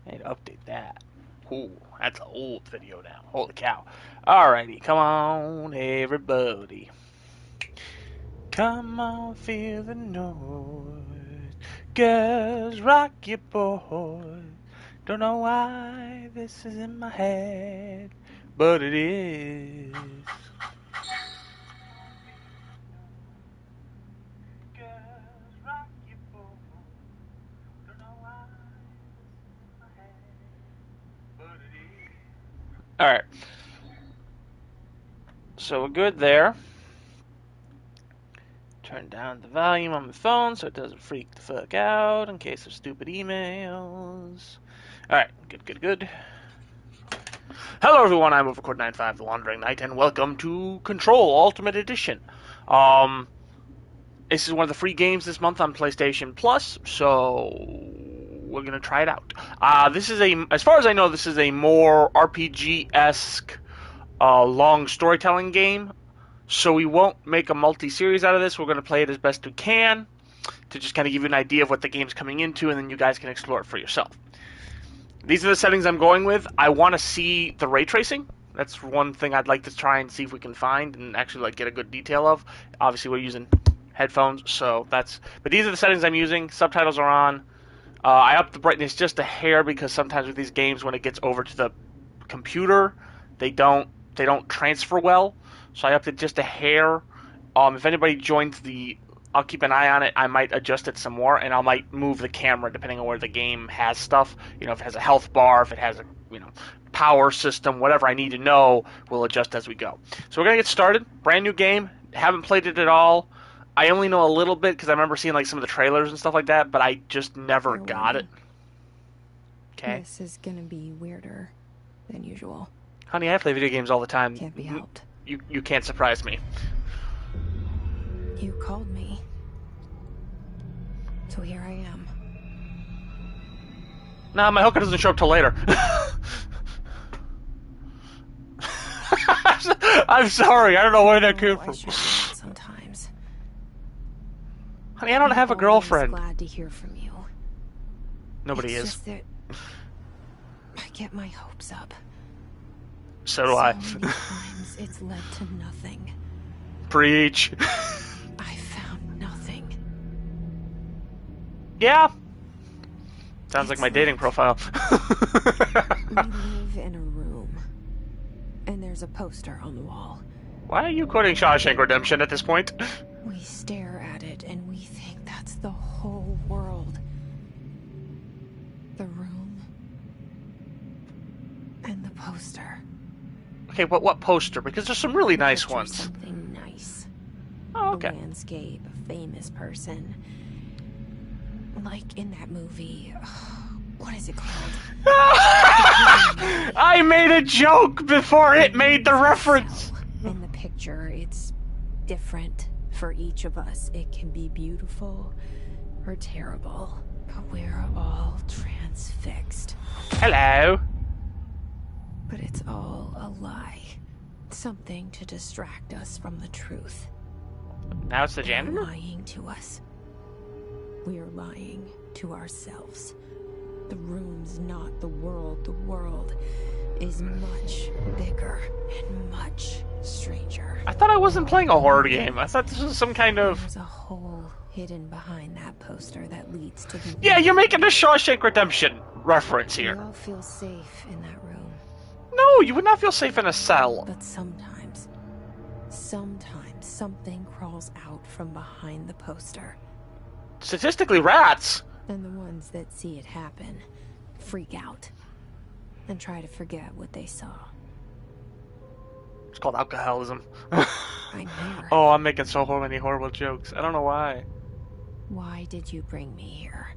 I need to update that. Ooh, that's an old video now. Holy cow. Alrighty, come on, everybody. Come on, feel the noise. Girls, rock your boys. Don't know why this is in my head, but it is. Girls, rock your boys. Don't know why this is in my head, but it is. Alright. So we're good there. Turn down the volume on my phone so it doesn't freak the fuck out in case of stupid emails. Alright, good. Hello everyone, I'm Overcourt95, the Wandering Knight, and welcome to Control Ultimate Edition. This is one of the free games this month on PlayStation Plus, so we're gonna try it out. This is as far as I know, this is a more RPG-esque, long storytelling game. So we won't make a multi-series out of this. We're going to play it as best we can to just kind of give you an idea of what the game's coming into, and then you guys can explore it for yourself. These are the settings I'm going with. I want to see the ray tracing. That's one thing I'd like to try and see if we can find and actually get a good detail of. Obviously, we're using headphones, so that's... But these are the settings I'm using. Subtitles are on. I upped the brightness just a hair because sometimes with these games, when it gets over to the computer, they don't transfer well. So I upped it just a hair. If anybody joins I'll keep an eye on it. I might adjust it some more, and I might move the camera depending on where the game has stuff. You know, if it has a health bar, if it has a power system, whatever I need to know, we'll adjust as we go. So we're gonna get started. Brand new game. Haven't played it at all. I only know a little bit because I remember seeing some of the trailers and stuff like that, but I just never got it. Okay. This is gonna be weirder than usual. Honey, I play video games all the time. Can't be helped. You can't surprise me. You called me. So here I am. Nah, my hooker doesn't show up till later. I'm sorry, I don't know where that came from. Sometimes. Honey, I don't have a girlfriend. I'm glad to hear from you. Nobody is. Just that I get my hopes up. So do I. So many times it's led to nothing. Preach. I found nothing. Yeah. Sounds like my dating profile. We live in a room, and there's a poster on the wall. Why are you quoting Shawshank Redemption at this point? We stare at it, and we think that's the whole world. The room, and the poster. Okay, what poster? Because there's some really nice ones. Something nice. Oh, okay. A landscape, a famous person. Like in that movie. What is it called? I made a joke before it made the reference. So, in the picture, it's different for each of us. It can be beautiful or terrible, but we're all transfixed. Hello. But it's all a lie. Something to distract us from the truth. Now it's the They're janitor? lying to us. We're lying to ourselves. The room's not the world. The world is much bigger and much stranger. I thought I wasn't playing a horror game. I thought this was some kind of... There's a hole hidden behind that poster that leads to the... Yeah, you're making a Shawshank Redemption reference We here. all feel safe in that room. No, you would not feel safe in a cell. But sometimes something crawls out from behind the poster. Statistically, rats. And the ones that see it happen freak out and try to forget what they saw. It's called alcoholism. I'm here. Oh, I'm making so many horrible jokes. I don't know why. Why did you bring me here?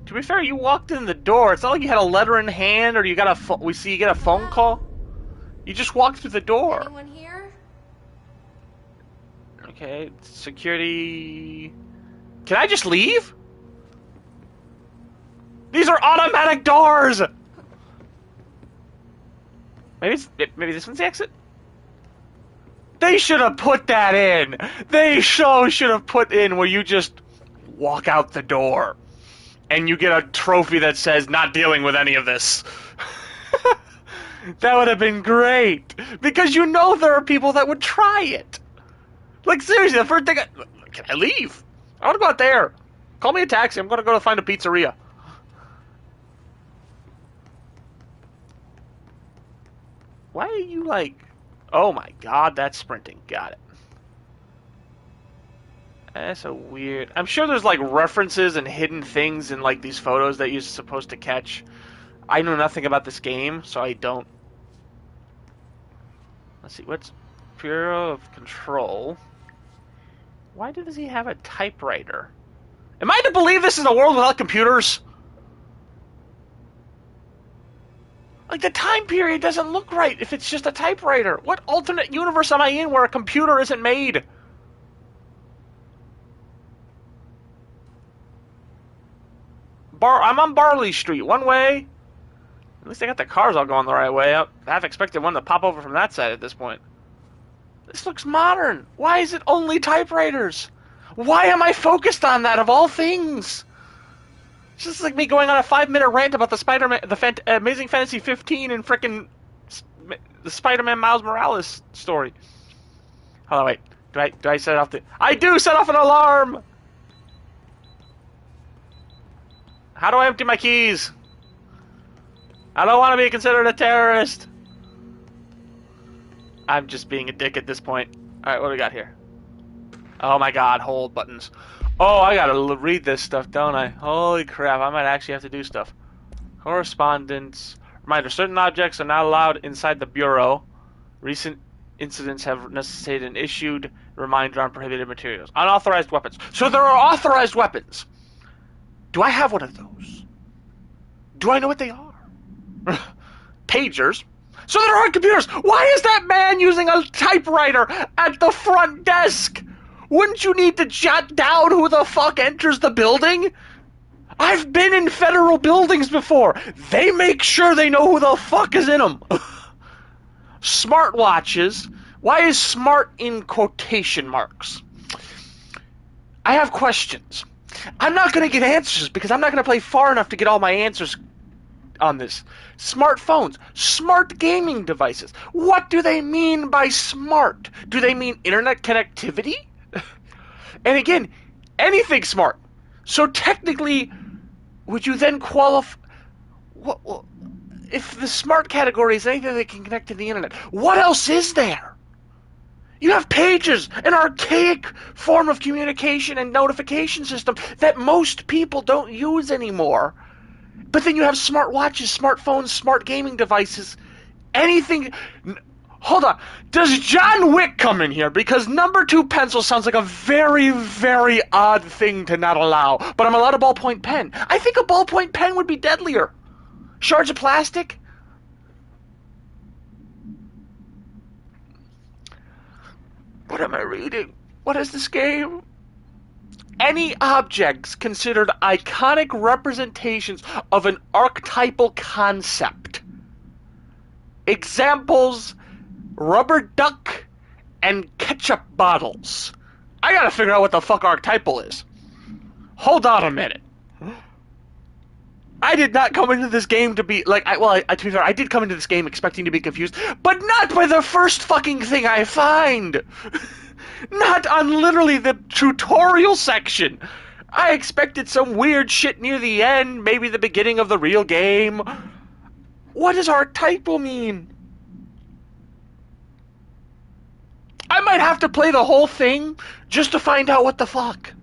To be fair, you walked in the door. It's not like you had a letter in hand or you got a we see you get a phone call. You just walked through the door. Anyone here? Okay, security. Can I just leave? These are automatic doors. Maybe this one's the exit. They should have put that in. They should have put in where you just walk out the door and you get a trophy that says not dealing with any of this. That would have been great. Because you know there are people that would try it. Like, seriously, the first thing can I leave? I want to go out there. Call me a taxi. I'm going to go to find a pizzeria. Why are you like... Oh my god, that's sprinting. Got it. That's a weird... I'm sure there's like references and hidden things in like these photos that you're supposed to catch. I know nothing about this game, so I don't... Let's see, what's... Bureau of Control. Why does he have a typewriter? Am I to believe this is a world without computers? Like, the time period doesn't look right if it's just a typewriter. What alternate universe am I in where a computer isn't made? I'm on Barley Street, one way. At least I got the cars all going the right way up. I half expected one to pop over from that side at this point. This looks modern. Why is it only typewriters? Why am I focused on that of all things? It's just like me going on a 5-minute rant about the Spider-Man, Amazing Fantasy 15 and frickin' the Spider-Man Miles Morales story. Hold on, wait. Do I set off the... I do set off an alarm! How do I empty my keys? I don't want to be considered a terrorist. I'm just being a dick at this point. Alright, what do we got here? Oh my god, hold buttons. Oh, I gotta read this stuff, don't I? Holy crap, I might actually have to do stuff. Correspondence. Reminder, certain objects are not allowed inside the Bureau. Recent incidents have necessitated an issued reminder on prohibited materials. Unauthorized weapons. So there are authorized weapons. Do I have one of those? Do I know what they are? Pagers. So there are computers. Why is that man using a typewriter at the front desk? Wouldn't you need to jot down who the fuck enters the building? I've been in federal buildings before. They make sure they know who the fuck is in them. Smartwatches. Why is smart in quotation marks? I have questions. I'm not going to get answers because I'm not going to play far enough to get all my answers on this. Smartphones, smart gaming devices. What do they mean by smart? Do they mean internet connectivity? And again, anything smart. So technically, would you then qualify... Well, if the smart category is anything that can connect to the internet, what else is there? You have pages, an archaic form of communication and notification system that most people don't use anymore. But then you have smartwatches, smartphones, smart gaming devices, anything... Hold on. Does John Wick come in here? Because number 2 pencil sounds like a very, very odd thing to not allow. But I'm allowed a ballpoint pen. I think a ballpoint pen would be deadlier. Shards of plastic? What am I reading? What is this game? Any objects considered iconic representations of an archetypal concept. Examples... rubber duck and ketchup bottles. I gotta figure out what the fuck archetypal is. Hold on a minute. I did not come into this game to be like, to be fair, I did come into this game expecting to be confused, but not by the first fucking thing I find. Not on literally the tutorial section. I expected some weird shit near the end, maybe the beginning of the real game. What does archetypal mean? I might have to play the whole thing just to find out what the fuck.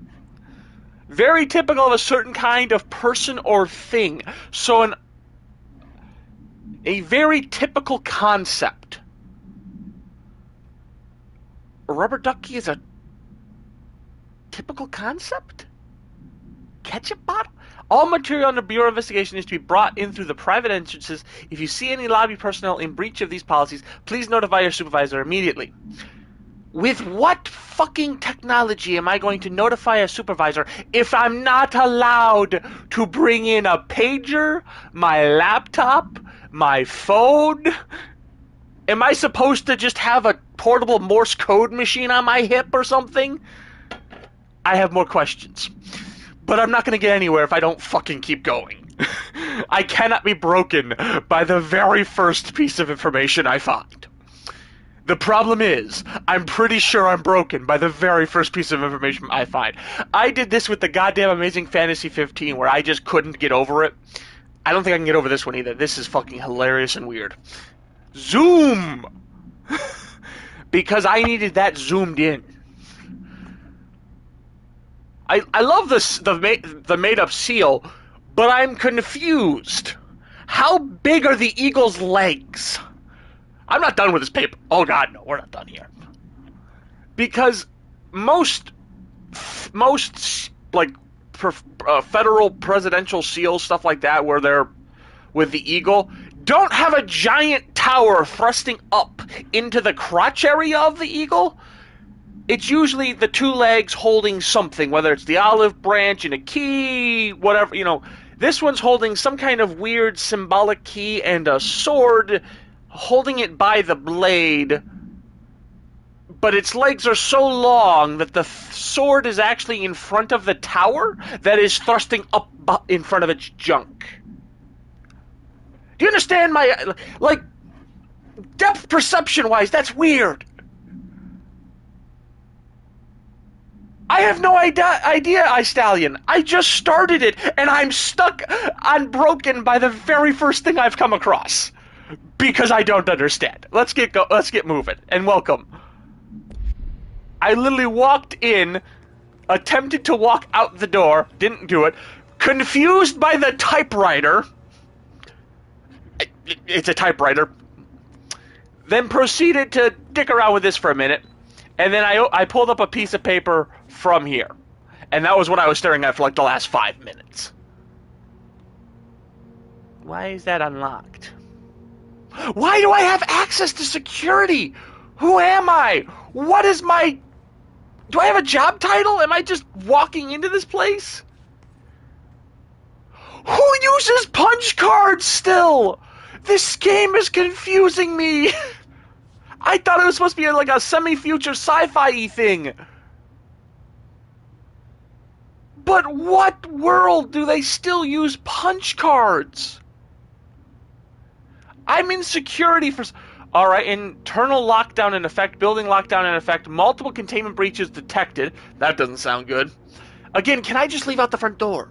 Very typical of a certain kind of person or thing. So a very typical concept. A rubber ducky is a typical concept? Ketchup bottle? All material under Bureau investigation is to be brought in through the private entrances. If you see any lobby personnel in breach of these policies, please notify your supervisor immediately. With what fucking technology am I going to notify a supervisor if I'm not allowed to bring in a pager, my laptop, my phone? Am I supposed to just have a portable Morse code machine on my hip or something? I have more questions. but I'm not going to get anywhere if I don't fucking keep going. I cannot be broken by the very first piece of information I find. The problem is, I'm pretty sure I'm broken by the very first piece of information I find. I did this with the goddamn Amazing Fantasy 15 where I just couldn't get over it. I don't think I can get over this one either. This is fucking hilarious and weird. Zoom! Because I needed that zoomed in. I love the made-up seal, but I'm confused. How big are the eagle's legs? I'm not done with this paper. Oh god, no, we're not done here. Because most like federal presidential seals, stuff like that, where they're with the eagle, don't have a giant tower thrusting up into the crotch area of the eagle. It's usually the two legs holding something, whether it's the olive branch and a key, whatever, you know. This one's holding some kind of weird symbolic key and a sword, holding it by the blade, but its legs are so long that the sword is actually in front of the tower that is thrusting up in front of its junk. Do you understand my, like, depth perception-wise, that's weird. I have no idea, iStallion. I just started it, and I'm stuck on broken by the very first thing I've come across. Because I don't understand. Let's get moving, and welcome. I literally walked in, attempted to walk out the door, didn't do it, confused by the typewriter. It's a typewriter. Then proceeded to dick around with this for a minute, and then I pulled up a piece of paper from here. And that was what I was staring at for like the last 5 minutes. Why is that unlocked? Why do I have access to security? Who am I? What is my... Do I have a job title? Am I just walking into this place? Who uses punch cards still? This game is confusing me. I thought it was supposed to be like a semi-future sci-fi thing. But what world do they still use punch cards? I'm in security for... Alright, internal lockdown in effect, building lockdown in effect, multiple containment breaches detected. That doesn't sound good. Again, can I just leave out the front door?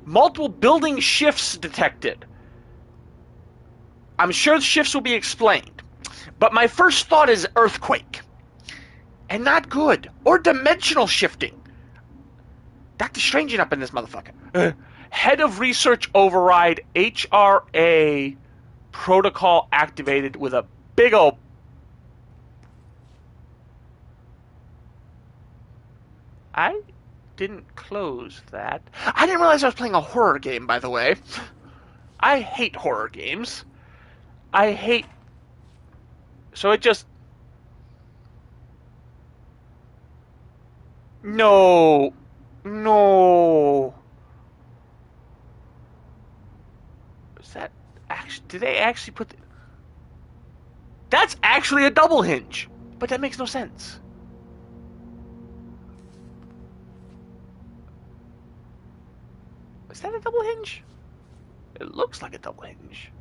Multiple building shifts detected. I'm sure the shifts will be explained. But my first thought is earthquake. And not good. Or dimensional shifting. Doctor Strange up in this motherfucker. Head of Research Override, HRA protocol activated with a big ol'... I didn't close that. I didn't realize I was playing a horror game, by the way. I hate horror games. I hate... So it just... No. No. Is that actually... Did they actually put... That's actually a double hinge. But that makes no sense. Is that a double hinge? It looks like a double hinge.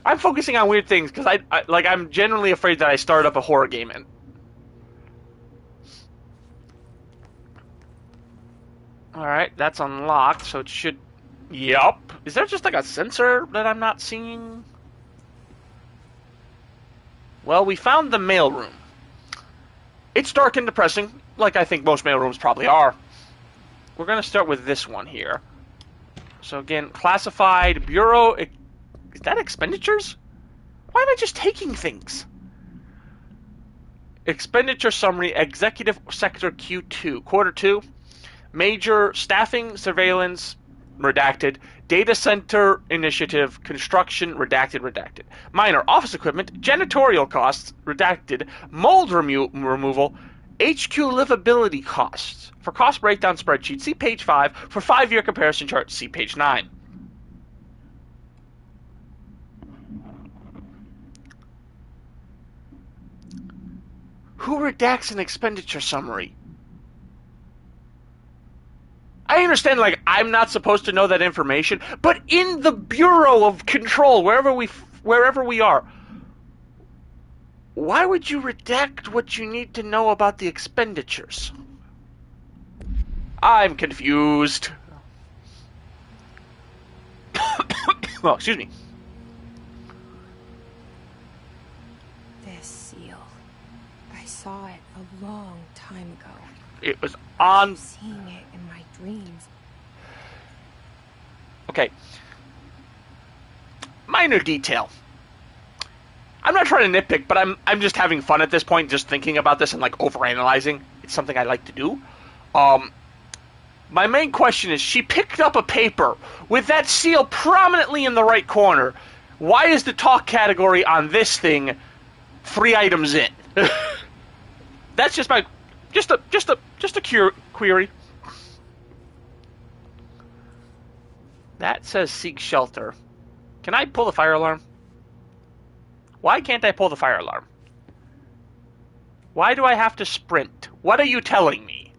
I'm focusing on weird things because I'm genuinely afraid that I started up a horror game and... Alright, that's unlocked, so it should... Yup. Is there just like a sensor that I'm not seeing? Well, we found the mailroom. It's dark and depressing, like I think most mailrooms probably are. We're going to start with this one here. So again, classified, bureau... Is that expenditures? Why am I just taking things? Expenditure summary, executive sector Q2, quarter 2. Major staffing, surveillance, redacted. Data center initiative, construction, redacted. Minor office equipment, janitorial costs, redacted. Mold removal, HQ livability costs. For cost breakdown spreadsheet, see page 5. For 5-year comparison chart, see page 9. Who redacts an expenditure summary? I understand, like, I'm not supposed to know that information, but in the Bureau of Control, wherever we are, why would you redact what you need to know about the expenditures? I'm confused. Oh, excuse me. This seal. I saw it a long time ago. It was on... I'm seeing it in my dreams. Okay. Minor detail. I'm not trying to nitpick, but I'm just having fun at this point, just thinking about this and like overanalyzing. It's something I like to do. My main question is, she picked up a paper with that seal prominently in the right corner. Why is the talk category on this thing 3 items in? That's just my just a query. That says seek shelter. Can I pull the fire alarm? Why can't I pull the fire alarm? Why do I have to sprint? What are you telling me?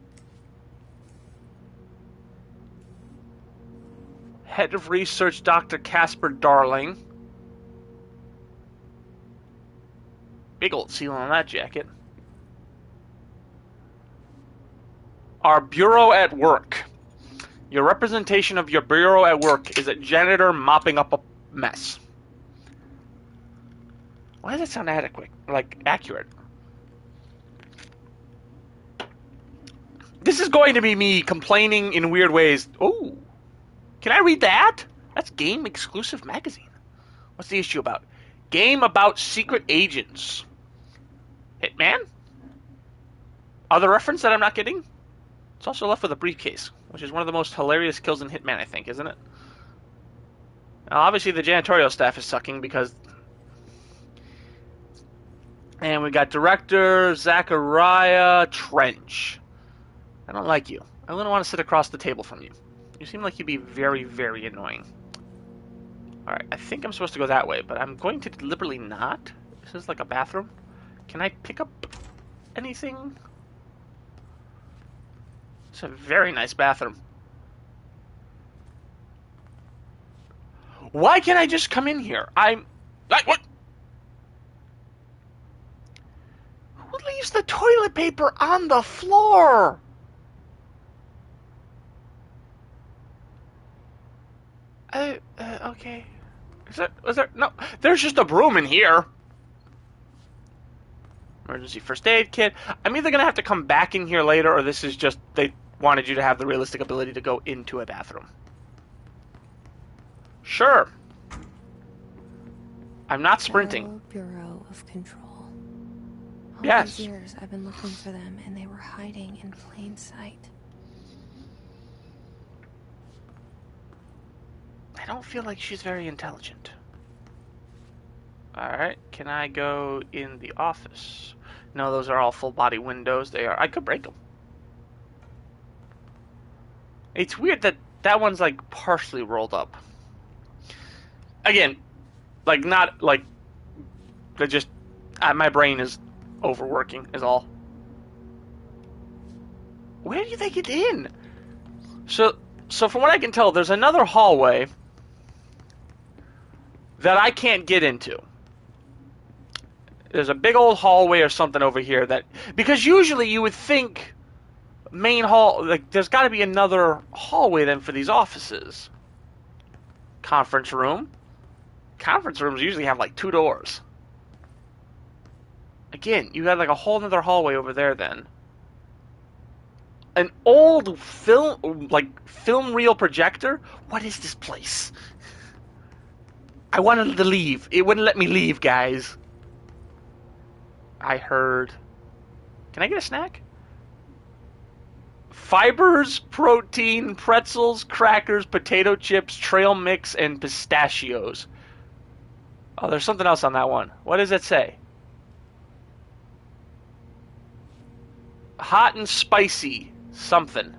Head of Research, Dr. Casper Darling. Big old seal on that jacket. Our bureau at work. Your representation of your bureau at work is a janitor mopping up a mess. Why does that sound adequate? Like, accurate? This is going to be me complaining in weird ways. Ooh. Can I read that? That's Game Exclusive Magazine. What's the issue about? Game about secret agents. Hitman? Other reference that I'm not getting? It's also left with a briefcase, which is one of the most hilarious kills in Hitman, I think, isn't it? Now, obviously, the janitorial staff is sucking because... And we got Director Zachariah Trench. I don't like you. I wouldn't want to sit across the table from you. You seem like you'd be very, very annoying. Alright, I think I'm supposed to go that way, but I'm going to deliberately not. This is like a bathroom. Can I pick up anything? It's a very nice bathroom. Why can't I just come in here? What? Who leaves the toilet paper on the floor? Okay. Was there? No, there's just a broom in here. Emergency first aid kit. I'm either gonna have to come back in here later, or this is just, they wanted you to have the realistic ability to go into a bathroom. Sure. I'm not sprinting. Bureau of Control. All Yes. these years I've been looking for them, and they were hiding in plain sight. I don't feel like she's very intelligent. Alright, can I go in the office? No, those are all full body windows. They are. I could break them. It's weird that that one's like partially rolled up. Again, like not like they just my brain is overworking is all. Where do they get in? So from what I can tell, there's another hallway that I can't get into. There's a big old hallway or something over here that, because usually you would think main hall, like there's got to be another hallway then for these offices. Conference room. Conference rooms usually have like 2 doors. Again, you had like a whole other hallway over there then. An old film reel projector? What is this place? I wanted to leave. It wouldn't let me leave, guys. I heard. Can I get a snack? Fibers, protein, pretzels, crackers, potato chips, trail mix, and pistachios. Oh, there's something else on that one. What does it say? Hot and spicy something.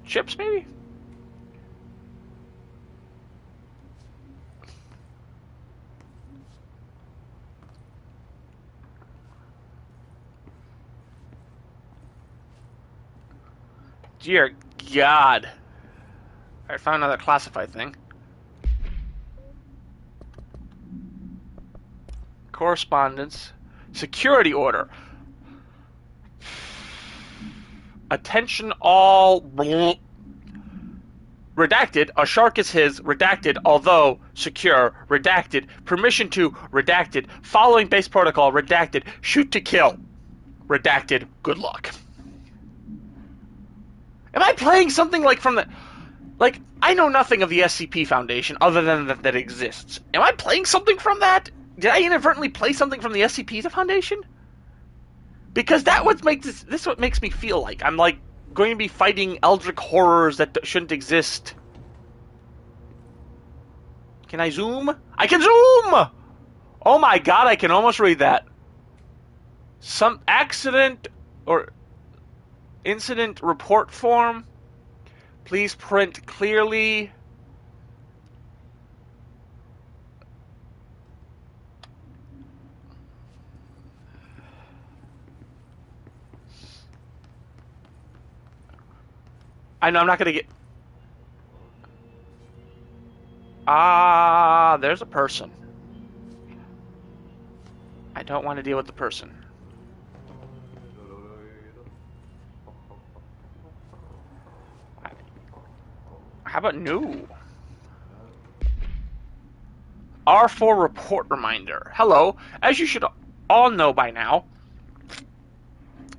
Chips, maybe? God. I found another classified thing. Correspondence. Security order. Attention all... Redacted, a shark is his, redacted, although secure, redacted, permission to, redacted, following base protocol, redacted, shoot to kill, redacted, good luck. Am I playing something like from the... Like, I know nothing of the SCP Foundation other than that it exists. Am I playing something from that? Did I inadvertently play something from the SCP Foundation? Because that what makes this what makes me feel like I'm like going to be fighting eldritch horrors that shouldn't exist. Can I zoom? I can zoom! Oh my god, I can almost read that. Some accident or incident report form. Please print clearly. I know I'm not going to get... Ah, there's a person. I don't want to deal with the person. How about new? R4 report reminder. Hello. As you should all know by now,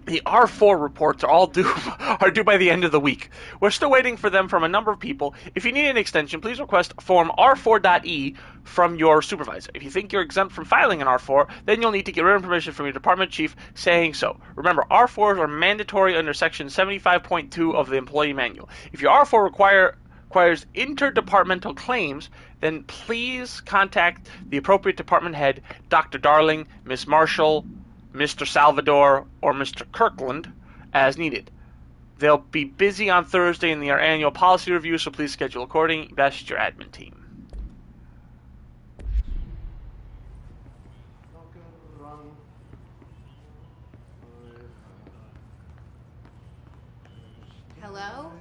the R4 reports are due by the end of the week. We're still waiting for them from a number of people. If you need an extension, please request form R4.E from your supervisor. If you think you're exempt from filing an R4, then you'll need to get written permission from your department chief saying so. Remember, R4s are mandatory under section 75.2 of the employee manual. If your R4 requires interdepartmental claims, then please contact the appropriate department head, Dr. Darling, Miss Marshall, Mr. Salvador, or Mr. Kirkland, as needed. They'll be busy on Thursday in their annual policy review, so please schedule according. Best, your admin team. Hello?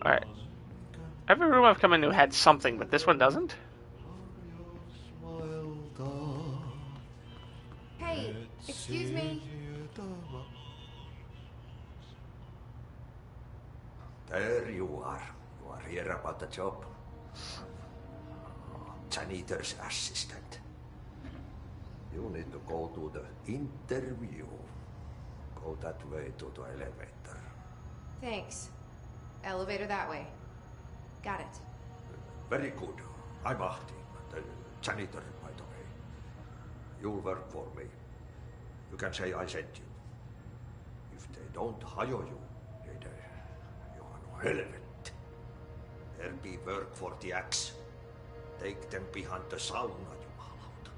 Alright. Every room I've come into had something, but this one doesn't? Hey, excuse me. There you are. You are here about the job. Janitor's assistant. You need to go to the interview. Go that way to the elevator. Thanks. Elevator that way. Got it. Very good. I'm Ahti, the janitor, by the way. You'll work for me. You can say I sent you. If they don't hire you, you are no relevant. There be work for the axe. Take them behind the sauna, you malot.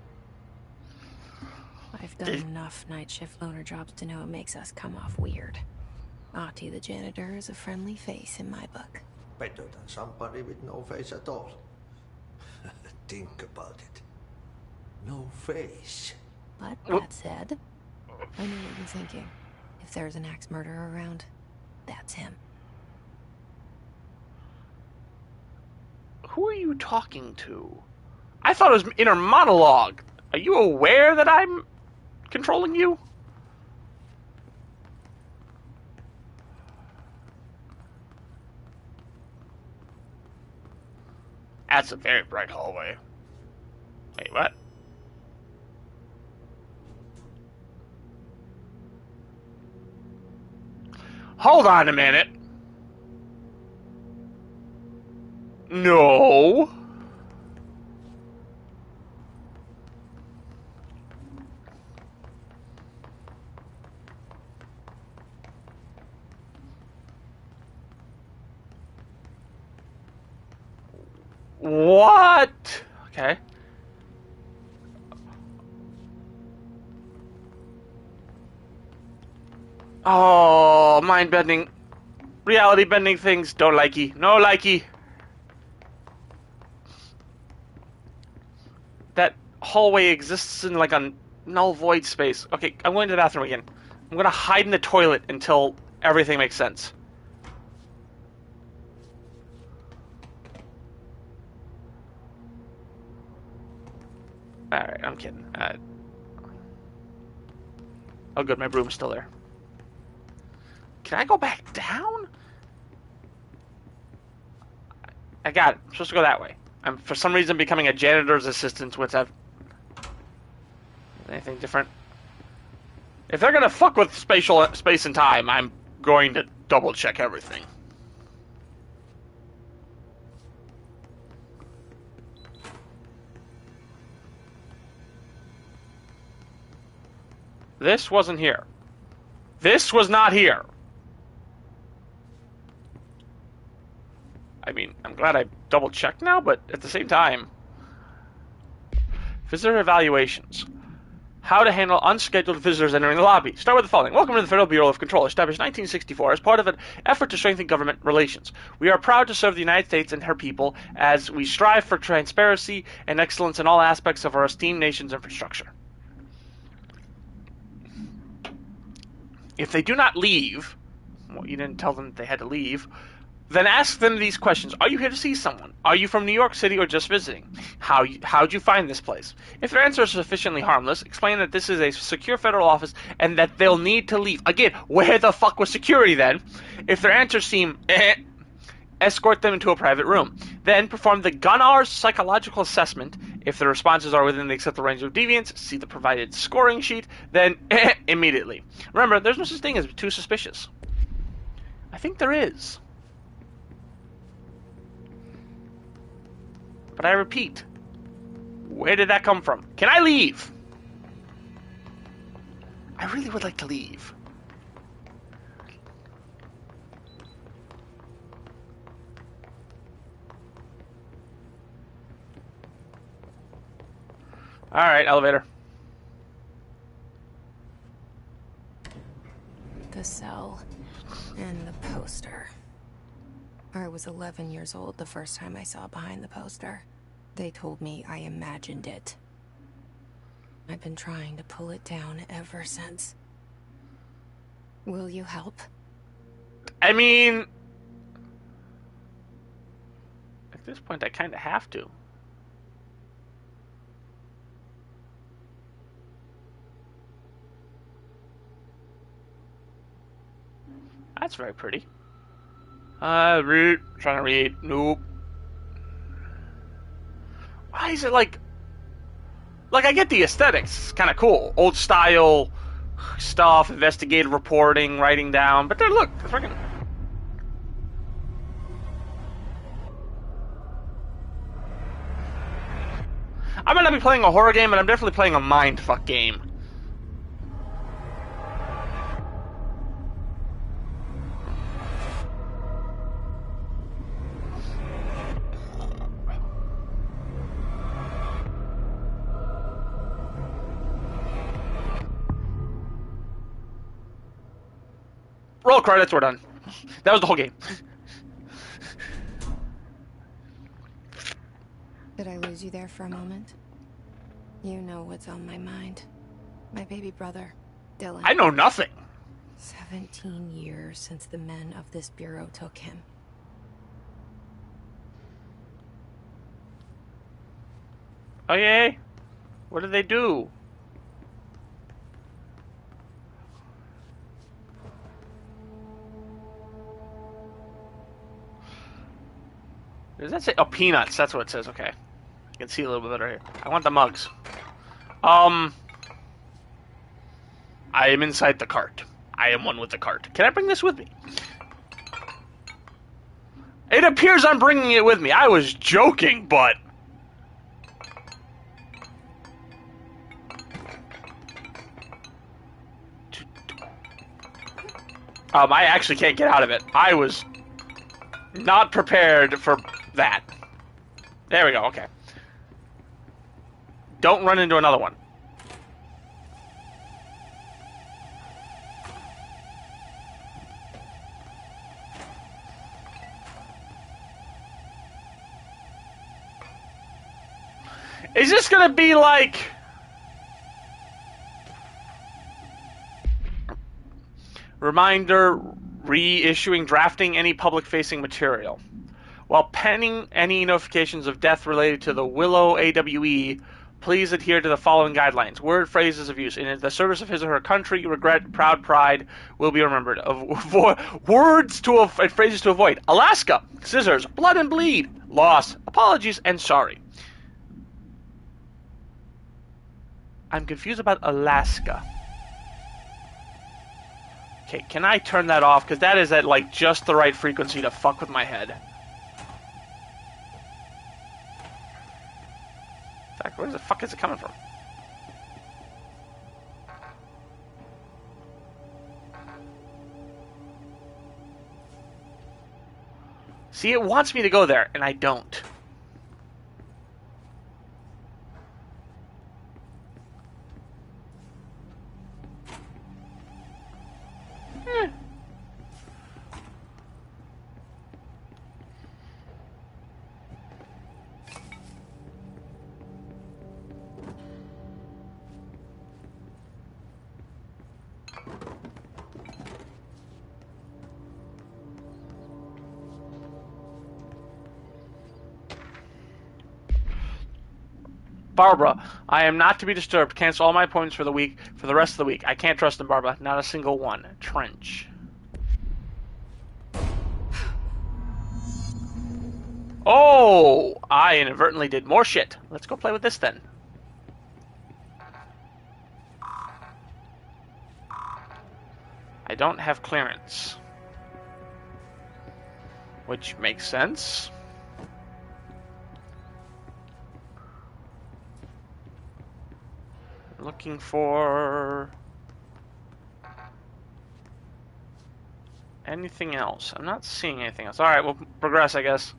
I've done enough night shift loner jobs to know it makes us come off weird. Ahti the janitor is a friendly face in my book. Better than somebody with no face at all. Think about it. No face. But that said, I know what you're thinking. If there's an axe murderer around, that's him. Who are you talking to? I thought it was inner monologue. Are you aware that I'm controlling you? That's a very bright hallway. Wait, what? Hold on a minute. No. What? Okay. Oh, mind bending. Reality bending things. Don't likey. No likey. That hallway exists in like a null void space. Okay, I'm going to the bathroom again. I'm gonna hide in the toilet until everything makes sense. Alright, I'm kidding. Oh good, my broom's still there. Can I go back down? I got it. I'm supposed to go that way. I'm for some reason becoming a janitor's assistant, which I've... Anything different? If they're gonna fuck with space and time, I'm going to double check everything. This wasn't here. This was not here. I mean, I'm glad I double checked now, but at the same time... Visitor evaluations. How to handle unscheduled visitors entering the lobby. Start with the following. Welcome to the Federal Bureau of Control, established 1964 as part of an effort to strengthen government relations. We are proud to serve the United States and her people as we strive for transparency and excellence in all aspects of our esteemed nation's infrastructure. If they do not leave, well, you didn't tell them that they had to leave, then ask them these questions. Are you here to see someone? Are you from New York City or just visiting? How'd you find this place? If their answer is sufficiently harmless, explain that this is a secure federal office and that they'll need to leave. Again, where the fuck was security then? If their answers seem escort them into a private room. Then perform the Gunnar's psychological assessment. If the responses are within the acceptable range of deviance, see the provided scoring sheet, then immediately. Remember, there's no such thing as too suspicious. I think there is. But I repeat, where did that come from? Can I leave? I really would like to leave. Alright, elevator. The cell and the poster. I was 11 years old the first time I saw behind the poster. They told me I imagined it. I've been trying to pull it down ever since. Will you help? I mean... At this point, I kind of have to. That's very pretty. Trying to read. Nope. Why is it like I get the aesthetics. It's kind of cool. Old style stuff, investigative reporting, writing down. But then look, freaking... I might not be playing a horror game, but I'm definitely playing a mindfuck game. Roll credits, we're done. That was the whole game. Did I lose you there for a moment? You know what's on my mind. My baby brother, Dylan. I know nothing. 17 years since the men of this bureau took him. Oh, yay? What did they do? Does that say? Oh, peanuts. That's what it says. Okay. I can see a little bit better here. I want the mugs. I am inside the cart. I am one with the cart. Can I bring this with me? It appears I'm bringing it with me. I was joking, but... I actually can't get out of it. I was not prepared for that. There we go, okay. Don't run into another one. Is this gonna be like... Reminder, reissuing, drafting any public-facing material. While penning any notifications of death related to the Willow AWE, please adhere to the following guidelines. Word, phrases of use. In the service of his or her country, regret, proud, pride will be remembered. Words to and phrases to avoid. Alaska, scissors, blood and bleed, loss, apologies, and sorry. I'm confused about Alaska. Okay, can I turn that off? Because that is at, like, just the right frequency to fuck with my head. In fact, where the fuck is it coming from? See, it wants me to go there, and I don't. Barbara, I am not to be disturbed. Cancel all my appointments for the week, for the rest of the week. I can't trust them, Barbara. Not a single one. Trench. Oh, I inadvertently did more shit. Let's go play with this then. I don't have clearance. Which makes sense. Looking for anything else. I'm not seeing anything else. Alright, we'll progress, I guess.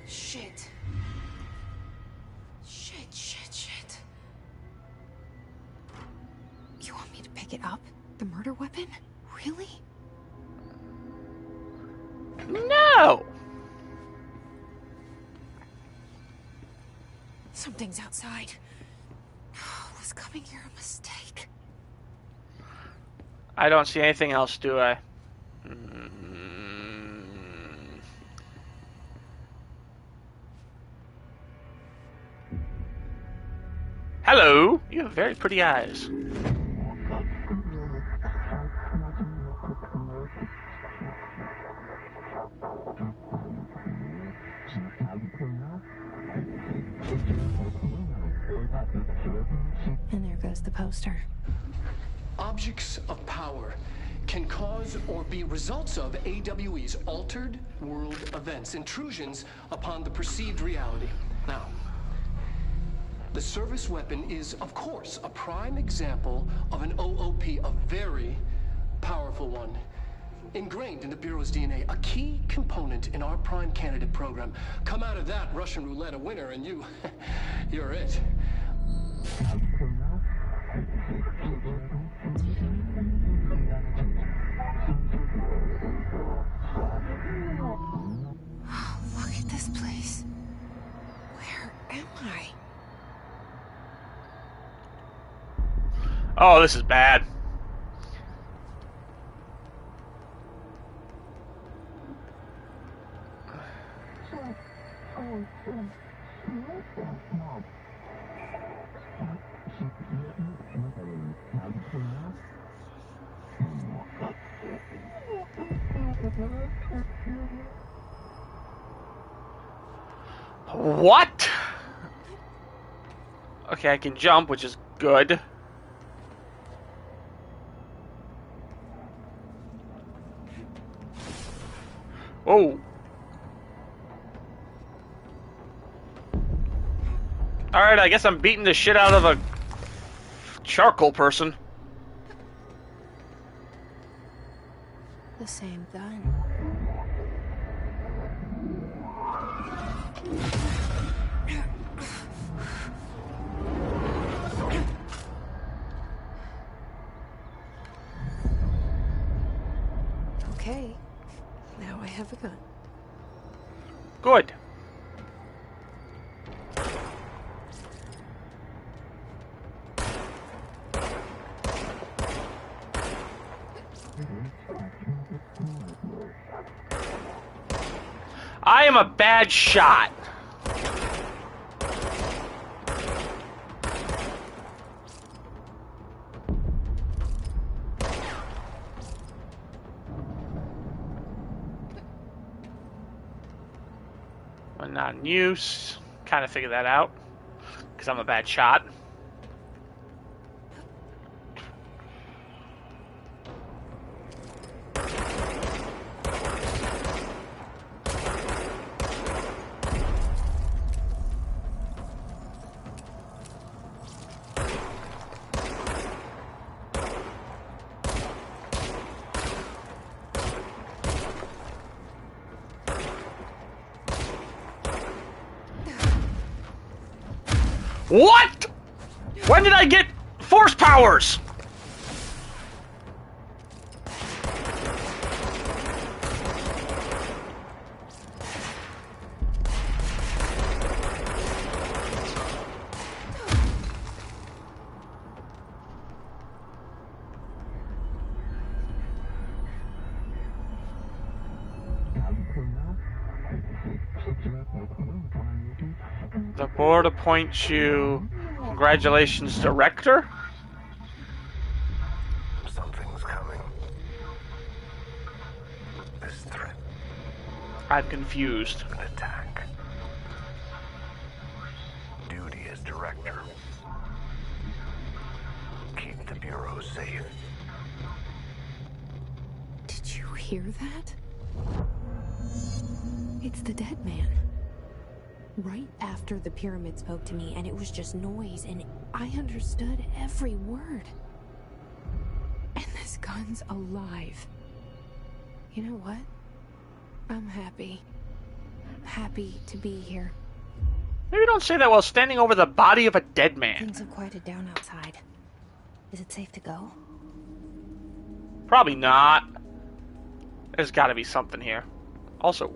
Shit. Shit. You want me to pick it up? The murder weapon? Really? No! Something's outside. Was coming here a mistake? I don't see anything else, do I? Hello! You have very pretty eyes. And there goes the poster. Objects of power can cause or be results of AWE's altered world events, intrusions upon the perceived reality. Now, the service weapon is, of course, a prime example of an OOP, a very powerful one. Ingrained in the Bureau's DNA, a key component in our prime candidate program. Come out of that Russian roulette a winner and you're it. Look at this place. Where am I? Oh, this is bad. What? Okay, I can jump, which is good. Oh. Alright, I guess I'm beating the shit out of a charcoal person. The same gun. Okay, now I have a gun. Good. I am a bad shot. I'm not in use. Kind of figured that out. Because I'm a bad shot. What? When did I get force powers? The board appoints you. Congratulations, director. Something's coming. This threat. I'm confused. An attack. Duty as director. Keep the Bureau safe. Did you hear that? It's the dead man. Right after the pyramid spoke to me, and it was just noise, and I understood every word. And this gun's alive. You know what? I'm happy. Happy to be here. Maybe don't say that while standing over the body of a dead man. Things have quieted down outside. Is it safe to go? Probably not. There's gotta be something here. Also,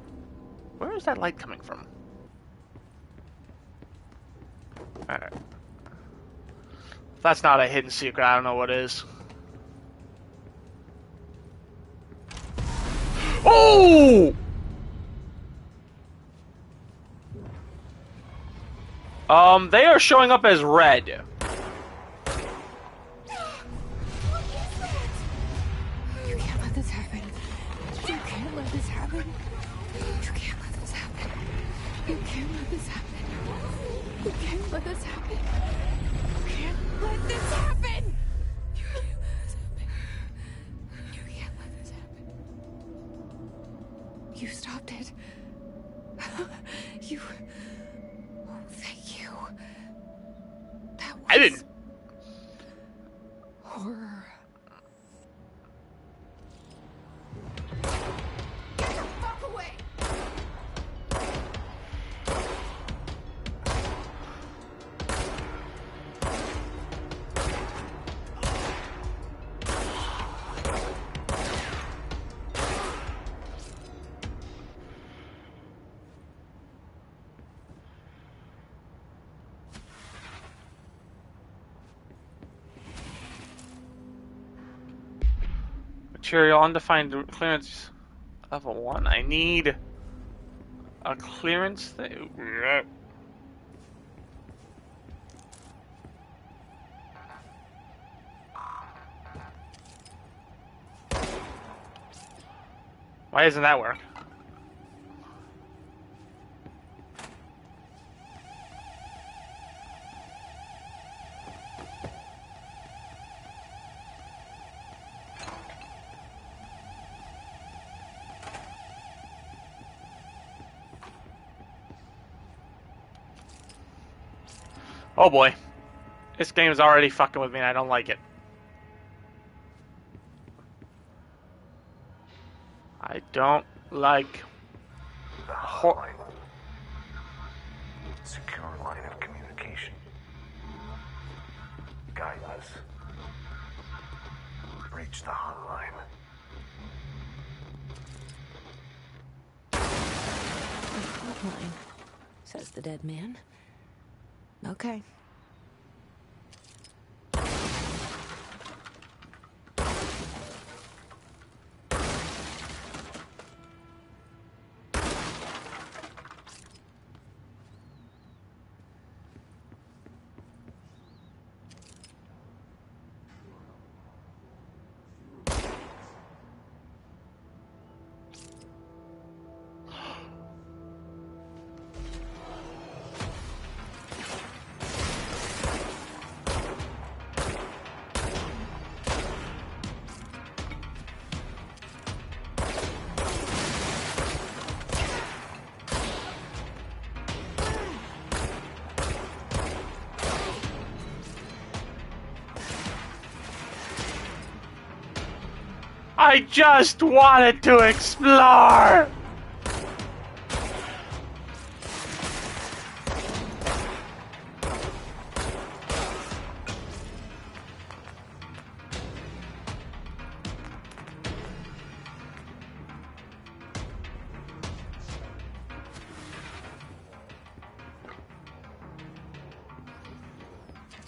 where is that light coming from? Alright. If that's not a hidden secret, I don't know what is. Oh! They are showing up as red. You can't let this happen. You can't let this happen. You can't let this happen. You can't let this happen. You can't let this happen. You can't let this happen. You can't let this happen. You can't let this happen. You stopped it. You. Oh, thank you. That was. I didn't. Horror. Get the fuck away! Material undefined clearance level 1. I need a clearance thing. Why doesn't that work? Oh boy. This game is already fucking with me and I don't like it. I don't like... The hotline. Secure line of communication. Guide us. Reach the hotline. Fine, says the dead man. Okay. I just wanted to explore!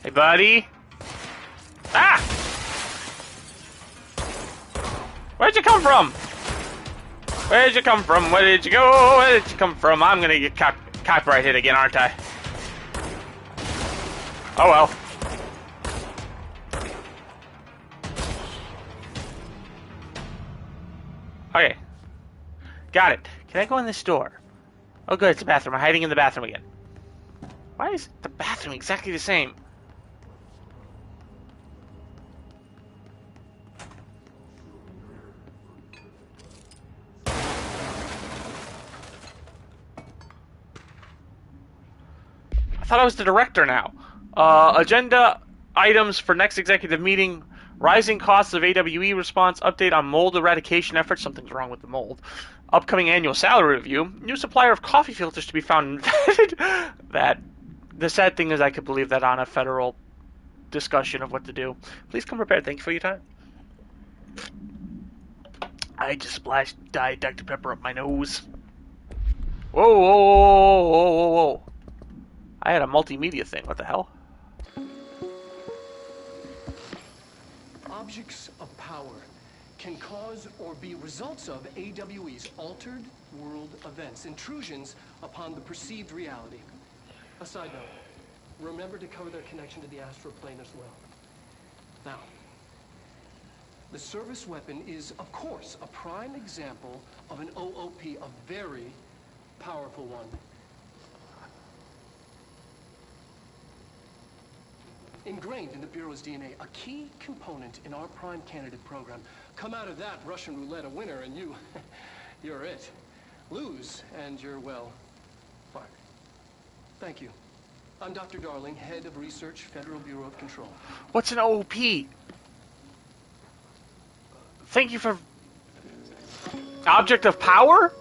Hey, buddy. Ah! Where'd you come from? Where'd you come from? Where did you go? Where did you come from? I'm gonna get copyrighted again, aren't I? Oh well. Okay. Got it. Can I go in this door? Oh good, it's a bathroom. I'm hiding in the bathroom again. Why is the bathroom exactly the same? I thought I was the director now. Agenda items for next executive meeting. Rising costs of AWE response. Update on mold eradication efforts. Something's wrong with the mold. Upcoming annual salary review. New supplier of coffee filters to be found invented. That. The sad thing is I could believe that on a federal discussion of what to do. Please come prepared. Thank you for your time. I just splashed Diet Dr. Pepper up my nose. Whoa, whoa, whoa, whoa, whoa, whoa. I had a multimedia thing. What the hell? Objects of power can cause or be results of AWE's altered world events, intrusions upon the perceived reality. A side note, remember to cover their connection to the astral plane as well. Now, the service weapon is, of course, a prime example of an OOP, a very powerful one. Ingrained in the Bureau's DNA, a key component in our prime candidate program. Come out of that Russian roulette a winner and you're it. Lose and you're, well, fired. Thank you. I'm Dr. Darling, head of research, Federal Bureau of Control. What's an OP? Thank you for... Object of power?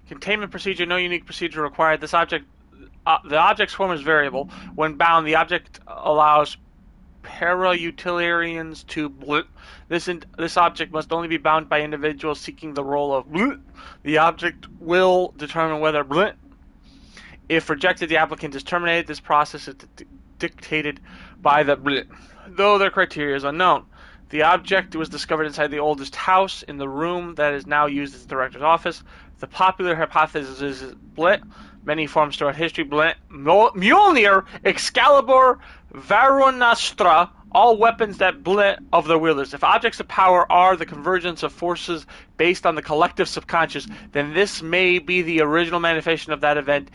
Containment procedure, no unique procedure required. This object, the object's form is variable. When bound, the object allows para-utilitarians to This object must only be bound by individuals seeking the role of The object will determine whether If rejected, the applicant is terminated. This process is dictated by the though their criteria is unknown. The object was discovered inside the oldest house in the room that is now used as the director's office. The popular hypothesis is many forms throughout history. Mjolnir, Excalibur, Varunastra, all weapons that of their wielders. If objects of power are the convergence of forces based on the collective subconscious, then this may be the original manifestation of that event.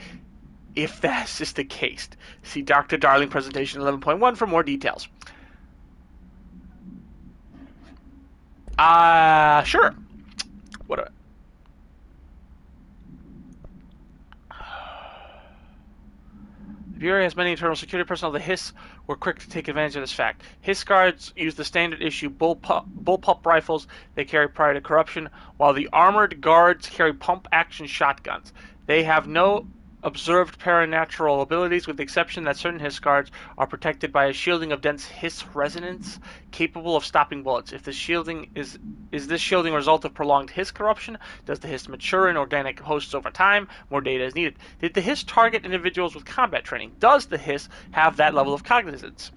If that is the case, see Dr. Darling presentation 11.1 for more details. Sure. What? The Bureau has many internal security personnel. The Hiss were quick to take advantage of this fact. Hiss guards use the standard issue bullpup rifles they carry prior to corruption, while the armored guards carry pump action shotguns. They have no observed paranatural abilities, with the exception that certain Hiss guards are protected by a shielding of dense Hiss resonance capable of stopping bullets. If this shielding is this shielding a result of prolonged Hiss corruption? Does the Hiss mature in organic hosts over time? More data is needed. Did the Hiss target individuals with combat training? Does the Hiss have that level of cognizance?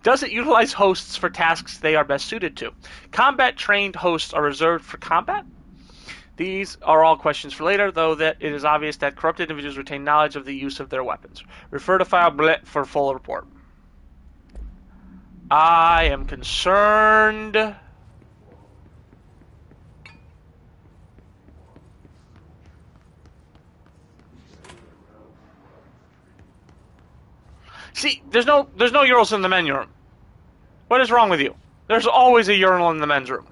Does it utilize hosts for tasks they are best suited to? Combat trained hosts are reserved for combat? These are all questions for later, though that it is obvious that corrupted individuals retain knowledge of the use of their weapons. Refer to file Blit for full report. I am concerned. See, there's no urinals in the men's room. What is wrong with you? There's always a urinal in the men's room.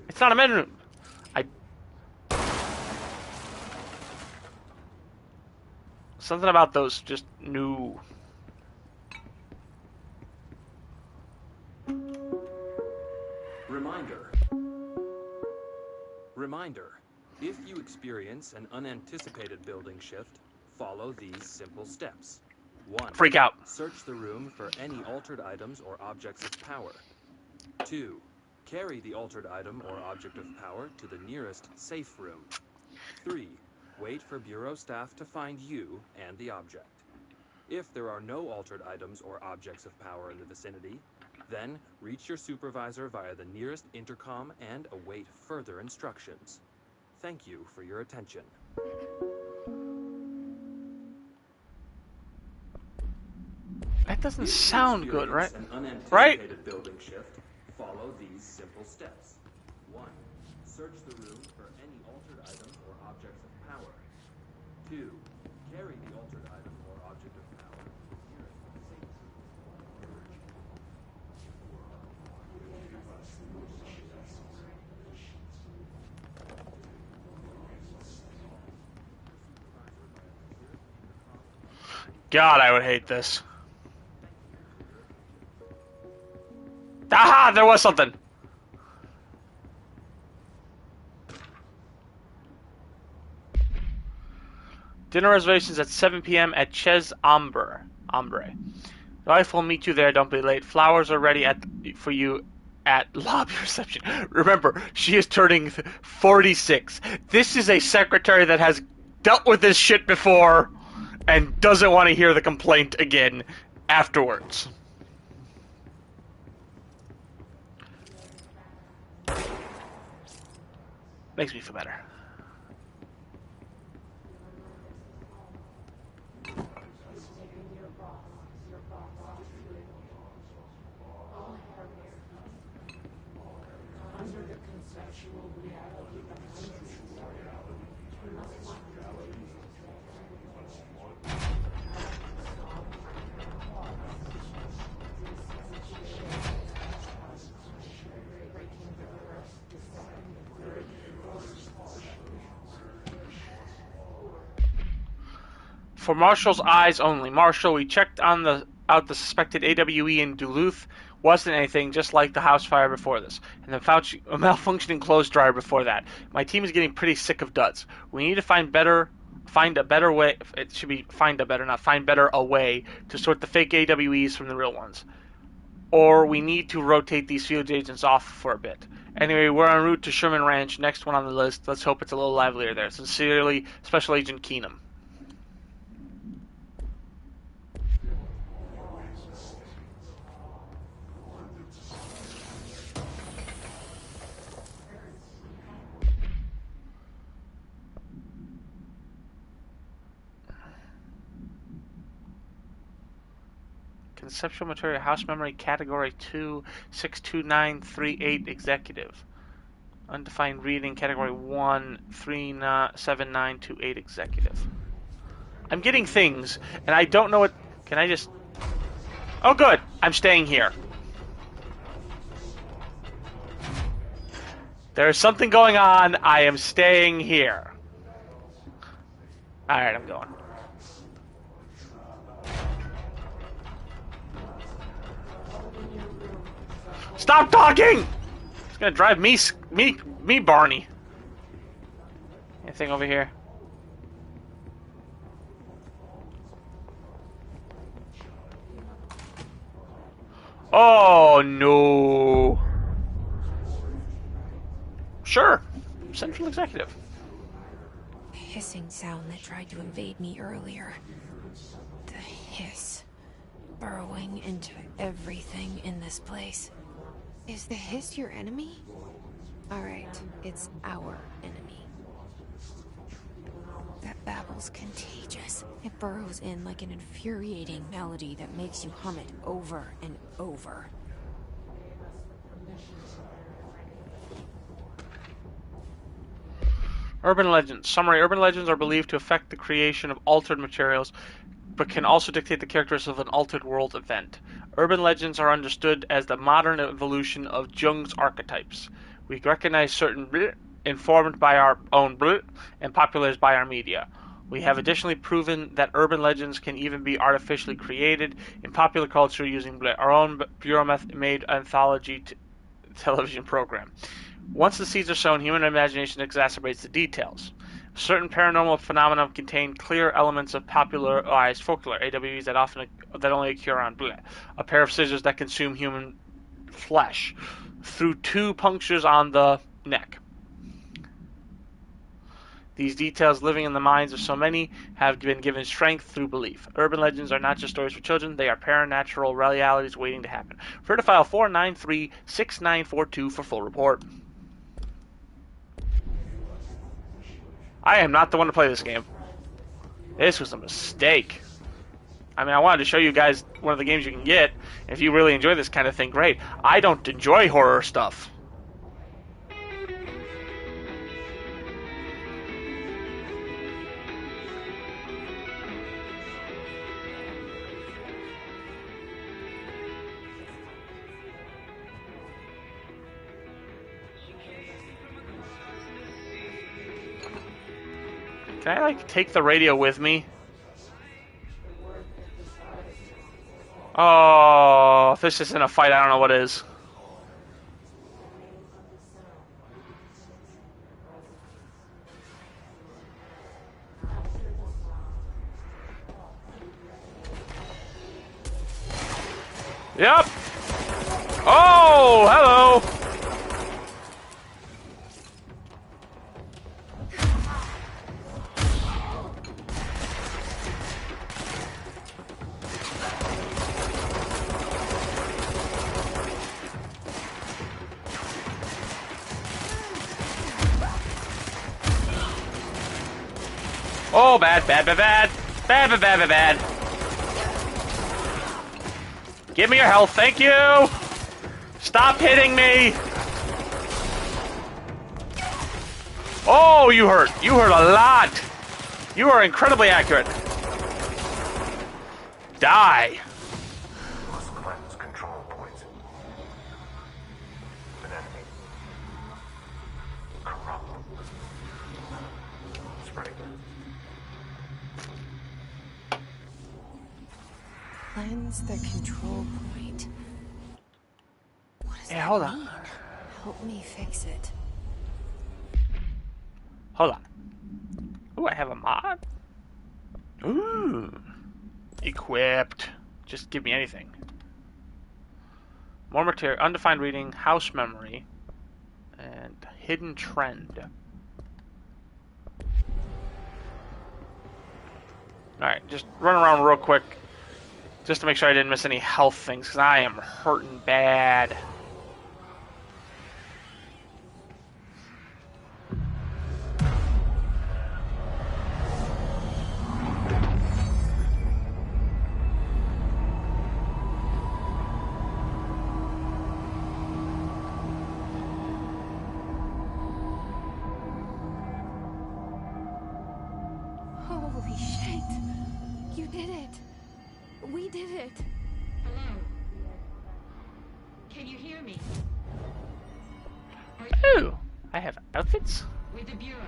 It's not a men's room. Something about those just new. Reminder. If you experience an unanticipated building shift, follow these simple steps. 1. Freak out. Search the room for any altered items or objects of power. 2. Carry the altered item or object of power to the nearest safe room. 3. Wait for Bureau staff to find you and the object. If there are no altered items or objects of power in the vicinity, then reach your supervisor via the nearest intercom and await further instructions. Thank you for your attention. That doesn't sound good, right? An unanticipated Right? building shift. Follow these simple steps. 1. Search the room for any altered items or objects of power. 2. Carry the altered item or object of power to the nearest safe God, I would hate this. Aha! There was something! Dinner reservations at 7 p.m. at Chez Ombre. The wife will meet you there, don't be late. Flowers are ready for you at lobby reception. Remember, she is turning 46. This is a secretary that has dealt with this shit before and doesn't want to hear the complaint again afterwards. Makes me feel better. For Marshall's eyes only. Marshall, we checked out the suspected AWE in Duluth. Wasn't anything, just like the house fire before this. And the malfunctioning clothes dryer before that. My team is getting pretty sick of duds. We need to find a better way. It should be find a better a way to sort the fake AWEs from the real ones. Or we need to rotate these field agents off for a bit. Anyway, we're en route to Sherman Ranch, next one on the list. Let's hope it's a little livelier there. Sincerely, Special Agent Keenum. Conceptual material, house memory, category 2, 62938 executive. Undefined reading, category 1, 37928 executive. I'm getting things, and I don't know what. Can I just. Oh, good. I'm staying here. There's something going on. I am staying here. Alright, I'm going. Stop talking! It's gonna drive me Barney. Anything over here? Oh, no. Sure. Central Executive. The hissing sound that tried to invade me earlier. The hiss. Burrowing into everything in this place. Is the hiss your enemy? Alright, it's our enemy. That babble's contagious. It burrows in like an infuriating melody that makes you hum it over and over. Urban legends. Summary. Urban legends are believed to affect the creation of altered materials, but can also dictate the characteristics of an altered world event. Urban legends are understood as the modern evolution of Jung's archetypes. We recognize certain bleh, informed by our own bleh, and popularized by our media. We have additionally proven that urban legends can even be artificially created in popular culture using bleh, our own Bureau-made anthology television program. Once the seeds are sown, human imagination exacerbates the details. Certain paranormal phenomena contain clear elements of popularized folklore, AWEs that only occur on bleh, a pair of scissors that consume human flesh through 2 punctures on the neck. These details, living in the minds of so many, have been given strength through belief. Urban legends are not just stories for children, they are paranatural realities waiting to happen. Refer to file 493-6942 for full report. I am not the one to play this game. This was a mistake. I mean, I wanted to show you guys one of the games you can get. If you really enjoy this kind of thing, great. I don't enjoy horror stuff. Can I, like, take the radio with me? Oh, if this isn't a fight, I don't know what is. Yep. Oh, hello. Oh, bad, bad, bad, bad. Bad, bad, bad, bad, bad. Give me your health, thank you! Stop hitting me! Oh, you hurt. You hurt a lot. You are incredibly accurate. Die. Must cleanse control points. An enemy. Corrupt. Spreading. Cleanse the control point. What does that Hold on. mean? Help me fix it. Hold on. Ooh, I have a mod. Ooh. Equipped. Just give me anything. More material. Undefined reading. House memory. And hidden trend. Alright, just run around real quick. Just to make sure I didn't miss any health things, because I am hurting bad. Holy shit! You did it! We did it! Hello? Can you hear me? Ooh, I have outfits. With the Bureau.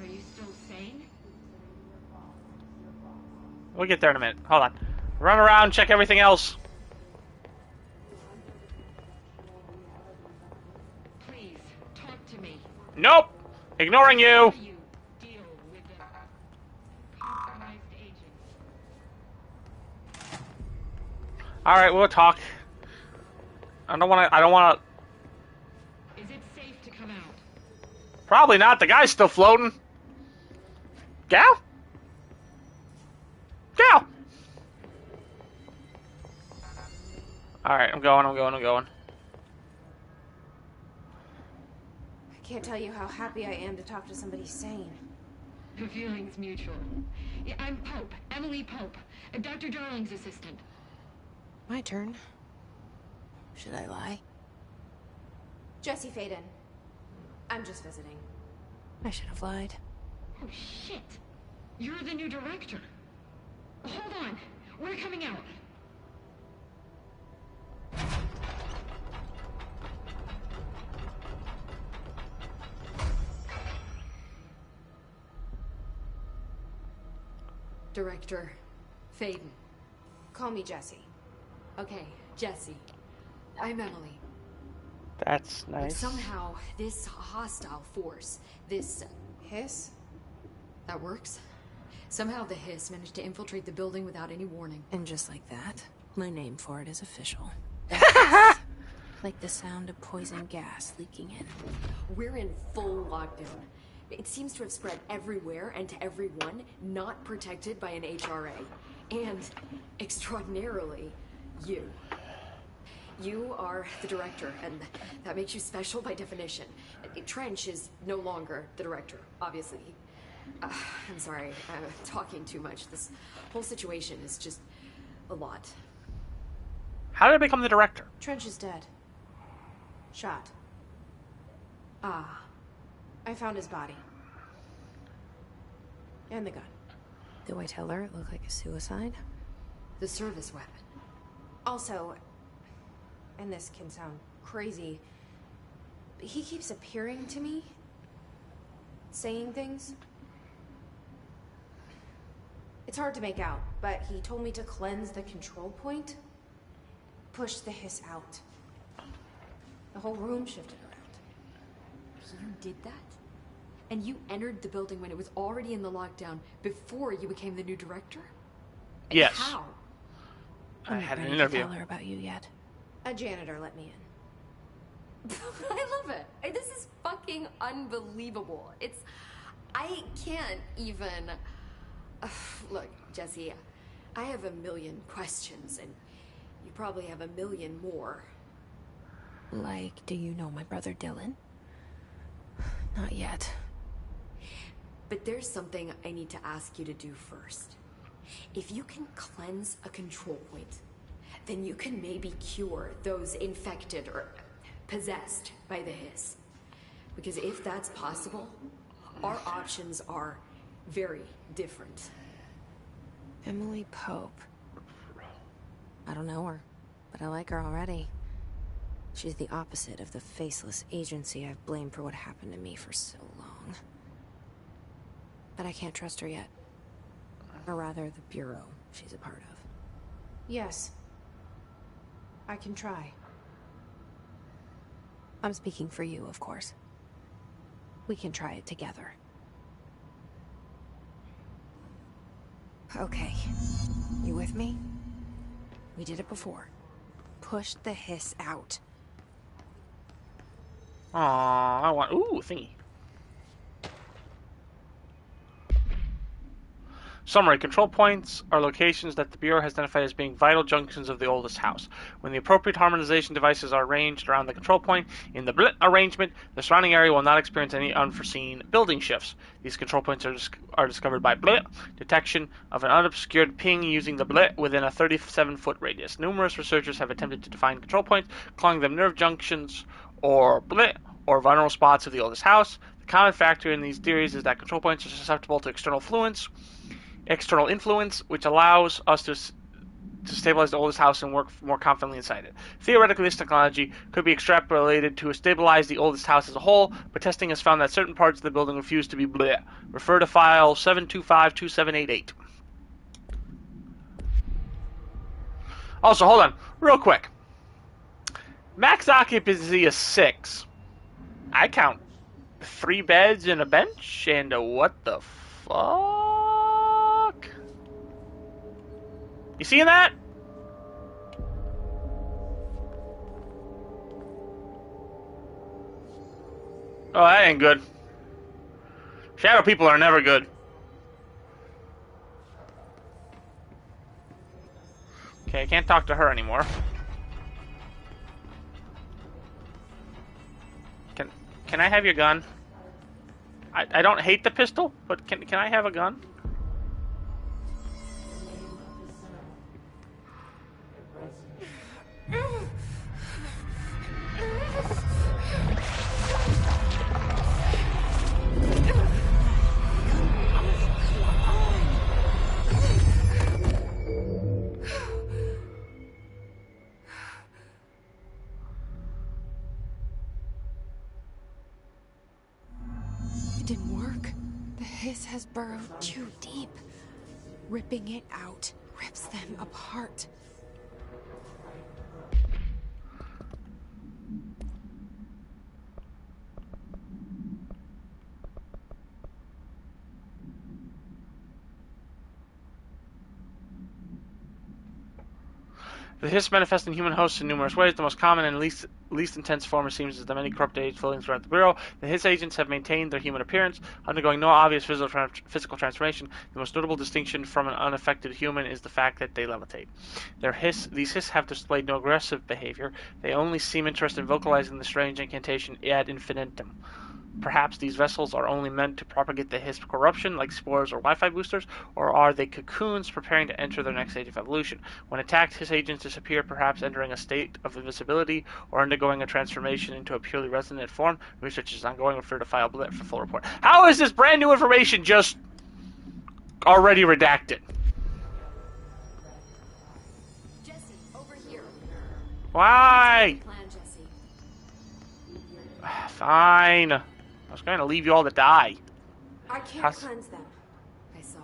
Are you still sane? We'll get there in a minute. Hold on. Run around, check everything else. Please, talk to me. Nope! Ignoring you! How do you deal with the compromised agents? All right, we'll talk. I don't want to. I don't want to. Is it safe to come out? Probably not. The guy's still floating. Gal? Gal! Alright, I'm going. I can't tell you how happy I am to talk to somebody sane. The feeling's mutual. Yeah, I'm Pope, Emily Pope, Dr. Darling's assistant. My turn. Should I lie? Jesse Faden. I'm just visiting. I should have lied. Oh, shit. You're the new director. Hold on. We're coming out. Director Faden. Call me Jesse. Okay, Jesse. I'm Emily. That's But nice. somehow, this hostile force, this... Hiss? that works? Somehow the Hiss managed to infiltrate the building without any warning. And just like that, my name for it is official. Like the sound of poison gas leaking in. We're in full lockdown. It seems to have spread everywhere and to everyone not protected by an HRA. And, extraordinarily, you. You are the director, and that makes you special by definition. Trench is no longer the director, obviously. I'm sorry, I'm talking too much. This whole situation is just a lot. How did I become the director? Trench is dead. Shot. Ah, I found his body. And the gun. Do I tell her it looked like a suicide? the service weapon. Also, and this can sound crazy, but he keeps appearing to me, saying things. It's hard to make out, but he told me to cleanse the control point, push the hiss out. The whole room shifted around. You did that? And you entered the building when it was already in the lockdown before you became the new director? And Yes. how? I I'm had not an ready to interview. tell her about you yet. A janitor let me in. I love it. This is fucking unbelievable. I can't even... Look, Jesse, I have a million questions, and you probably have a million more. Like, do you know my brother Dylan? Not yet. But there's something I need to ask you to do first. If you can cleanse a control point, then you can maybe cure those infected or possessed by the hiss. Because if that's possible, our options are very different. Emily Pope. I don't know her, but I like her already. She's the opposite of the faceless agency I've blamed for what happened to me for so long. But I can't trust her yet. Or rather, the Bureau she's a part of. Yes. I can try. I'm speaking for you, of course. We can try it together. Okay. You with me? We did it before. Push the hiss out. Aw, I want... Ooh, thingy. Summary. Control points are locations that the Bureau has identified as being vital junctions of the oldest house. When the appropriate harmonization devices are arranged around the control point in the BLIT arrangement, the surrounding area will not experience any unforeseen building shifts. These control points are discovered by BLIT detection of an unobscured ping using the BLIT within a 37-foot radius. Numerous researchers have attempted to define control points, calling them nerve junctions or BLIT or vulnerable spots of the oldest house. The common factor in these theories is that control points are susceptible to external influence, which allows us to stabilize the oldest house and work more confidently inside it. Theoretically, this technology could be extrapolated to stabilize the oldest house as a whole, but testing has found that certain parts of the building refuse to be bleh. Refer to file 7252788. Also, hold on, real quick. Max occupancy is 6. I count 3 beds and a bench, and what the fuck? You seeing that? Oh, that ain't good. Shadow people are never good. Okay, I can't talk to her anymore. Can I have your gun? I don't hate the pistol, but can I have a gun? It didn't work. The hiss has burrowed too deep. Ripping it out rips them apart. The hiss manifests in human hosts in numerous ways. The most common and least intense form it seems is the many corrupt agents floating throughout the Bureau. The hiss agents have maintained their human appearance, undergoing no obvious physical transformation. The most notable distinction from an unaffected human is the fact that they levitate. These hiss have displayed no aggressive behavior. They only seem interested in vocalizing the strange incantation ad infinitum. Perhaps these vessels are only meant to propagate the hiss corruption, like spores or Wi-Fi boosters, or are they cocoons preparing to enter their next stage of evolution? When attacked, hiss agents disappear, perhaps entering a state of invisibility or undergoing a transformation into a purely resonant form. Research is ongoing. Refer to file for full report. How is this brand new information just already redacted? Jesse, over here. Why? Plan, Jesse. Fine. I was going to leave you all to die. I can't cleanse them. I saw.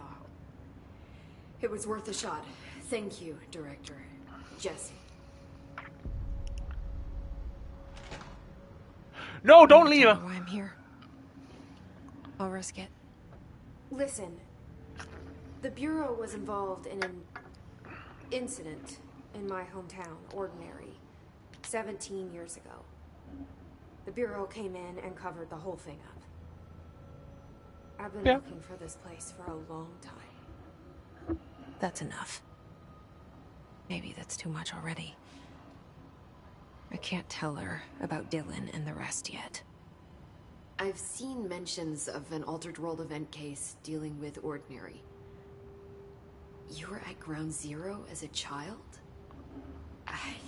It was worth a shot. Thank you, Director. Jesse. No, don't leave. Tell me why I'm here. I'll risk it. Listen, the Bureau was involved in an incident in my hometown, Ordinary, 17 years ago. The Bureau came in and covered the whole thing up. I've been looking for this place for a long time. That's enough. Maybe that's too much already. I can't tell her about Dylan and the rest yet. I've seen mentions of an Altered World event case dealing with Ordinary. You were at Ground Zero as a child?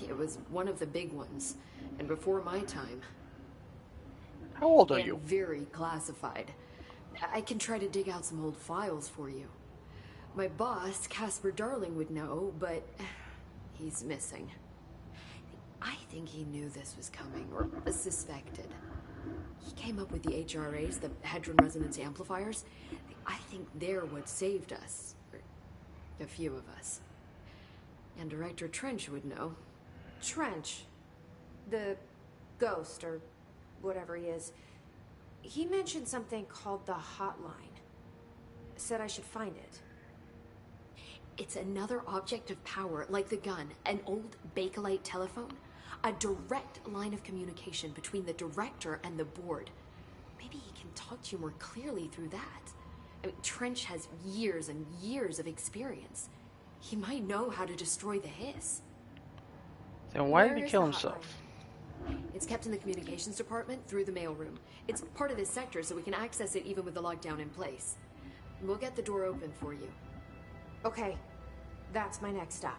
It was one of the big ones, and before my time. How old are And you? very classified. I can try to dig out some old files for you. My boss, Casper Darling, would know, but he's missing. I think he knew this was coming, or suspected. He came up with the HRAs, the Hadron Resonance Amplifiers. I think they're what saved us. Or a few of us. And Director Trench would know. Trench, the ghost, or whatever he is, he mentioned something called the Hotline. Said I should find it. It's another object of power, like the gun, an old Bakelite telephone. A direct line of communication between the Director and the board. Maybe he can talk to you more clearly through that. I mean, Trench has years and years of experience. He might know how to destroy the hiss. Then why did Where he is kill the himself? It's kept in the communications department through the mailroom. It's part of this sector, so we can access it even with the lockdown in place. We'll get the door open for you. Okay, that's my next stop.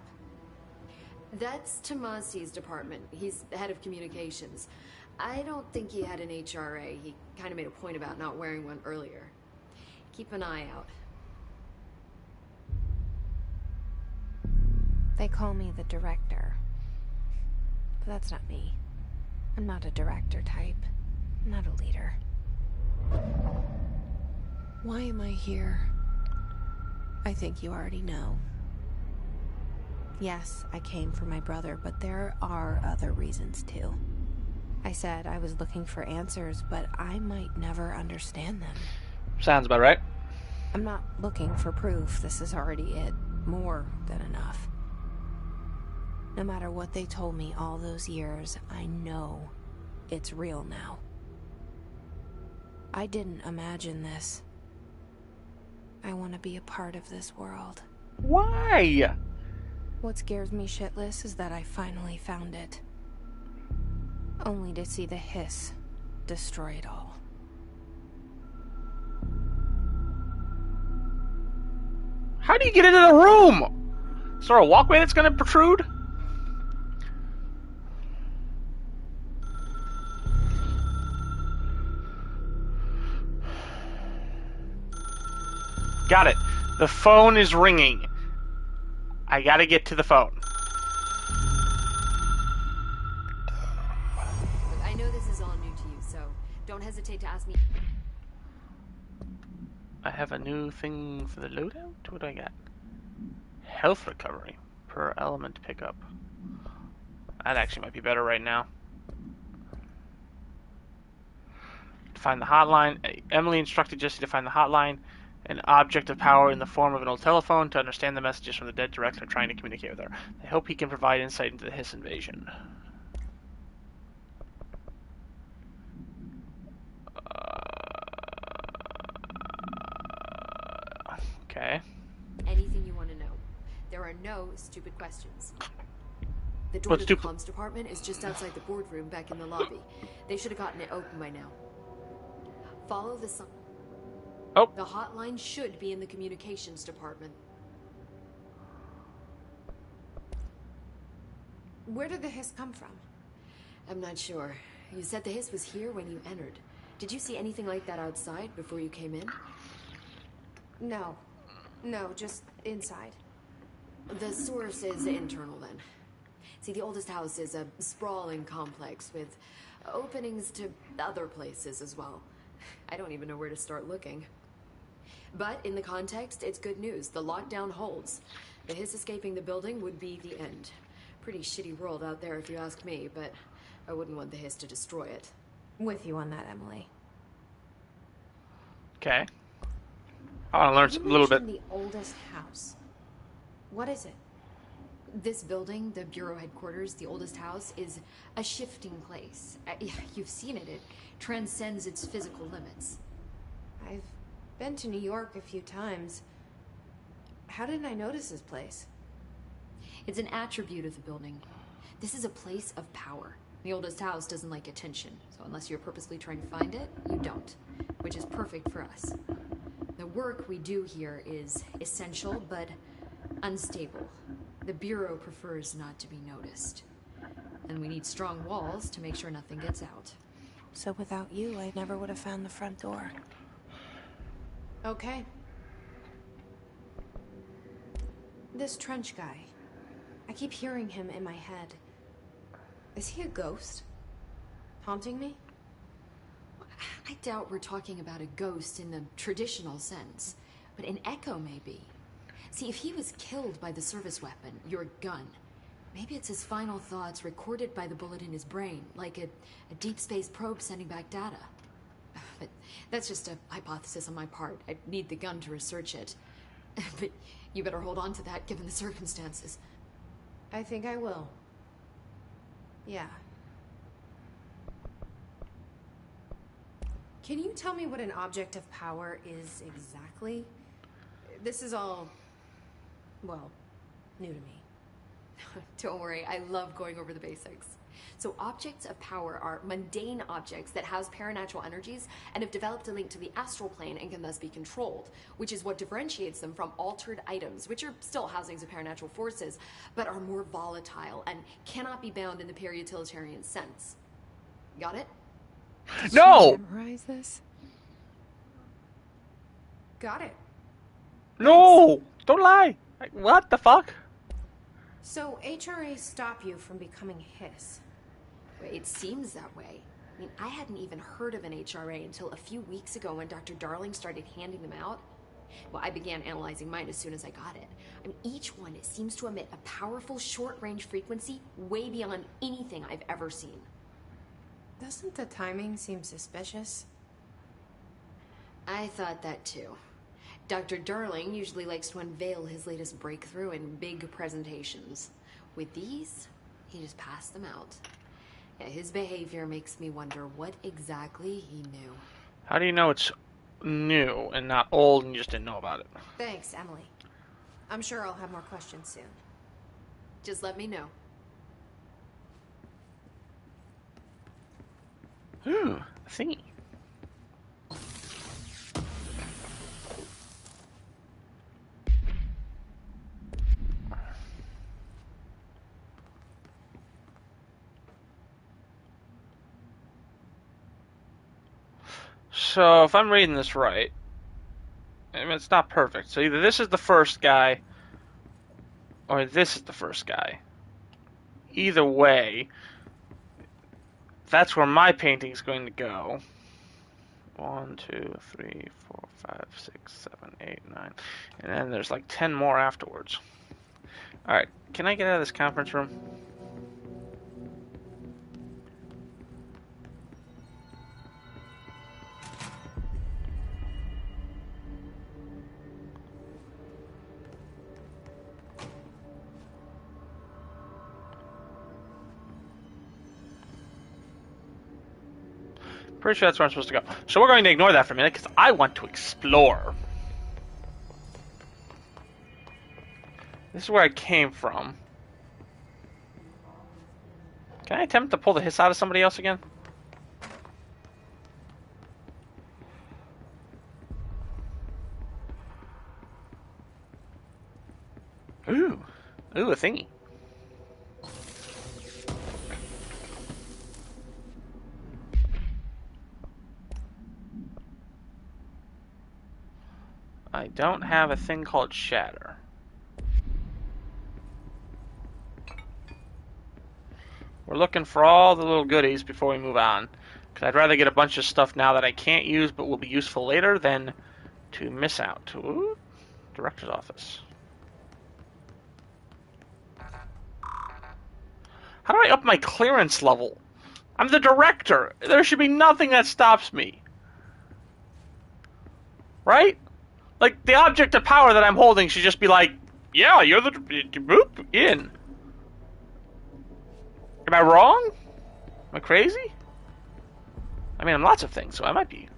That's Tomasi's department. He's the head of communications. I don't think he had an HRA. He kind of made a point about not wearing one earlier. Keep an eye out. They call me the Director. But that's not me. I'm not a director type. I'm not a leader. Why am I here? I think you already know. Yes, I came for my brother, but there are other reasons too. I said I was looking for answers, but I might never understand them. Sounds about right. I'm not looking for proof. This is already it. More than enough. No matter what they told me all those years, I know it's real now. I didn't imagine this. I want to be a part of this world. Why? What scares me shitless is that I finally found it. Only to see the hiss destroy it all. How do you get into the room? Is there a walkway that's gonna protrude? Got it. The phone is ringing. I gotta get to the phone. Look, I know this is all new to you, so don't hesitate to ask me. I have a new thing for the loadout? What do I got? Health recovery per element pickup. That actually might be better right now. Find the hotline. Emily instructed Jesse to find the hotline. An object of power in the form of an old telephone to understand the messages from the dead director trying to communicate with her. I hope he can provide insight into the Hiss invasion. Okay. Anything you want to know. There are no stupid questions. The door to the comms department is just outside the boardroom back in the lobby. They should have gotten it open by now. Follow the sign. Oh. The hotline should be in the communications department. Where did the hiss come from? I'm not sure. You said the hiss was here when you entered. Did you see anything like that outside before you came in? No. No, just inside. The source is internal then. See, the oldest house is a sprawling complex with openings to other places as well. I don't even know where to start looking. But in the context, it's good news. The lockdown holds. The hiss escaping the building would be the end. Pretty shitty world out there if you ask me, but I wouldn't want the hiss to destroy it. With you on that, Emily. Okay. I want to learn a little bit. The oldest house. What is it? This building, the Bureau headquarters, the oldest house, is a shifting place. You've seen it. It transcends its physical limits. I've been to New York a few times. How didn't I notice this place? It's an attribute of the building. This is a place of power. The oldest house doesn't like attention, so unless you're purposely trying to find it, you don't. Which is perfect for us. The work we do here is essential, but unstable. The Bureau prefers not to be noticed. And we need strong walls to make sure nothing gets out. So without you, I never would have found the front door. Okay. This Trench guy. I keep hearing him in my head. Is he a ghost? Haunting me? I doubt we're talking about a ghost in the traditional sense, but an echo maybe. See, if he was killed by the service weapon, your gun, maybe it's his final thoughts recorded by the bullet in his brain, like a deep space probe sending back data. But that's just a hypothesis on my part. I'd need the gun to research it. But you better hold on to that given the circumstances. I think I will. Yeah. Can you tell me what an object of power is exactly? This is all, well, new to me. Don't worry, I love going over the basics. So objects of power are mundane objects that house paranatural energies and have developed a link to the astral plane and can thus be controlled, which is what differentiates them from altered items, which are still housings of paranatural forces, but are more volatile and cannot be bound in the peri-utilitarian sense. Got it? No! Did you memorize this? Got it. No! Don't lie! Like, what the fuck? So HRA stop you from becoming Hiss? It seems that way. I mean, I hadn't even heard of an HRA until a few weeks ago when Dr. Darling started handing them out. Well, I began analyzing mine as soon as I got it. I mean, each one seems to emit a powerful short-range frequency way beyond anything I've ever seen. Doesn't the timing seem suspicious? I thought that too. Dr. Darling usually likes to unveil his latest breakthrough in big presentations. With these, he just passed them out. Yeah, his behavior makes me wonder what exactly he knew. How do you know it's new and not old and you just didn't know about it? Thanks, Emily. I'm sure I'll have more questions soon. Just let me know. Ooh, a thingy. So, if I'm reading this right, I mean, it's not perfect. So either this is the first guy, or this is the first guy. Either way, that's where my painting's going to go. 1, 2, 3, 4, 5, 6, 7, 8, 9. And then there's like 10 more afterwards. Alright, can I get out of this conference room? Pretty sure that's where I'm supposed to go. So we're going to ignore that for a minute, because I want to explore. This is where I came from. Can I attempt to pull the hiss out of somebody else again? Ooh. Ooh, a thingy. I don't have a thing called shatter. We're looking for all the little goodies before we move on. Because I'd rather get a bunch of stuff now that I can't use but will be useful later than to miss out. Ooh, director's office. How do I up my clearance level? I'm the director. There should be nothing that stops me. Right? Like, the object of power that I'm holding should just be like, yeah, you're the... Boop, in. Am I wrong? Am I crazy? I mean, I'm lots of things, so I might be.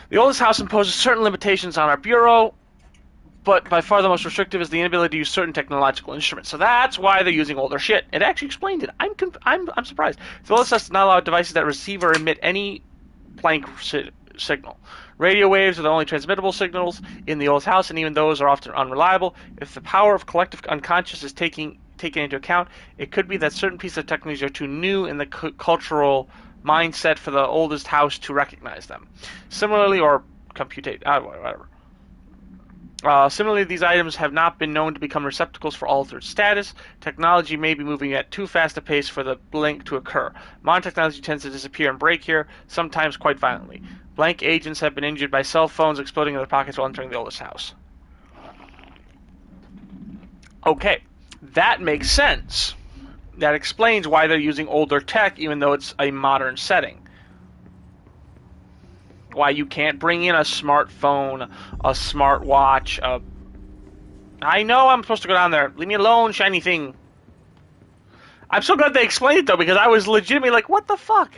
The oldest house imposes certain limitations on our bureau, but by far the most restrictive is the inability to use certain technological instruments. So that's why they're using older shit. It actually explained it. I'm surprised. The oldest does not allow devices that receive or emit any Planck signal. Radio waves are the only transmittable signals in the old house, and even those are often unreliable. If the power of collective unconscious is taken into account, it could be that certain pieces of technology are too new in the cultural mindset for the oldest house to recognize them. Similarly, or computate, whatever. Similarly, these items have not been known to become receptacles for altered status. Technology may be moving at too fast a pace for the blink to occur. Modern technology tends to disappear and break here, sometimes quite violently. Blank agents have been injured by cell phones exploding in their pockets while entering the oldest house. Okay, that makes sense. That explains why they're using older tech, even though it's a modern setting. Why you can't bring in a smartphone, a smartwatch, I know I'm supposed to go down there. Leave me alone, shiny thing. I'm so glad they explained it, though, because I was legitimately like, what the fuck?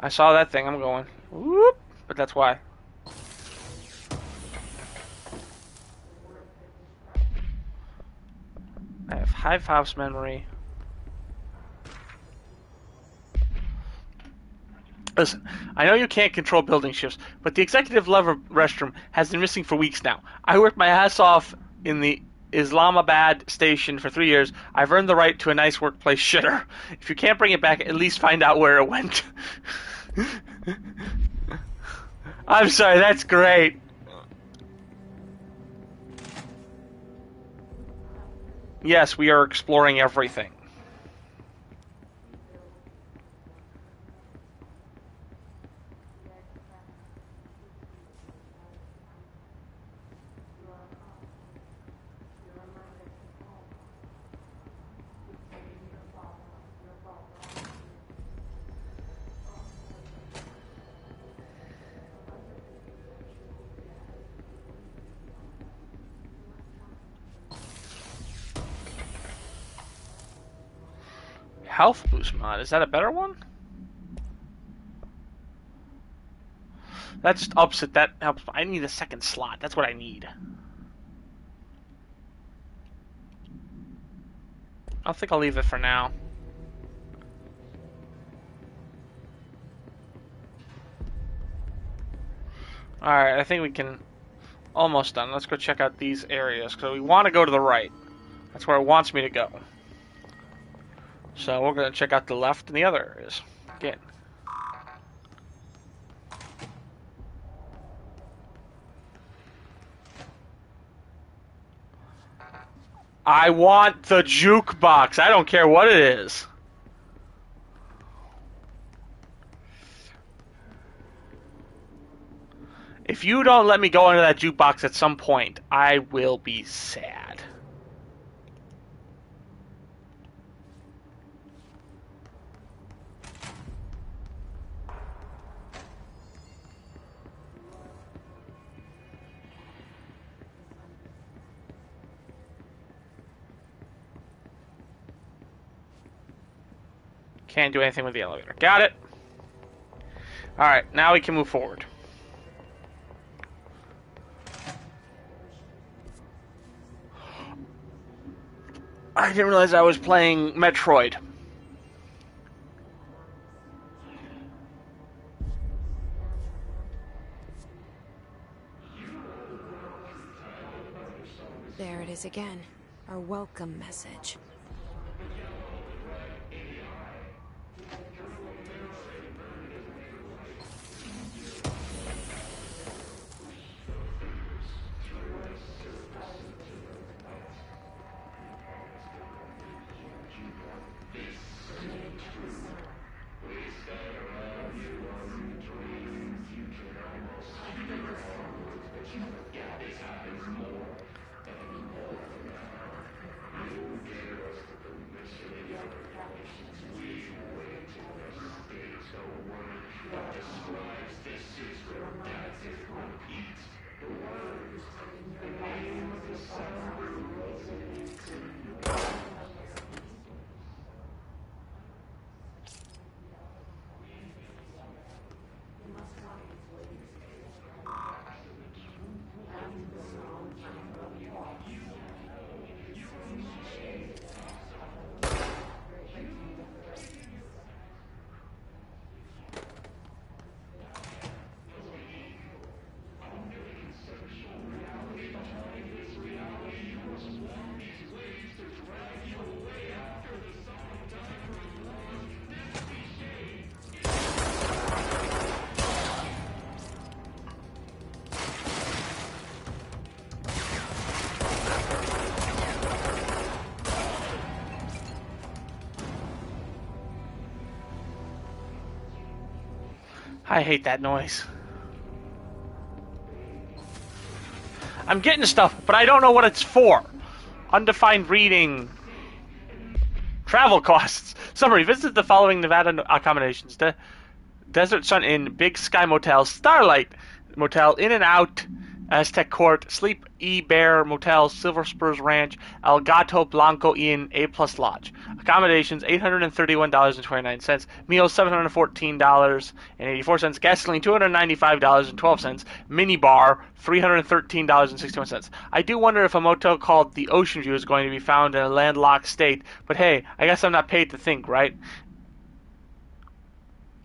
I saw that thing, I'm going, whoop, but that's why. I have Hive House memory. Listen, I know you can't control building shifts, but the executive level restroom has been missing for weeks now. I worked my ass off in the Islamabad station for 3 years. I've earned the right to a nice workplace shitter. If you can't bring it back, at least find out where it went. I'm sorry, that's great. Yes, we are exploring everything. health boost mod. Is that a better one? That just ups it. That helps. I need a second slot. That's what I need. I think I'll leave it for now. Alright, I think we can... Almost done. Let's go check out these areas, because we want to go to the right. That's where it wants me to go. So we're going to check out the left and the other areas. Again. I want the jukebox. I don't care what it is. If you don't let me go into that jukebox at some point, I will be sad. Can't do anything with the elevator. Got it. Alright, now we can move forward. I didn't realize I was playing Metroid. There it is again. Our welcome message. I hate that noise. I'm getting stuff, but I don't know what it's for. Undefined reading. Travel costs. Summary. Visit the following Nevada accommodations. Desert Sun Inn, Big Sky Motel, Starlight Motel, In and Out, Aztec Court, Sleep E-Bear Motel, Silver Spurs Ranch, El Gato Blanco Inn, A-Plus Lodge. Accommodations, $831.29. Meals, $714.84. Gasoline, $295.12. Mini bar, $313.61. I do wonder if a motel called the Ocean View is going to be found in a landlocked state, but hey, I guess I'm not paid to think, right?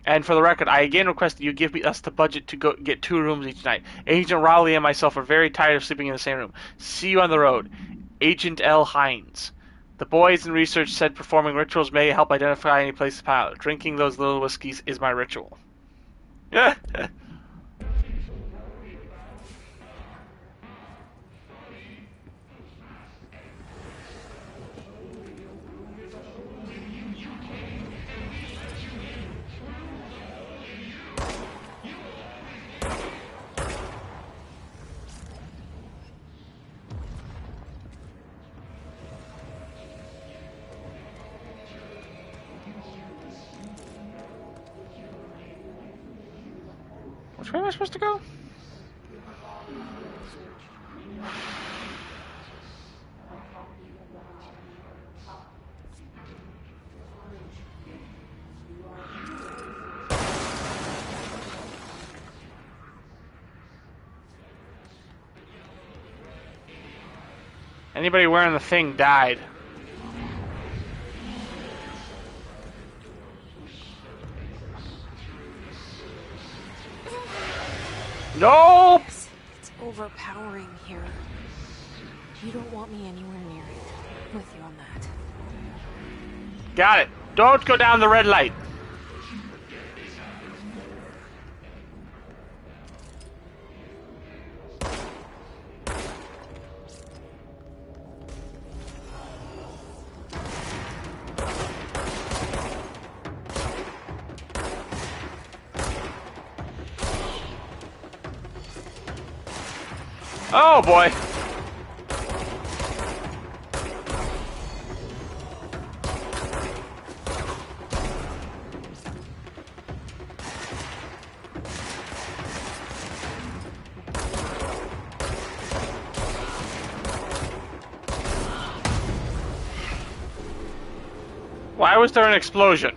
And for the record, I again request that you give us the budget to go get 2 rooms each night. Agent Rowley and myself are very tired of sleeping in the same room. See you on the road. Agent L. Hines. The boys in research said performing rituals may help identify any place to pilot. Drinking those little whiskeys is my ritual. Which way am I supposed to go? Anybody wearing the thing died. Nope! It's overpowering here. You don't want me anywhere near it. I'm with you on that. Got it. Don't go down the red light. Oh boy. Why was there an explosion?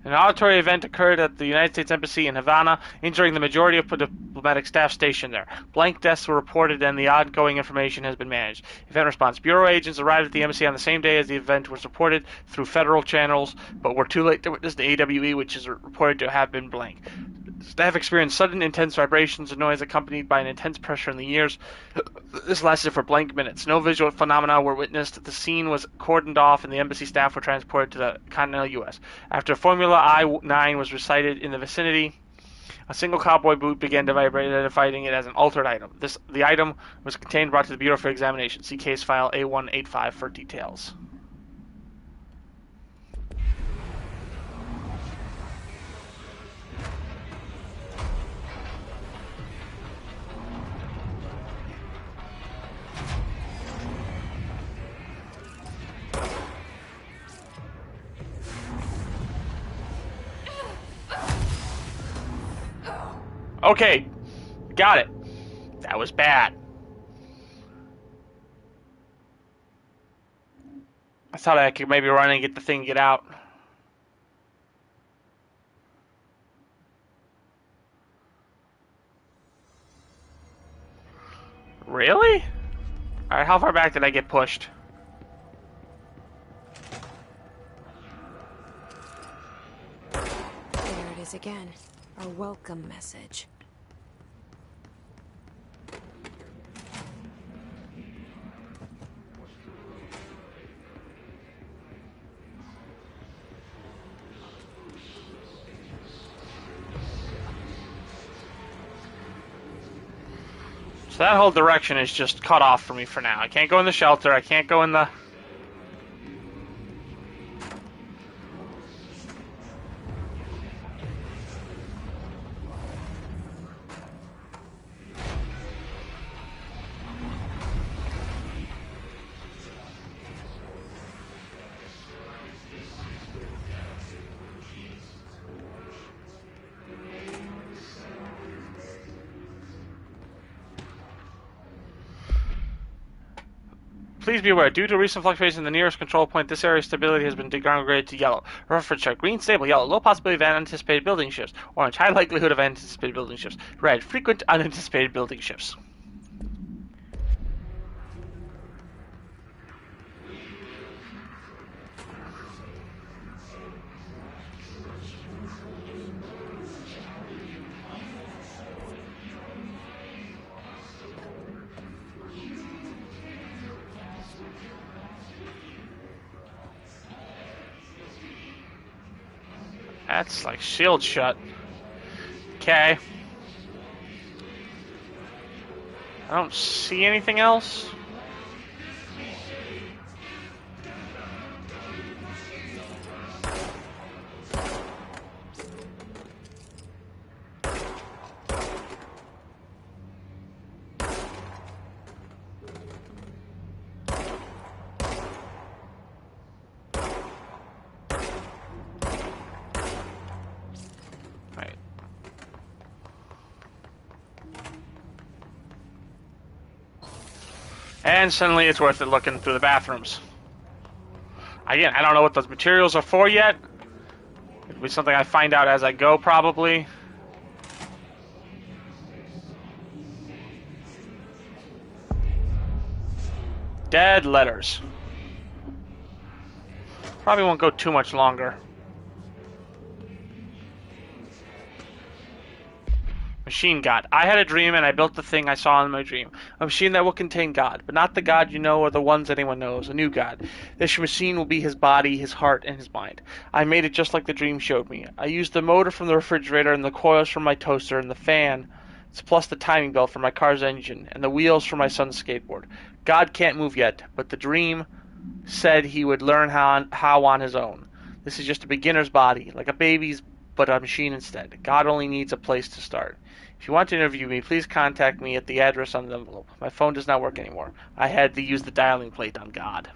An auditory event occurred at the United States Embassy in Havana, injuring the majority of diplomatic staff stationed there. Blank deaths were reported and the ongoing information has been managed. Event response. Bureau agents arrived at the embassy on the same day as the event was reported through federal channels, but were too late to witness the AWE, which is reported to have been blank. Staff experienced sudden intense vibrations and noise accompanied by an intense pressure in the ears. This lasted for blank minutes. No visual phenomena were witnessed. The scene was cordoned off and the embassy staff were transported to the continental U.S. After Formula I-9 was recited in the vicinity, a single cowboy boot began to vibrate, identifying it as an altered item. The item was contained and brought to the Bureau for examination. See case file A185 for details. Okay, got it. That was bad. I thought I could maybe run and get the thing and get out. Really? Alright, how far back did I get pushed? There it is again. Our welcome message. So that whole direction is just cut off for me for now. I can't go in the shelter. I can't go in the... Please be aware, due to recent fluctuations in the nearest control point, this area's stability has been downgraded to yellow. Reference chart. Green, stable. Yellow, low possibility of unanticipated building shifts. Orange, high likelihood of anticipated building shifts. Red, frequent unanticipated building shifts. That's like shield shut. Okay. I don't see anything else. And suddenly it's worth it looking through the bathrooms. Again, I don't know what those materials are for yet. It'll be something I find out as I go, probably. Dead letters. Probably won't go too much longer. Machine God. I had a dream and I built the thing I saw in my dream. A machine that will contain God, but not the God you know or the ones anyone knows. A new God. This machine will be his body, his heart, and his mind. I made it just like the dream showed me. I used the motor from the refrigerator and the coils from my toaster and the fan, plus the timing belt for my car's engine and the wheels for my son's skateboard. God can't move yet, but the dream said he would learn how on his own. This is just a beginner's body, like a baby's, but a machine instead. God only needs a place to start. If you want to interview me, please contact me at the address on the envelope. My phone does not work anymore. I had to use the dialing plate on God.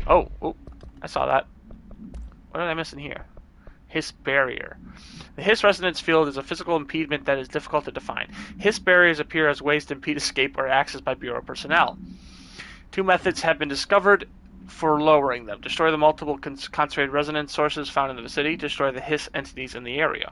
Oh, I saw that. What did I miss in here? Hiss barrier. The Hiss resonance field is a physical impediment that is difficult to define. Hiss barriers appear as ways to impede escape or access by Bureau personnel. 2 methods have been discovered for lowering them. Destroy the multiple concentrated resonance sources found in the vicinity. Destroy the Hiss entities in the area.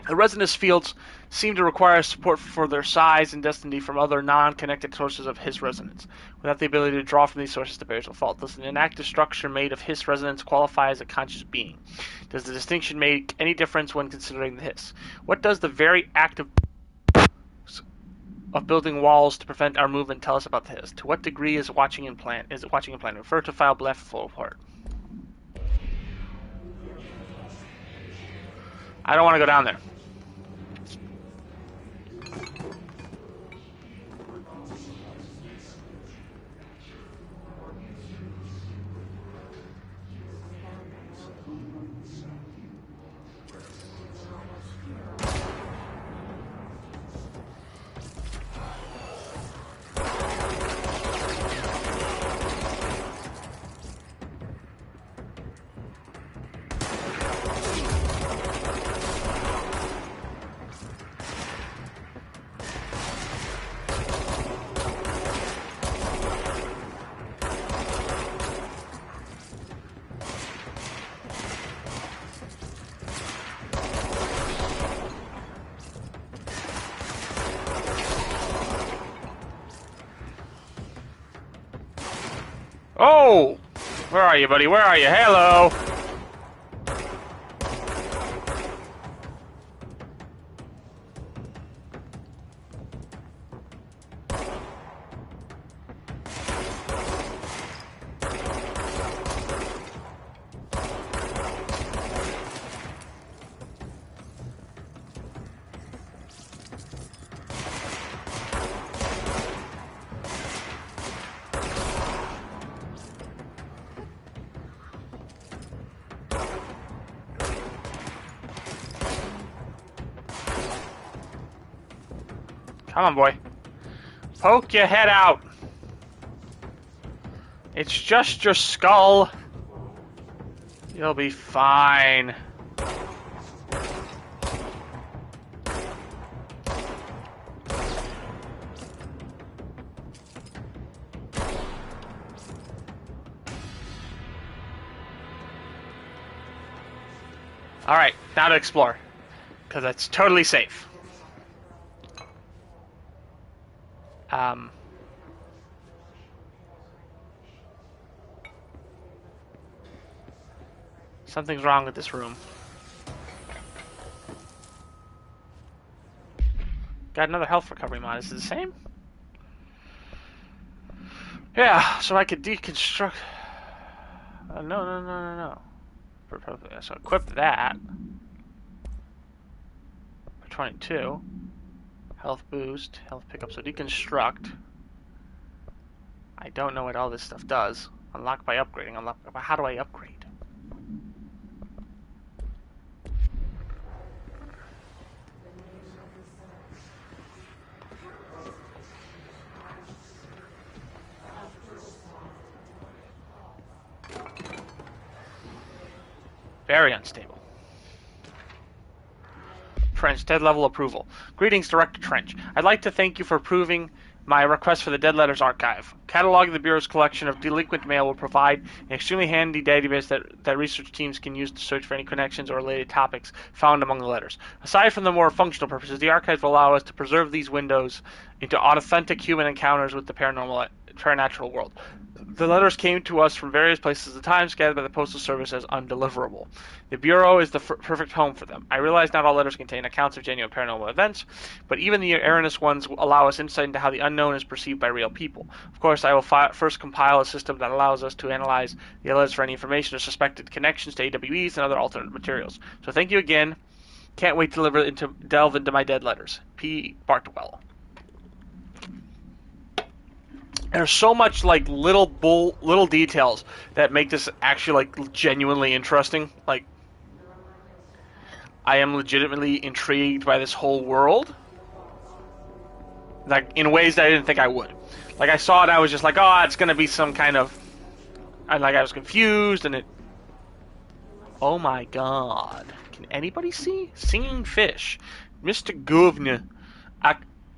The resonance fields seem to require support for their size and density from other non-connected sources of Hiss resonance. Without the ability to draw from these sources, the barriers will fall. Does an inactive structure made of Hiss resonance qualify as a conscious being? Does the distinction make any difference when considering the Hiss? What does the very act of building walls to prevent our movement tell us about the Hiss? To what degree is watching in plan? Refer to file below for full report. I don't want to go down there. Oh! Where are you, buddy? Where are you? Hello! Come on, boy. Poke your head out. It's just your skull. You'll be fine. Alright, now to explore. Because it's totally safe. Something's wrong with this room. Got another health recovery mod. Is it the same? Yeah, so I could deconstruct... No. So equip that. For 22. Health boost, health pickup, so deconstruct. I don't know what all this stuff does. Unlock by upgrading, unlock by... How do I upgrade? Very unstable. Trench, dead level approval. Greetings, Director Trench. I'd like to thank you for approving my request for the Dead Letters Archive. Cataloging the Bureau's collection of delinquent mail will provide an extremely handy database that research teams can use to search for any connections or related topics found among the letters. Aside from the more functional purposes, the archives will allow us to preserve these windows into authentic human encounters with the paranatural world. The letters came to us from various places at the time, scattered by the Postal Service as undeliverable. The Bureau is the perfect home for them. I realize not all letters contain accounts of genuine paranormal events, but even the erroneous ones allow us insight into how the unknown is perceived by real people. Of course, I will first compile a system that allows us to analyze the letters for any information or suspected connections to AWEs and other alternate materials. So thank you again. Can't wait to delve into my dead letters. P. Bartwell. There's so much like little details that make this actually like genuinely interesting. Like, I am legitimately intrigued by this whole world, like in ways that I didn't think I would. Like, I saw it, I was just like, oh, it's gonna be some kind of, and like I was confused, and it. Oh my God! Can anybody see? Singing fish, Mr. Governor.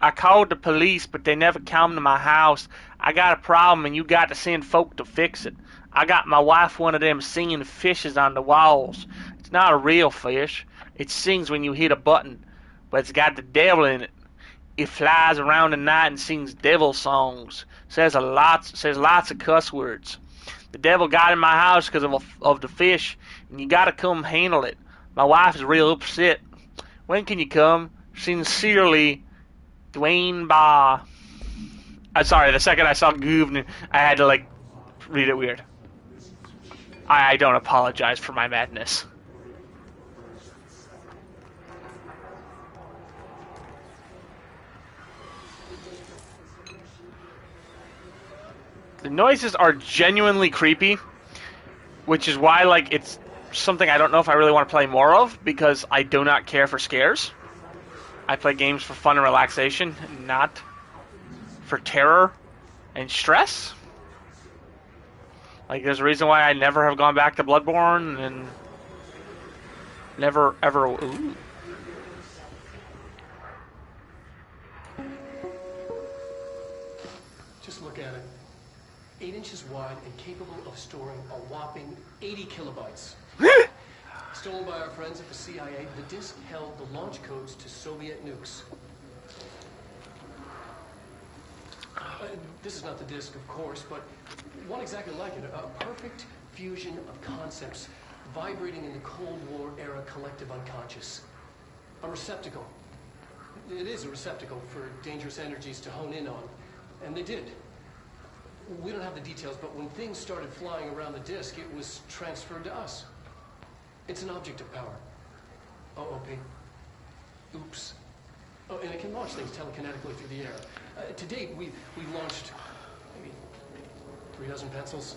I called the police, but they never come to my house. I got a problem, and you got to send folk to fix it. I got my wife one of them singing fishes on the walls. It's not a real fish. It sings when you hit a button, but it's got the devil in it. It flies around at night and sings devil songs. Says lots of cuss words. The devil got in my house because of the fish, and you got to come handle it. My wife is real upset. When can you come? Sincerely, Dwayne Barr. I'm sorry, the second I saw Governor, I had to, like, read it weird. I don't apologize for my madness. The noises are genuinely creepy, which is why, like, it's something I don't know if I really want to play more of, because I do not care for scares. I play games for fun and relaxation, not for terror and stress. Like, there's a reason why I never have gone back to Bloodborne, and never ever. Ooh. Just look at it. 8 inches wide and capable of storing a whopping 80 kilobytes. Stolen by our friends at the CIA, the disk held the launch codes to Soviet nukes. This is not the disk, of course, but one exactly like it. A perfect fusion of concepts vibrating in the Cold War era collective unconscious. A receptacle. It is a receptacle for dangerous energies to hone in on. And they did. We don't have the details, but when things started flying around the disk, it was transferred to us. It's an object of power. OOP. Oops. Oh, and it can launch things telekinetically through the air. To date, we've launched maybe 3 dozen pencils.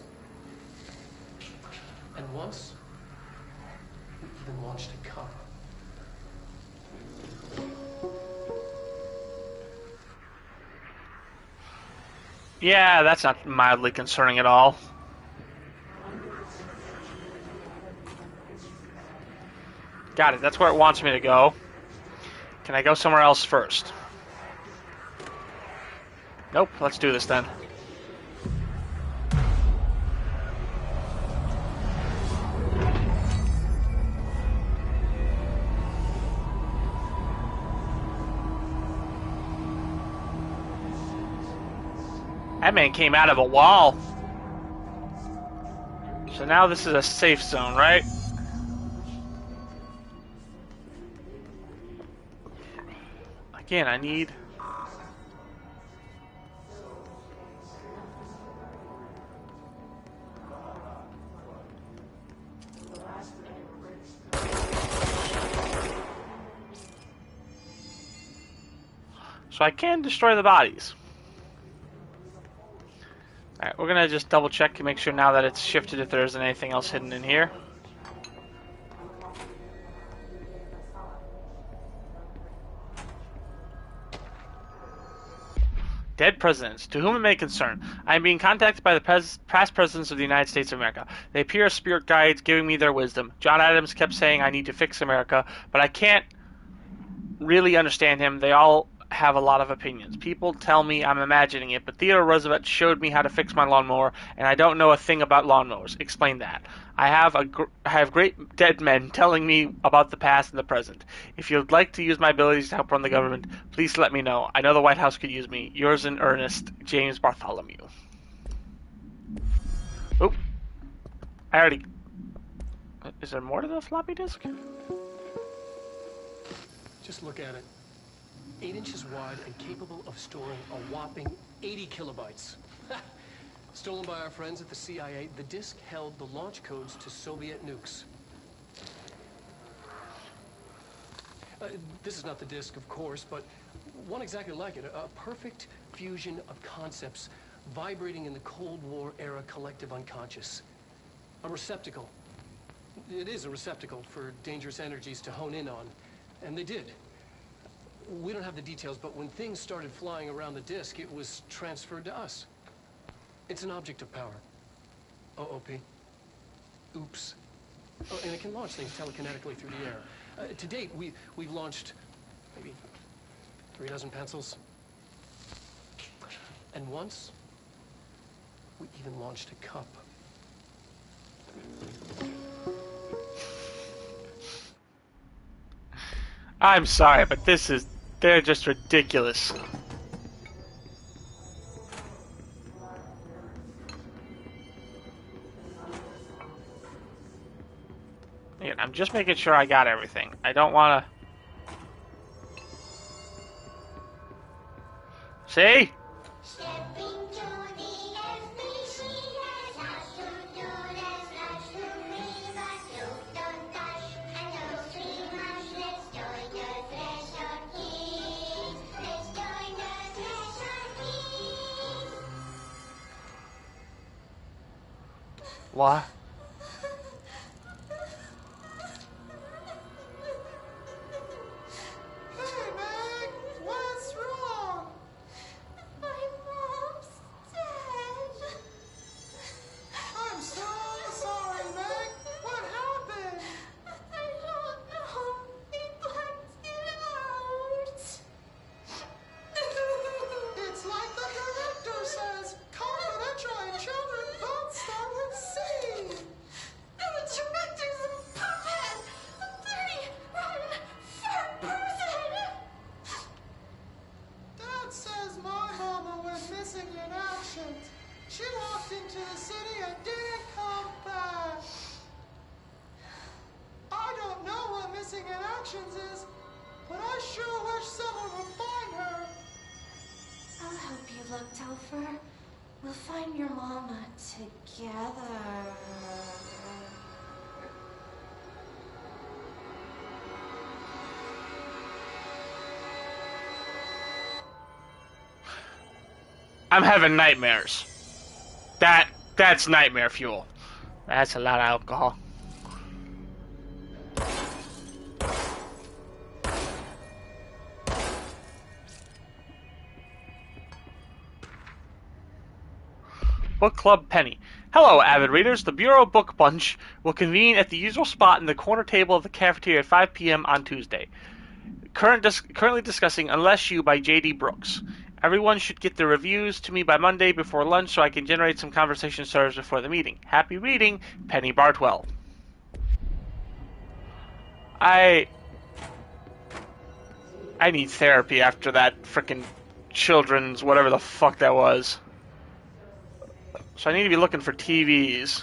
And once, we even launched a cup. Yeah, that's not mildly concerning at all. Got it. That's where it wants me to go. Can I go somewhere else first? Nope. Let's do this then. That man came out of a wall. So now this is a safe zone, right? Again, I need... So I can destroy the bodies. Alright, we're gonna just double check and make sure now that it's shifted if there isn't anything else hidden in here. Dead presidents, to whom it may concern. I am being contacted by the past presidents of the United States of America. They appear as spirit guides, giving me their wisdom. John Adams kept saying I need to fix America, but I can't really understand him. They all have a lot of opinions. People tell me I'm imagining it, but Theodore Roosevelt showed me how to fix my lawnmower, and I don't know a thing about lawnmowers. Explain that. I have great dead men telling me about the past and the present. If you'd like to use my abilities to help run the government, please let me know. I know the White House could use me. Yours in earnest, James Bartholomew. Oop. I already... Is there more to the floppy disk? Just look at it. 8 inches wide and capable of storing a whopping 80 kilobytes. Stolen by our friends at the CIA, the disk held the launch codes to Soviet nukes. This is not the disk, of course, but one exactly like it. A perfect fusion of concepts vibrating in the Cold War era collective unconscious. A receptacle. It is a receptacle for dangerous energies to hone in on. And they did. We don't have the details, but when things started flying around the disk, it was transferred to us. It's an object of power. OOP. Oops. Oh, and it can launch things telekinetically through the air. To date, we've launched maybe 3 dozen pencils. And once, we even launched a cup. I'm sorry, but they're just ridiculous. Again, I'm just making sure I got everything. I don't want to... See? What? Hey, Meg! What's wrong? My mom's dead. I'm so sorry, Meg. What happened? I don't know. He blacked it out. It's like the director says. Confidential and children don't start with C. The director's a puppet. A dirty, rotten, fat person. Dad says my mama went missing in action. She walked into the city and didn't come back. I don't know what missing in actions is, but I sure wish someone would find her. I'll help you look, Telfer. We'll find your mama together. I'm having nightmares. That's nightmare fuel. That's a lot of alcohol. Book Club Penny. Hello, avid readers. The Bureau Book Bunch will convene at the usual spot in the corner table of the cafeteria at 5 p.m. on Tuesday. Currently discussing Unless You by J.D. Brooks. Everyone should get their reviews to me by Monday before lunch so I can generate some conversation starters before the meeting. Happy reading, Penny Bartwell. I need therapy after that frickin' children's whatever the fuck that was. So I need to be looking for TVs.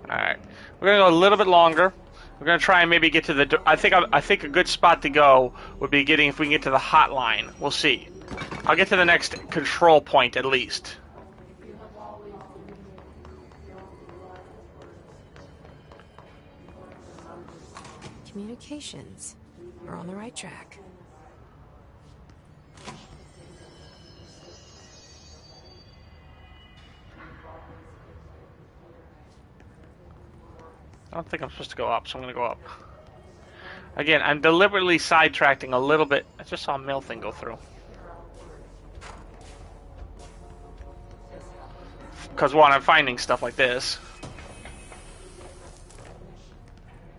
Alright. We're going to go a little bit longer. We're going to try and maybe get to the... I think a good spot to go would be getting... If we can get to the hotline. We'll see. I'll get to the next control point at least. Communications. We're on the right track. I don't think I'm supposed to go up, so I'm going to go up. Again, I'm deliberately sidetracking a little bit. I just saw a mail thing go through. Because one, I'm finding stuff like this.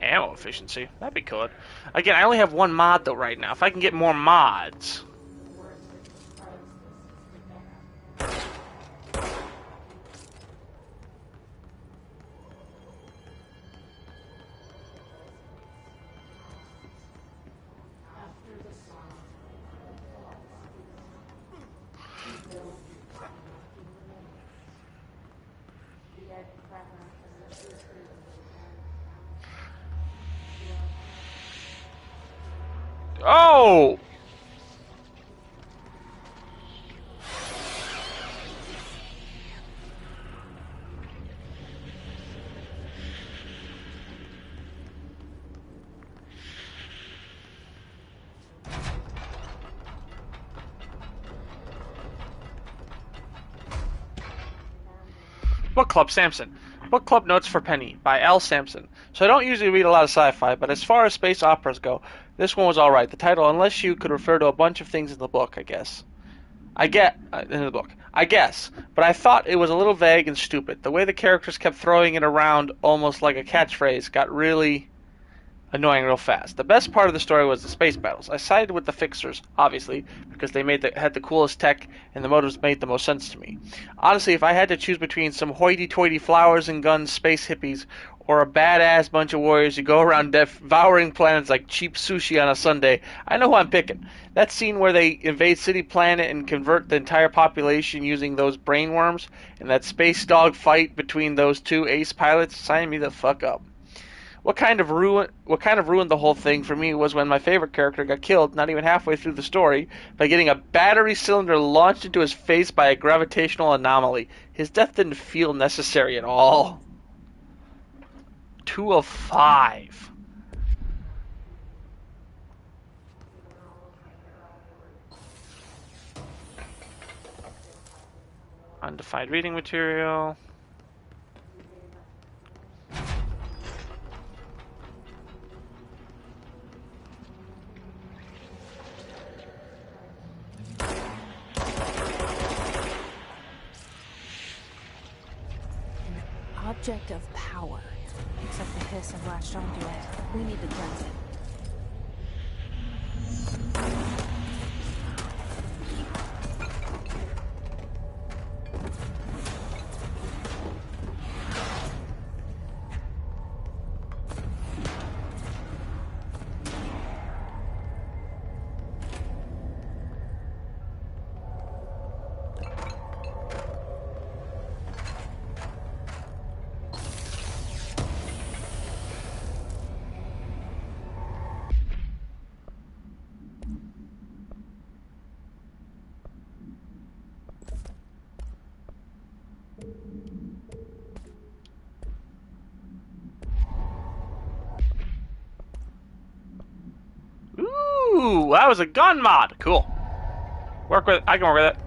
Ammo efficiency. That'd be good. Again, I only have one mod though right now. If I can get more mods. Oh! Book Club Samson. Book Club Notes for Penny by Al Sampson. So I don't usually read a lot of sci-fi, but as far as space operas go, this one was alright. The title, Unless You, could refer to a bunch of things in the book, I guess. In the book. I guess. But I thought it was a little vague and stupid. The way the characters kept throwing it around almost like a catchphrase got really annoying real fast. The best part of the story was the space battles. I sided with the Fixers, obviously, because they had the coolest tech and the motives made the most sense to me. Honestly, if I had to choose between some hoity-toity flowers and guns space hippies or a badass bunch of warriors who go around devouring planets like cheap sushi on a Sunday, I know who I'm picking. That scene where they invade City Planet and convert the entire population using those brainworms, and that space dog fight between those two ace pilots, sign me the fuck up. What kind of ruined the whole thing for me was when my favorite character got killed, not even halfway through the story, by getting a battery cylinder launched into his face by a gravitational anomaly. His death didn't feel necessary at all. 2 of 5. Undefined reading material. Object of power. Except the hiss have latched onto it. We need to cleanse it. Ooh, that was a gun mod. Cool. I can work with it.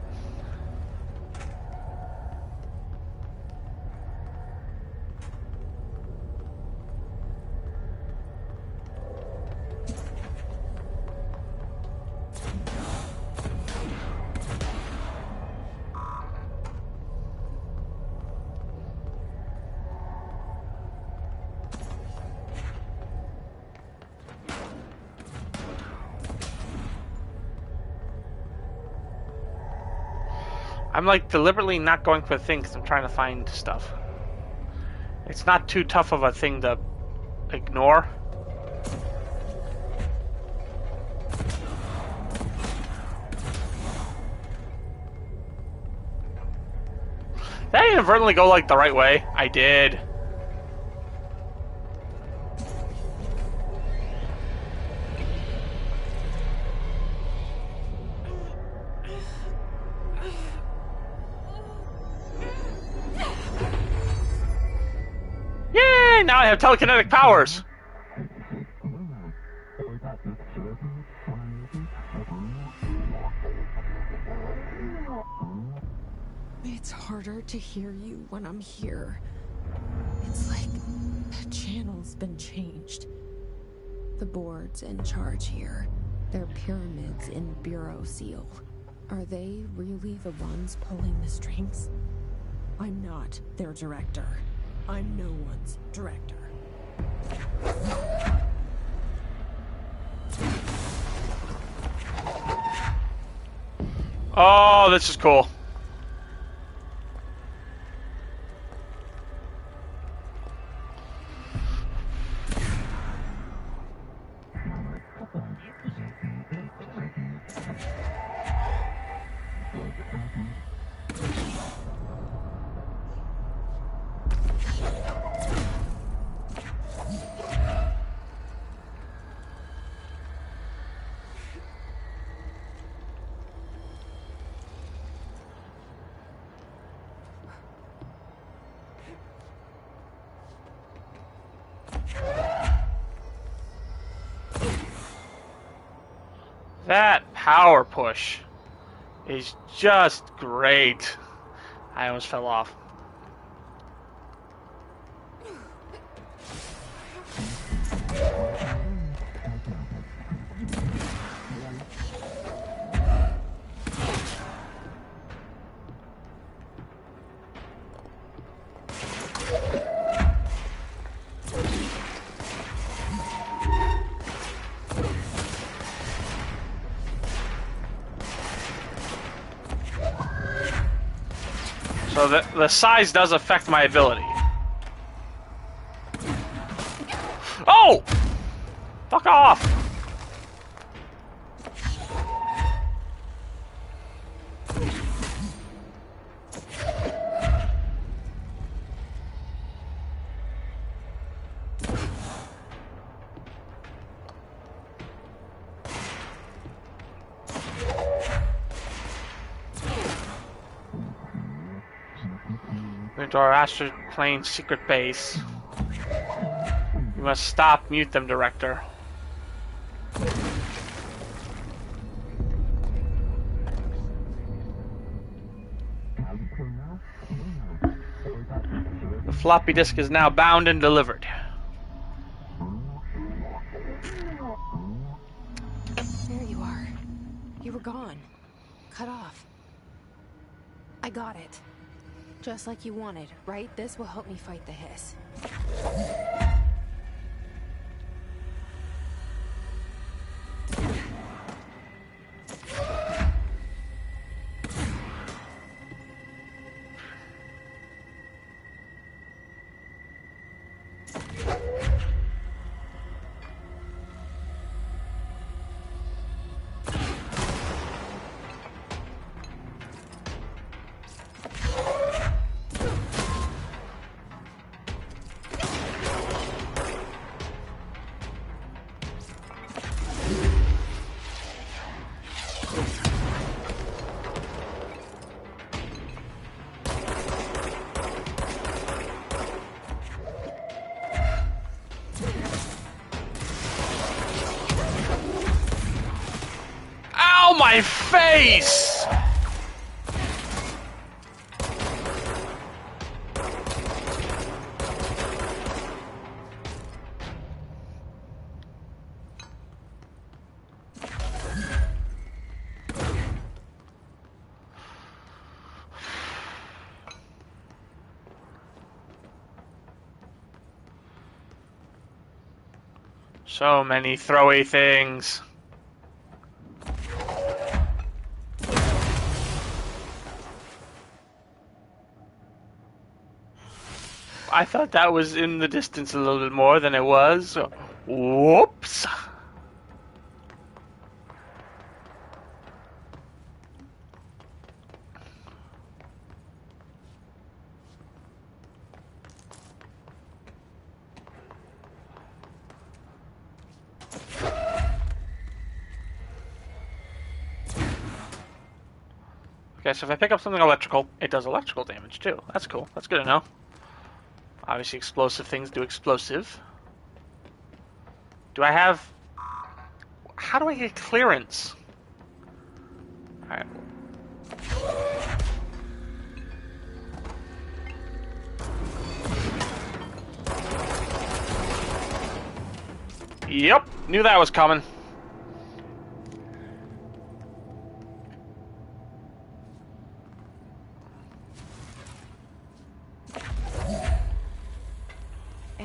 I'm like deliberately not going for things because I'm trying to find stuff. It's not too tough of a thing to ignore. Did I inadvertently go like the right way? I did. Yay! Now I have telekinetic powers. It's harder to hear you when I'm here. It's like the channel's been changed. The board's in charge here. They're pyramids in Bureau Seal. Are they really the ones pulling the strings? I'm not their director. I'm no one's director. Oh, this is cool. That power push is just great. I almost fell off. So the size does affect my ability. Oh! Fuck off! To our Astro Plane secret base. You must stop, mute them, Director. The floppy disk is now bound and delivered. There you are. You were gone. Cut off. I got it. Just like you wanted, right? This will help me fight the hiss. My face! So many throwy things. I thought that was in the distance a little bit more than it was. Whoops. Okay, so if I pick up something electrical, it does electrical damage too. That's cool. That's good to know. Obviously, explosive things do explosive. Do I have... How do I get clearance? Alright. Yep, knew that was coming.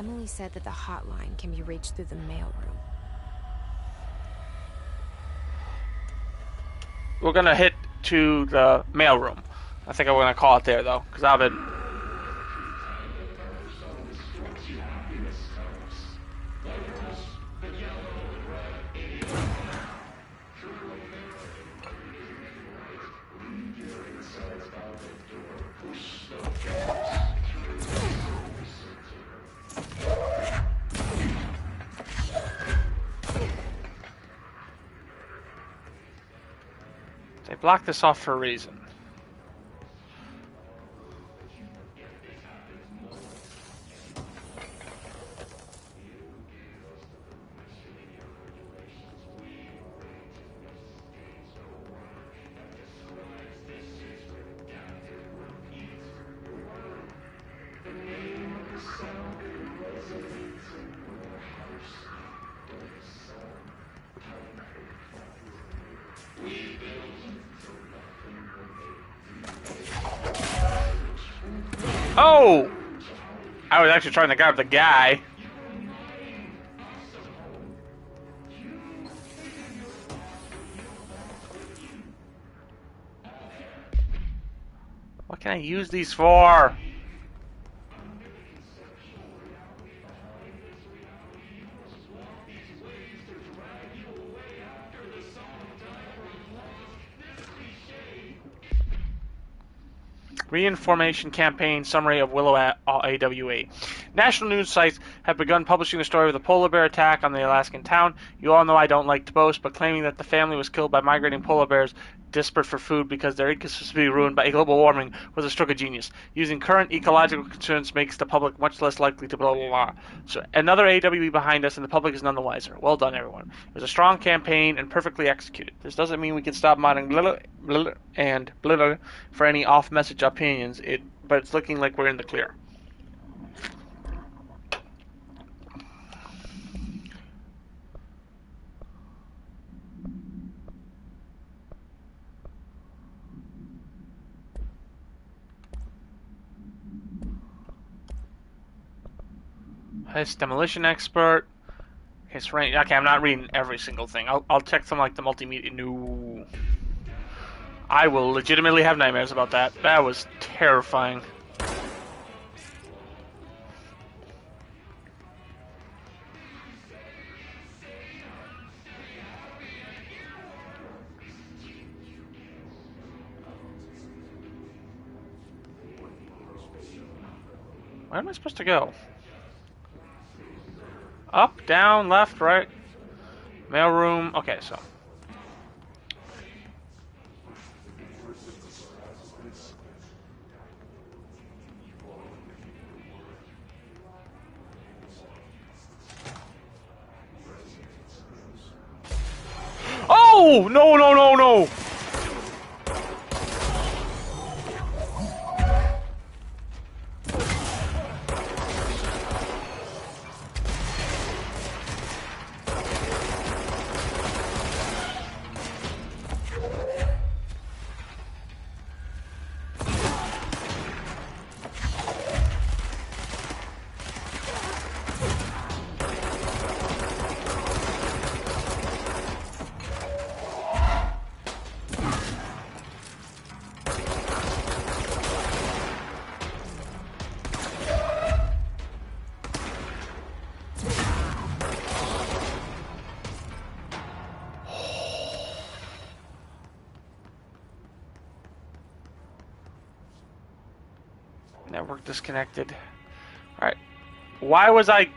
Emily said that the hotline can be reached through the mailroom. We're gonna hit to the mailroom. I think I'm gonna call it there though, because I've been. They blocked this off for a reason. Oh! I was actually trying to grab the guy. What can I use these for? Reinformation campaign summary of Willow AWA. National news sites have begun publishing the story of the polar bear attack on the Alaskan town. You all know I don't like to boast, but claiming that the family was killed by migrating polar bears desperate for food because their ecosystem will be ruined by global warming was a stroke of genius. Using current ecological concerns makes the public much less likely to blah blah blah. So another AWE behind us, and the public is none the wiser. Well done, everyone. It was a strong campaign and perfectly executed. This doesn't mean we can stop modding and for any off-message opinions, but it's looking like we're in the clear. This demolition expert. Okay, so okay, I'm not reading every single thing. I'll check some like the multimedia. No, I will legitimately have nightmares about that. That was terrifying. Where am I supposed to go? Up, down, left, right. Mailroom. Okay, so. Oh! No, no, no, no! Network disconnected. Alright. Why was I...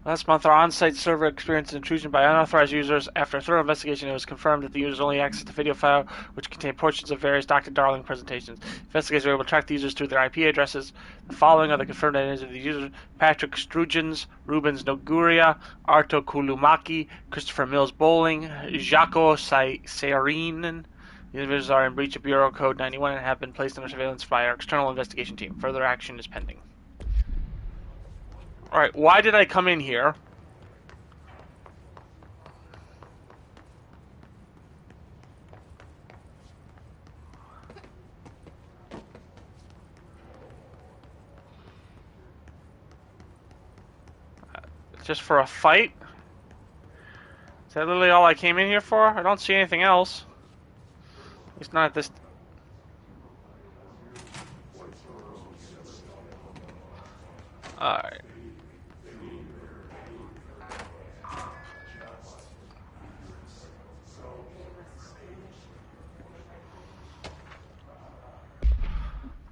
Last month, our on-site server experienced an intrusion by unauthorized users. After a thorough investigation, it was confirmed that the users only accessed the video file, which contained portions of various Dr. Darling presentations. Investigators were able to track the users through their IP addresses. The following are the confirmed identities of the users: Patrick Strugens, Rubens Noguria, Arto Kulumaki, Christopher Mills Bowling, Jaco Saarinen, The individuals are in breach of Bureau Code 91 and have been placed under surveillance by our external investigation team. Further action is pending. Alright, why did I come in here? Just for a fight? Is that literally all I came in here for? I don't see anything else. At least not at this... Alright.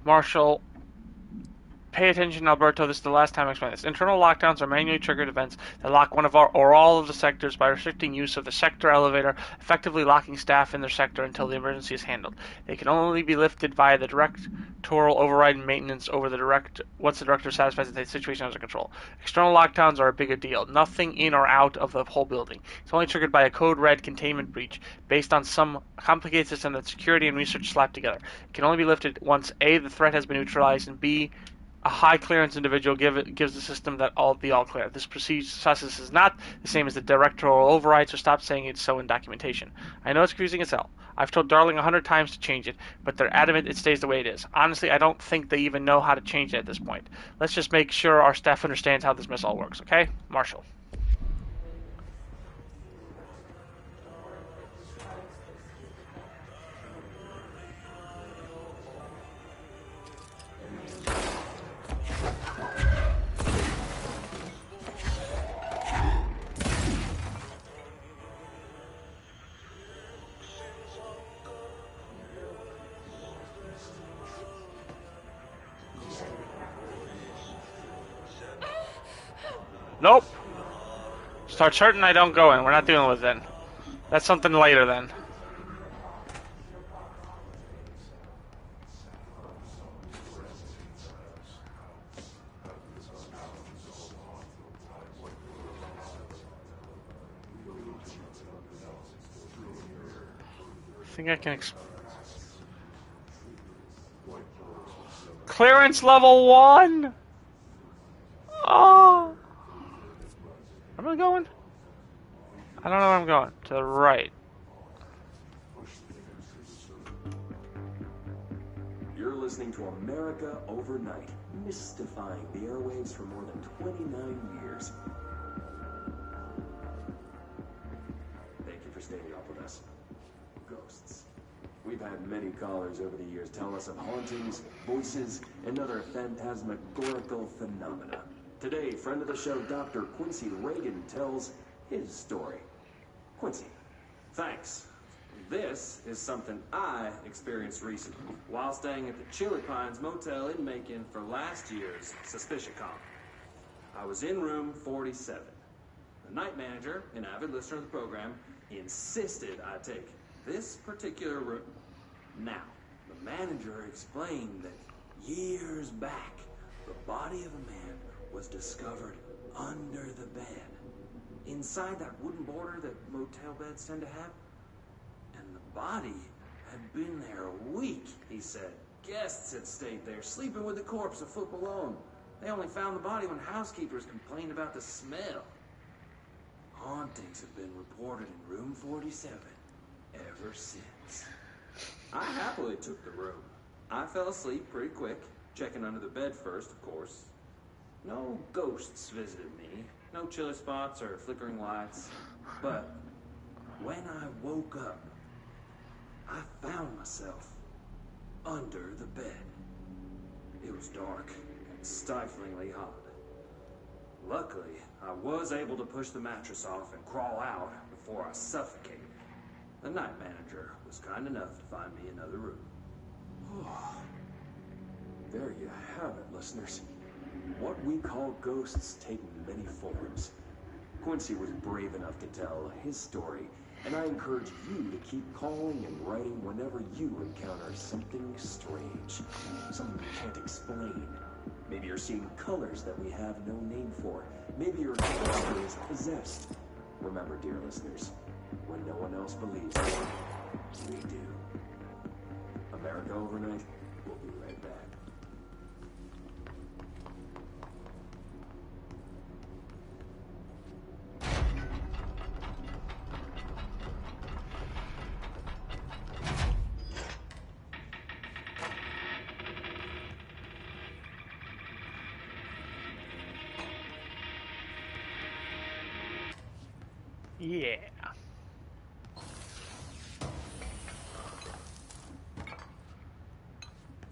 Marshall, pay attention, Alberto. This is the last time I explain this. Internal lockdowns are manually triggered events that lock one of our or all of the sectors by restricting use of the sector elevator, effectively locking staff in their sector until the emergency is handled. They can only be lifted via the directorial override and maintenance over the once the director satisfies that the situation is under control. External lockdowns are a bigger deal. Nothing in or out of the whole building. It's only triggered by a code red containment breach based on some complicated system that security and research slapped together. It can only be lifted once A, the threat has been neutralized, and B, a high clearance individual gives the system that all clear. This process is not the same as the directorial override, so stop saying it's so in documentation. I know it's confusing as hell. I've told Darling 100 times to change it, but they're adamant it stays the way it is. Honestly, I don't think they even know how to change it at this point. Let's just make sure our staff understands how this mess all works, okay? Marshall. Nope. Starts hurting, I don't go in. We're not dealing with it then. That's something later then. I think I can clearance level 1! Oh! Where am I going? I don't know where I'm going. To the right. You're listening to America Overnight, mystifying the airwaves for more than 29 years. Thank you for staying up with us. Ghosts. We've had many callers over the years tell us of hauntings, voices, and other phantasmagorical phenomena. Today, friend of the show, Dr. Quincy Reagan, tells his story. Quincy, thanks. This is something I experienced recently while staying at the Chili Pines Motel in Macon for last year's SuspiciaCon. I was in room 47. The night manager, an avid listener of the program, insisted I take this particular room. Now, the manager explained that years back, the body of a man was discovered under the bed, inside that wooden border that motel beds tend to have. And the body had been there a week, he said. Guests had stayed there, sleeping with the corpse a foot below them. They only found the body when housekeepers complained about the smell. Hauntings have been reported in room 47 ever since. I happily took the room. I fell asleep pretty quick, checking under the bed first, of course. No ghosts visited me, no chilly spots or flickering lights. But when I woke up, I found myself under the bed. It was dark and stiflingly hot. Luckily, I was able to push the mattress off and crawl out before I suffocated. The night manager was kind enough to find me another room. There you have it, listeners. What we call ghosts take many forms. Quincy was brave enough to tell his story, and I encourage you to keep calling and writing whenever you encounter something strange, something you can't explain. Maybe you're seeing colors that we have no name for. Maybe your character is possessed. Remember, dear listeners, when no one else believes it, we do. America overnight. We'll be right back. Yeah.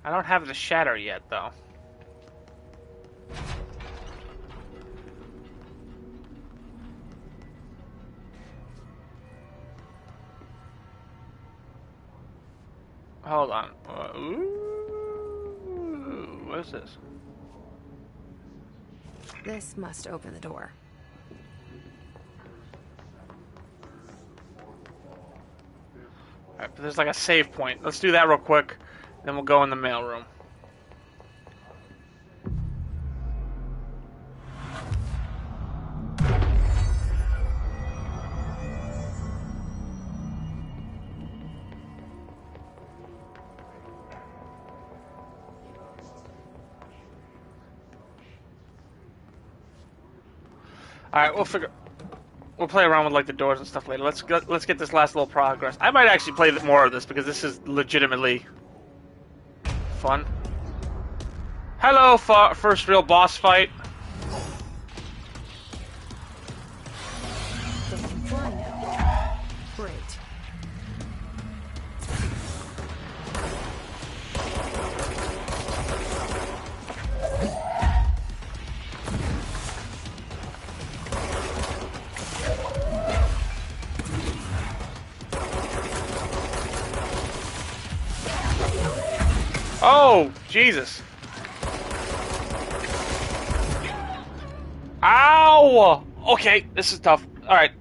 I don't have the shatter yet, though. Hold on. Ooh, what is this? This must open the door. Alright, but there's like a save point. Let's do that real quick, then we'll go in the mailroom. Alright, we'll play around with like the doors and stuff later. Let's get this last little progress. I might actually play more of this because this is legitimately fun. Hello, first real boss fight. They can fly now. Great. Oh, Jesus. Ow! Okay, this is tough. Alright.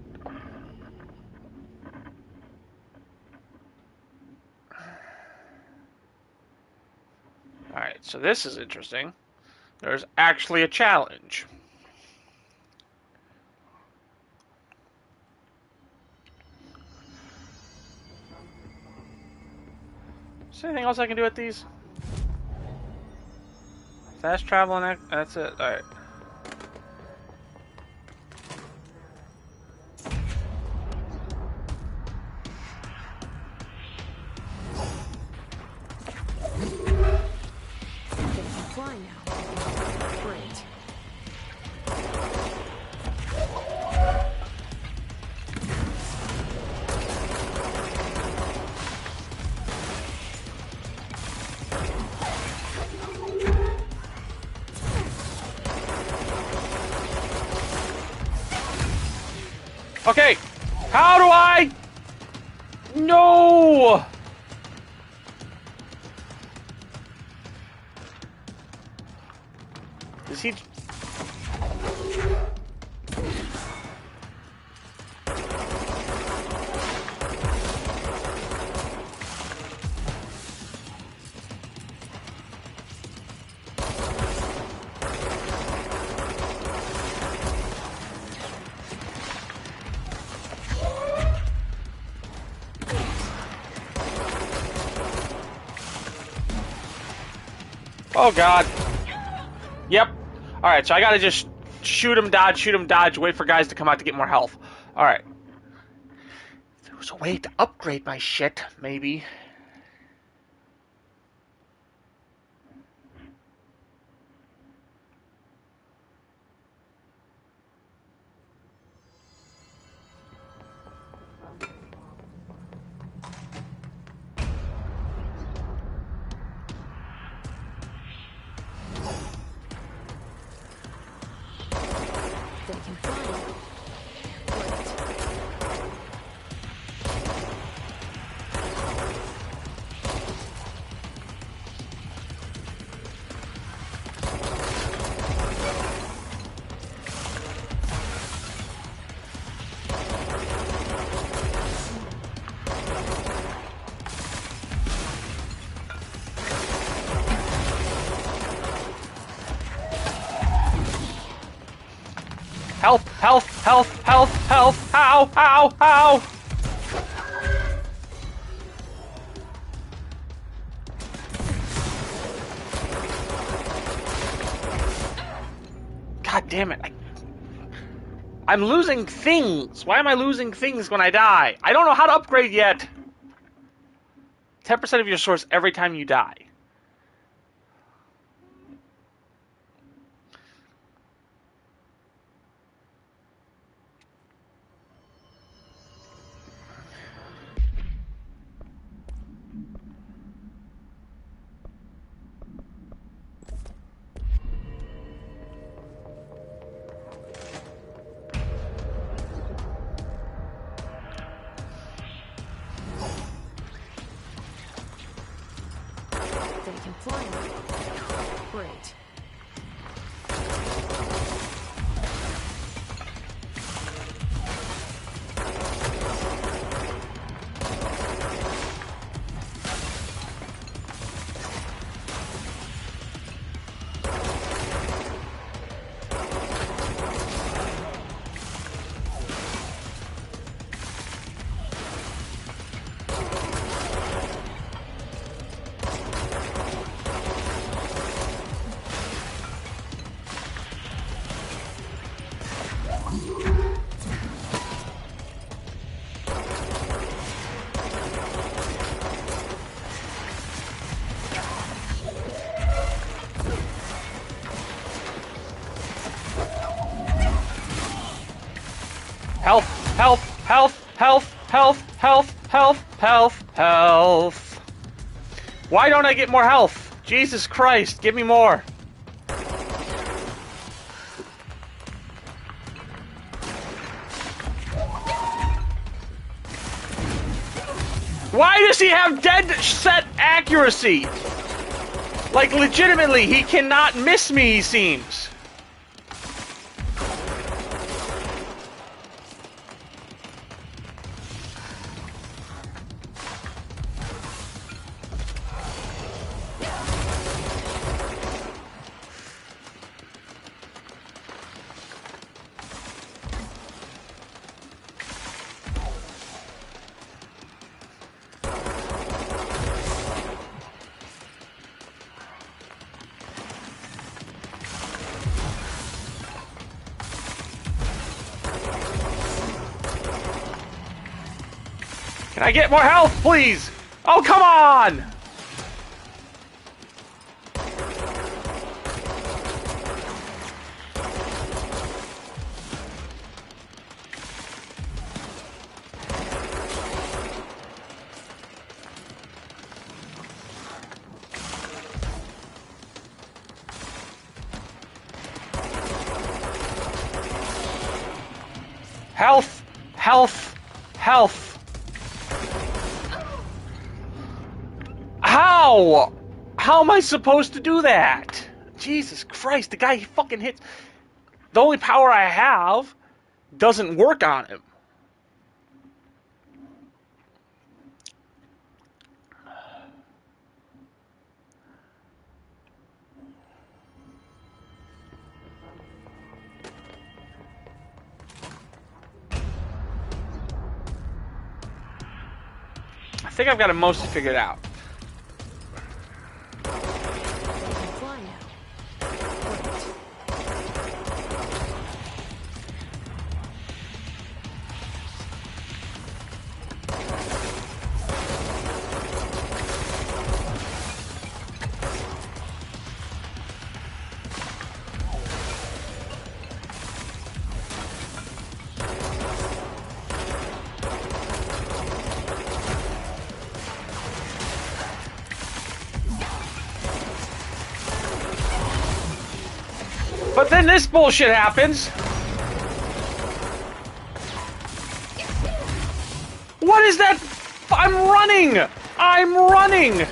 Alright, so this is interesting. There's actually a challenge. Is there anything else I can do with these? Fast travel and that's it. Alright. They can fly now. Great. Okay, how do I? No! Is he? Oh God. Yep. Alright, so I gotta just shoot him, dodge, wait for guys to come out to get more health. Alright. There was a way to upgrade my shit, maybe. They can fly now. Great. Health, how? Damn it. I'm losing things. Why am I losing things when I die? I don't know how to upgrade yet. 10% of your source every time you die. They can fly now. Great. Health, health, health, health, health, health, health, health, health. Why don't I get more health? Jesus Christ, give me more. Why does he have dead set accuracy? Like, legitimately, he cannot miss me, he seems. Can I get more health, please? Oh, come on! Health! Health! Health! How? How am I supposed to do that? Jesus Christ, the guy he fucking hits. The only power I have doesn't work on him. I think I've got it mostly figured out. But then this bullshit happens. What is that? I'm running! I'm running!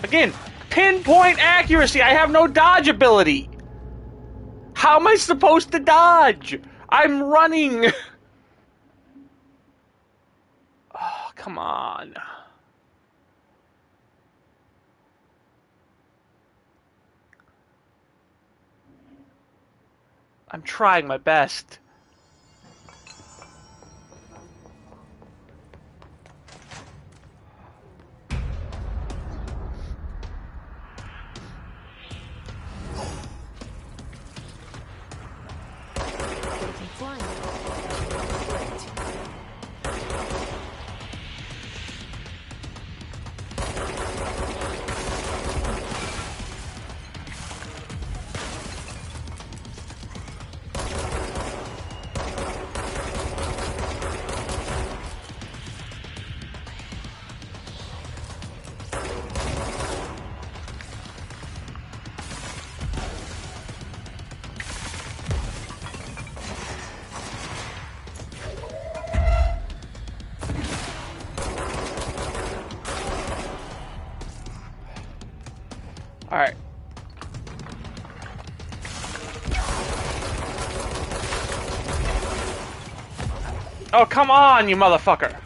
Again, pinpoint accuracy. I have no dodge ability. How am I supposed to dodge? I'm running. Oh, come on. I'm trying my best. Alright. Oh, come on, you motherfucker!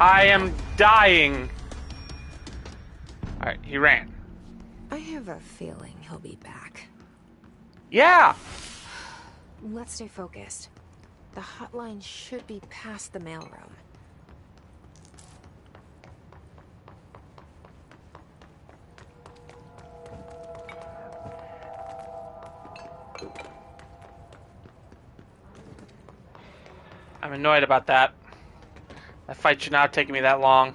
I am dying. Alright, he ran. I have a feeling he'll be back. Yeah! Let's stay focused. The hotline should be past the mailroom. I'm annoyed about that. That fight should not have taken me that long.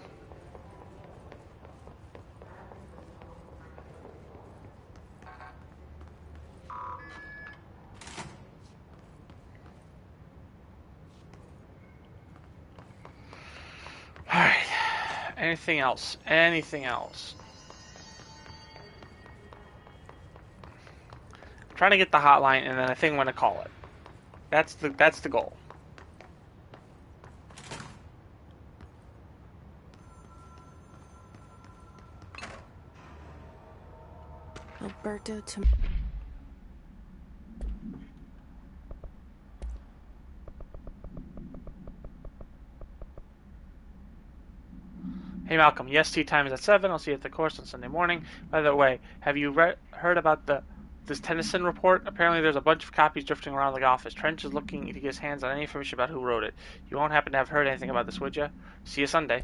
Alright. Anything else? Anything else? I'm trying to get the hotline, and then I think I'm going to call it. That's the goal. Alberto to... Hey Malcolm, yes, tea time is at 7. I'll see you at the course on Sunday morning. By the way, have you heard about this Tennyson report? Apparently there's a bunch of copies drifting around the office. Trench is looking to get his hands on any information about who wrote it. You won't happen to have heard anything about this, would you? See you Sunday.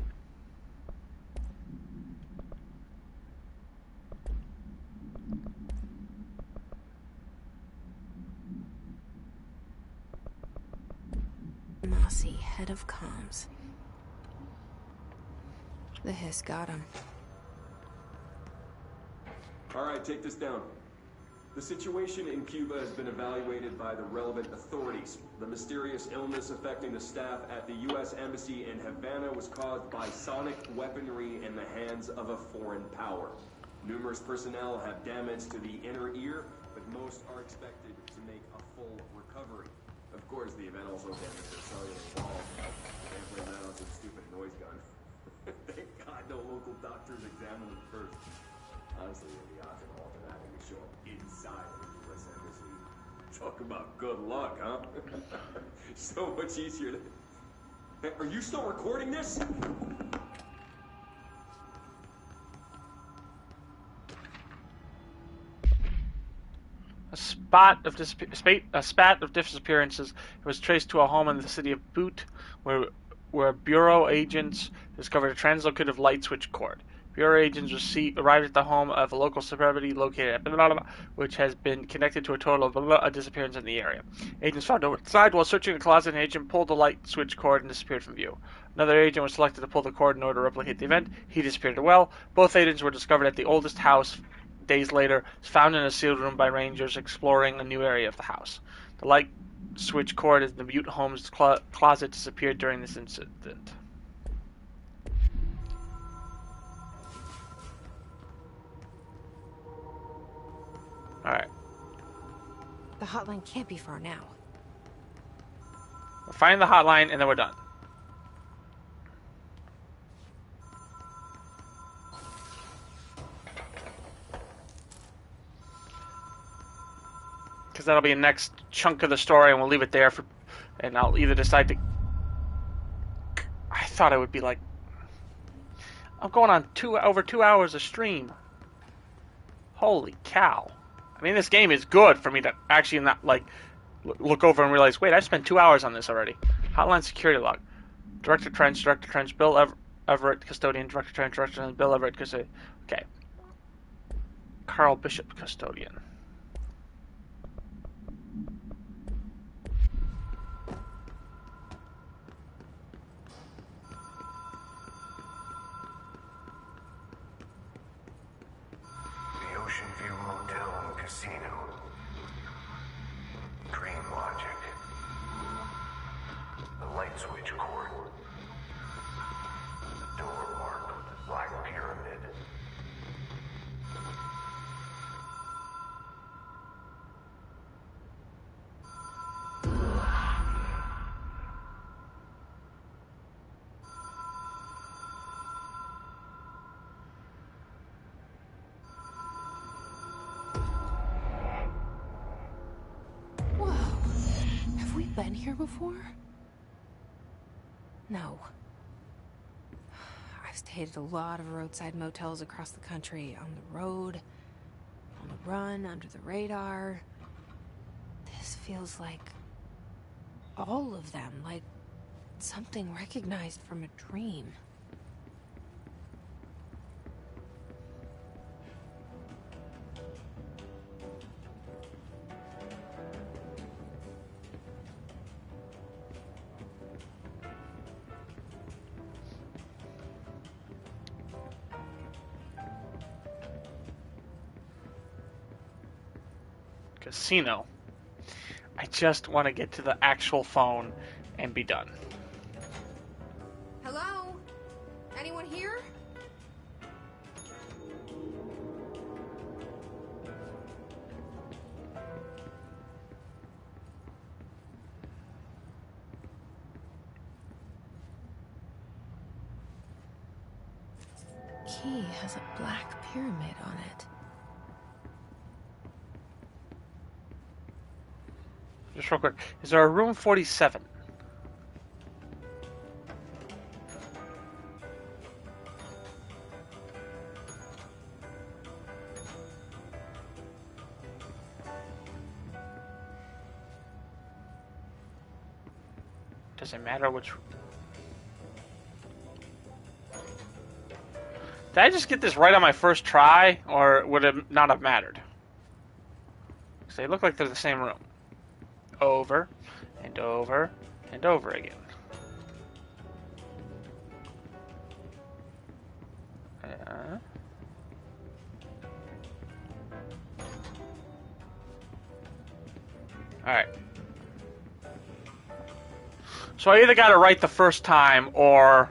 Mossy, head of comms. The hiss got him. Alright, take this down. The situation in Cuba has been evaluated by the relevant authorities. The mysterious illness affecting the staff at the U.S. Embassy in Havana was caused by sonic weaponry in the hands of a foreign power. Numerous personnel have damage to the inner ear, but most are expected to make a full recovery. Of course, the event also damaged their cellular wall. Can't blame that on some stupid noise gun. Thank God no local doctors examined them first. Honestly, the odds of all of that would show up inside the U.S. Embassy. Talk about good luck, huh? So much easier to... Hey, are you still recording this? A spat of disappearances was traced to a home in the city of Butte, where Bureau agents discovered a translocative light switch cord. Bureau agents arrived at the home of a local celebrity located at blah, blah, blah, which has been connected to a total of blah, blah, a disappearance in the area. Agents found outside while searching the closet. An agent pulled the light switch cord and disappeared from view. Another agent was selected to pull the cord in order to replicate the event. He disappeared as well. Both agents were discovered at the oldest house days later, found in a sealed room by rangers exploring a new area of the house. The light switch cord in the Butte home's closet disappeared during this incident. Alright. The hotline can't be far now. We'll find the hotline and then we're done. Because that'll be the next chunk of the story, and we'll leave it there for. And I'll either decide to. I thought it would be like. I'm going on over 2 hours of stream. Holy cow! I mean, this game is good for me to actually not like look over and realize, wait, I spent 2 hours on this already. Hotline security log. Director Trench, Bill Everett, custodian. Director Trench, Bill Everett, custodian. Okay. Carl Bishop, custodian. The Ocean View Motel and Casino. Dream Logic. The light switch cord. The door marked with the Black Pyramid. Whoa. Have we been here before? No. I've stayed at a lot of roadside motels across the country, on the road, on the run, under the radar. This feels like all of them, like something recognized from a dream. Casino. I just want to get to the actual phone and be done. Hello? Anyone here? Key has a black pyramid on it. Just real quick, is there a room 47? Does it matter which? Did I just get this right on my first try, or would it not have mattered? Because they look like they're the same room. Over and over and over again. Alright. So I either got it right the first time, or...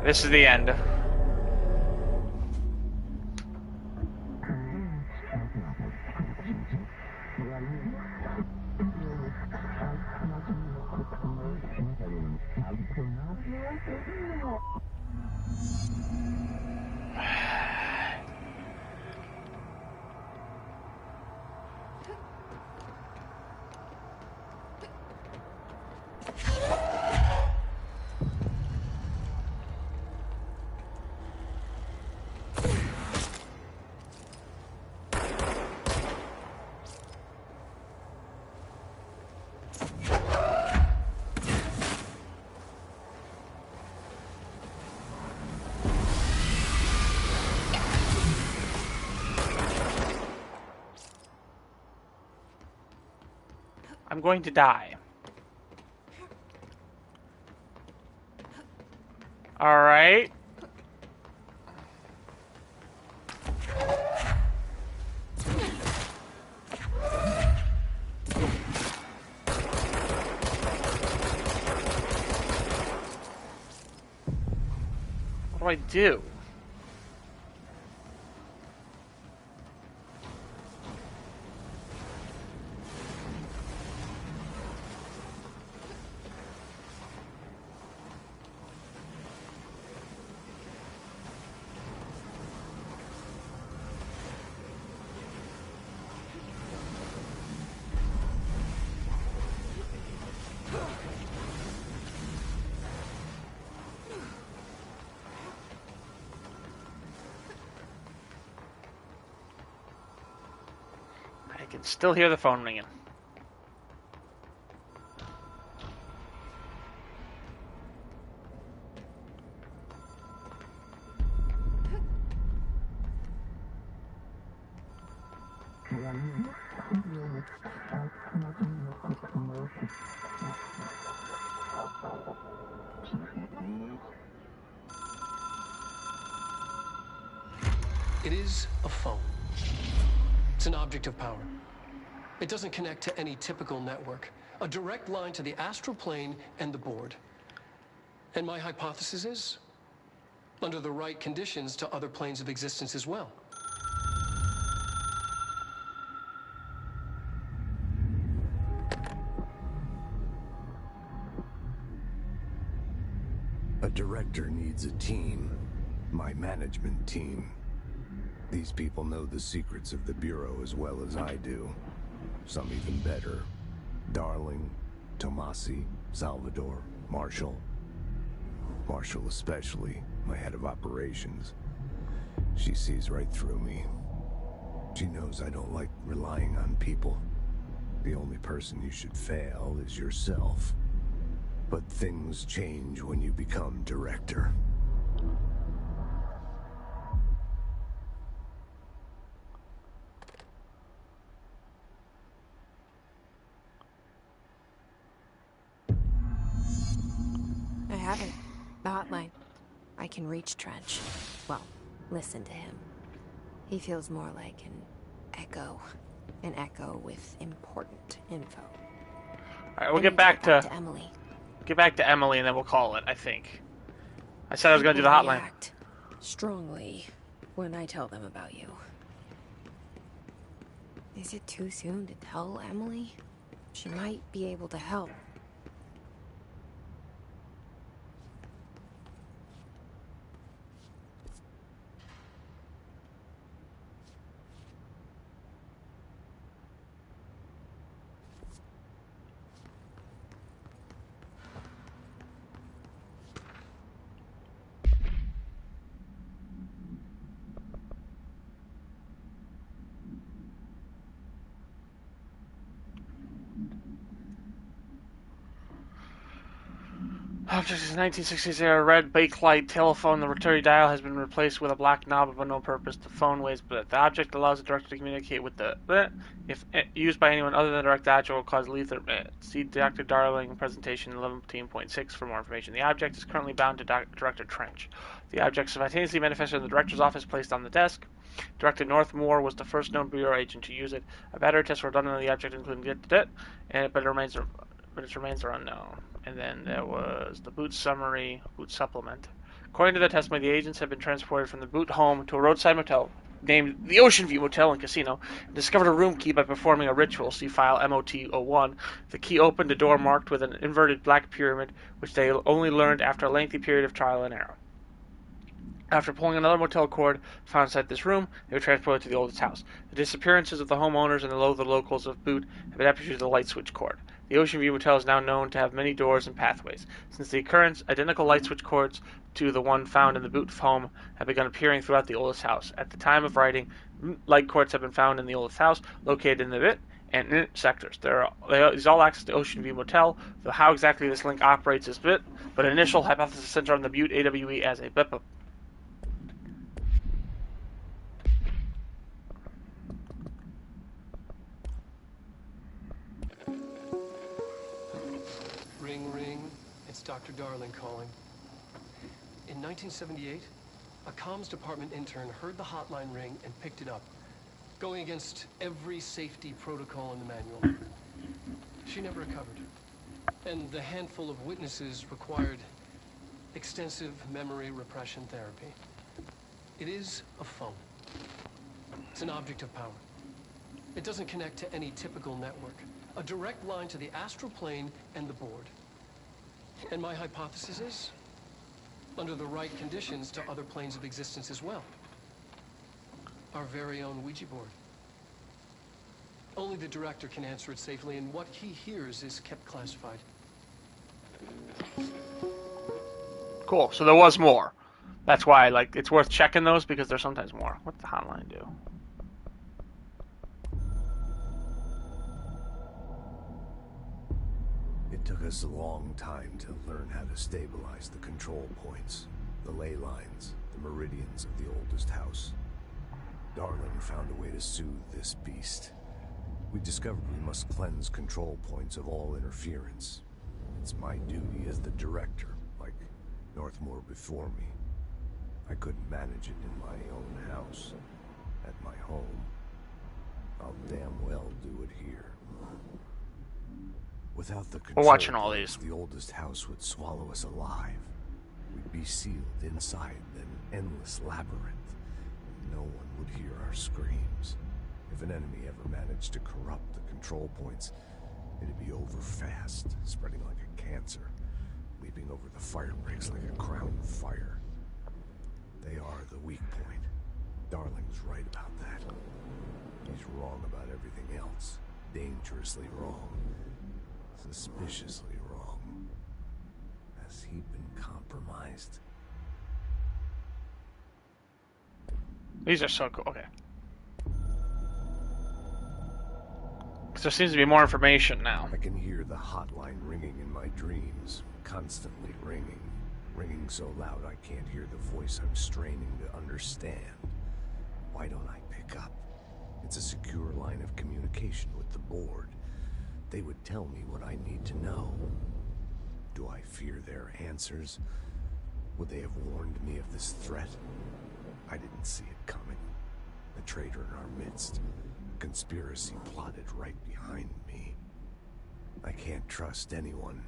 This is the end. I'm going to die. All right. do I do? I can still hear the phone ringing. It is a phone. It's an object of power. It doesn't connect to any typical network. A direct line to the astral plane and the board. And my hypothesis is, under the right conditions, to other planes of existence as well. A director needs a team. My management team. These people know the secrets of the Bureau as well as I do. Some even better. Darling, Tomasi, Salvador, Marshall. Marshall especially, my head of operations. She sees right through me. She knows I don't like relying on people. The only person you should fail is yourself. But things change when you become director. I have it. The hotline. I can reach Trench. Well, listen to him. He feels more like an echo. An echo with important info. Alright, we'll get back to Emily. Get back to Emily and then we'll call it, I think. I said I was going to do the hotline. React strongly when I tell them about you. Is it too soon to tell Emily? She might be able to help. Object is 1960s era red bakelite telephone. The rotary dial has been replaced with a black knob of no purpose. The phone weighs, but the object allows the director to communicate with the. If used by anyone other than the director, the object will cause lethal. See Dr. Darling presentation 11.6 for more information. The object is currently bound to Director Trench. The object simultaneously manifested in the director's office, placed on the desk. Director Northmore was the first known Bureau agent to use it. A battery test were done on the object, including but its remains are unknown. And then there was the boot summary, boot supplement. According to the testimony, the agents had been transported from the boot home to a roadside motel named the Ocean View Motel and Casino and discovered a room key by performing a ritual. See file MOT-01. The key opened a door marked with an inverted black pyramid, which they only learned after a lengthy period of trial and error. After pulling another motel cord found inside this room, they were transported to the oldest house. The disappearances of the homeowners and the locals of Boot have been attributed to the light switch cord. The Ocean View Motel is now known to have many doors and pathways. Since the occurrence, identical light switch cords to the one found in the Boot home have begun appearing throughout the oldest house. At the time of writing, light cords have been found in the oldest house, located in the BIT and NIT sectors. These all access the Ocean View Motel, though how exactly this link operates is BIT, but initial hypothesis centered on the Butte AWE as a BIP. Ring, ring. It's Dr. Darling calling. In 1978, a comms department intern heard the hotline ring and picked it up, going against every safety protocol in the manual. She never recovered. And the handful of witnesses required extensive memory repression therapy. It is a phone. It's an object of power. It doesn't connect to any typical network. A direct line to the astral plane and the board. And my hypothesis is, under the right conditions, to other planes of existence as well. Our very own Ouija board. Only the director can answer it safely, and what he hears is kept classified. Cool. So there was more. That's why, like, it's worth checking those because there's sometimes more. What's the hotline do? It took us a long time to learn how to stabilize the control points, the ley lines, the meridians of the oldest house. Darling found a way to soothe this beast. We discovered we must cleanse control points of all interference. It's my duty as the director, like Northmore before me. I couldn't manage it in my own house, at my home. I'll damn well do it here. Without the control, we're watching all these. The oldest house would swallow us alive. We'd be sealed inside an endless labyrinth. No one would hear our screams. If an enemy ever managed to corrupt the control points, it'd be over fast, spreading like a cancer, leaping over the fire breaks like a crown of fire. They are the weak point. Darling's right about that. He's wrong about everything else. Dangerously wrong. Suspiciously wrong. Has he been compromised? These are so cool. Okay. Because there seems to be more information now. I can hear the hotline ringing in my dreams. Constantly ringing. Ringing so loud I can't hear the voice I'm straining to understand. Why don't I pick up? It's a secure line of communication with the board. They would tell me what I need to know. Do I fear their answers? Would they have warned me of this threat? I didn't see it coming. A traitor in our midst. A conspiracy plotted right behind me. I can't trust anyone.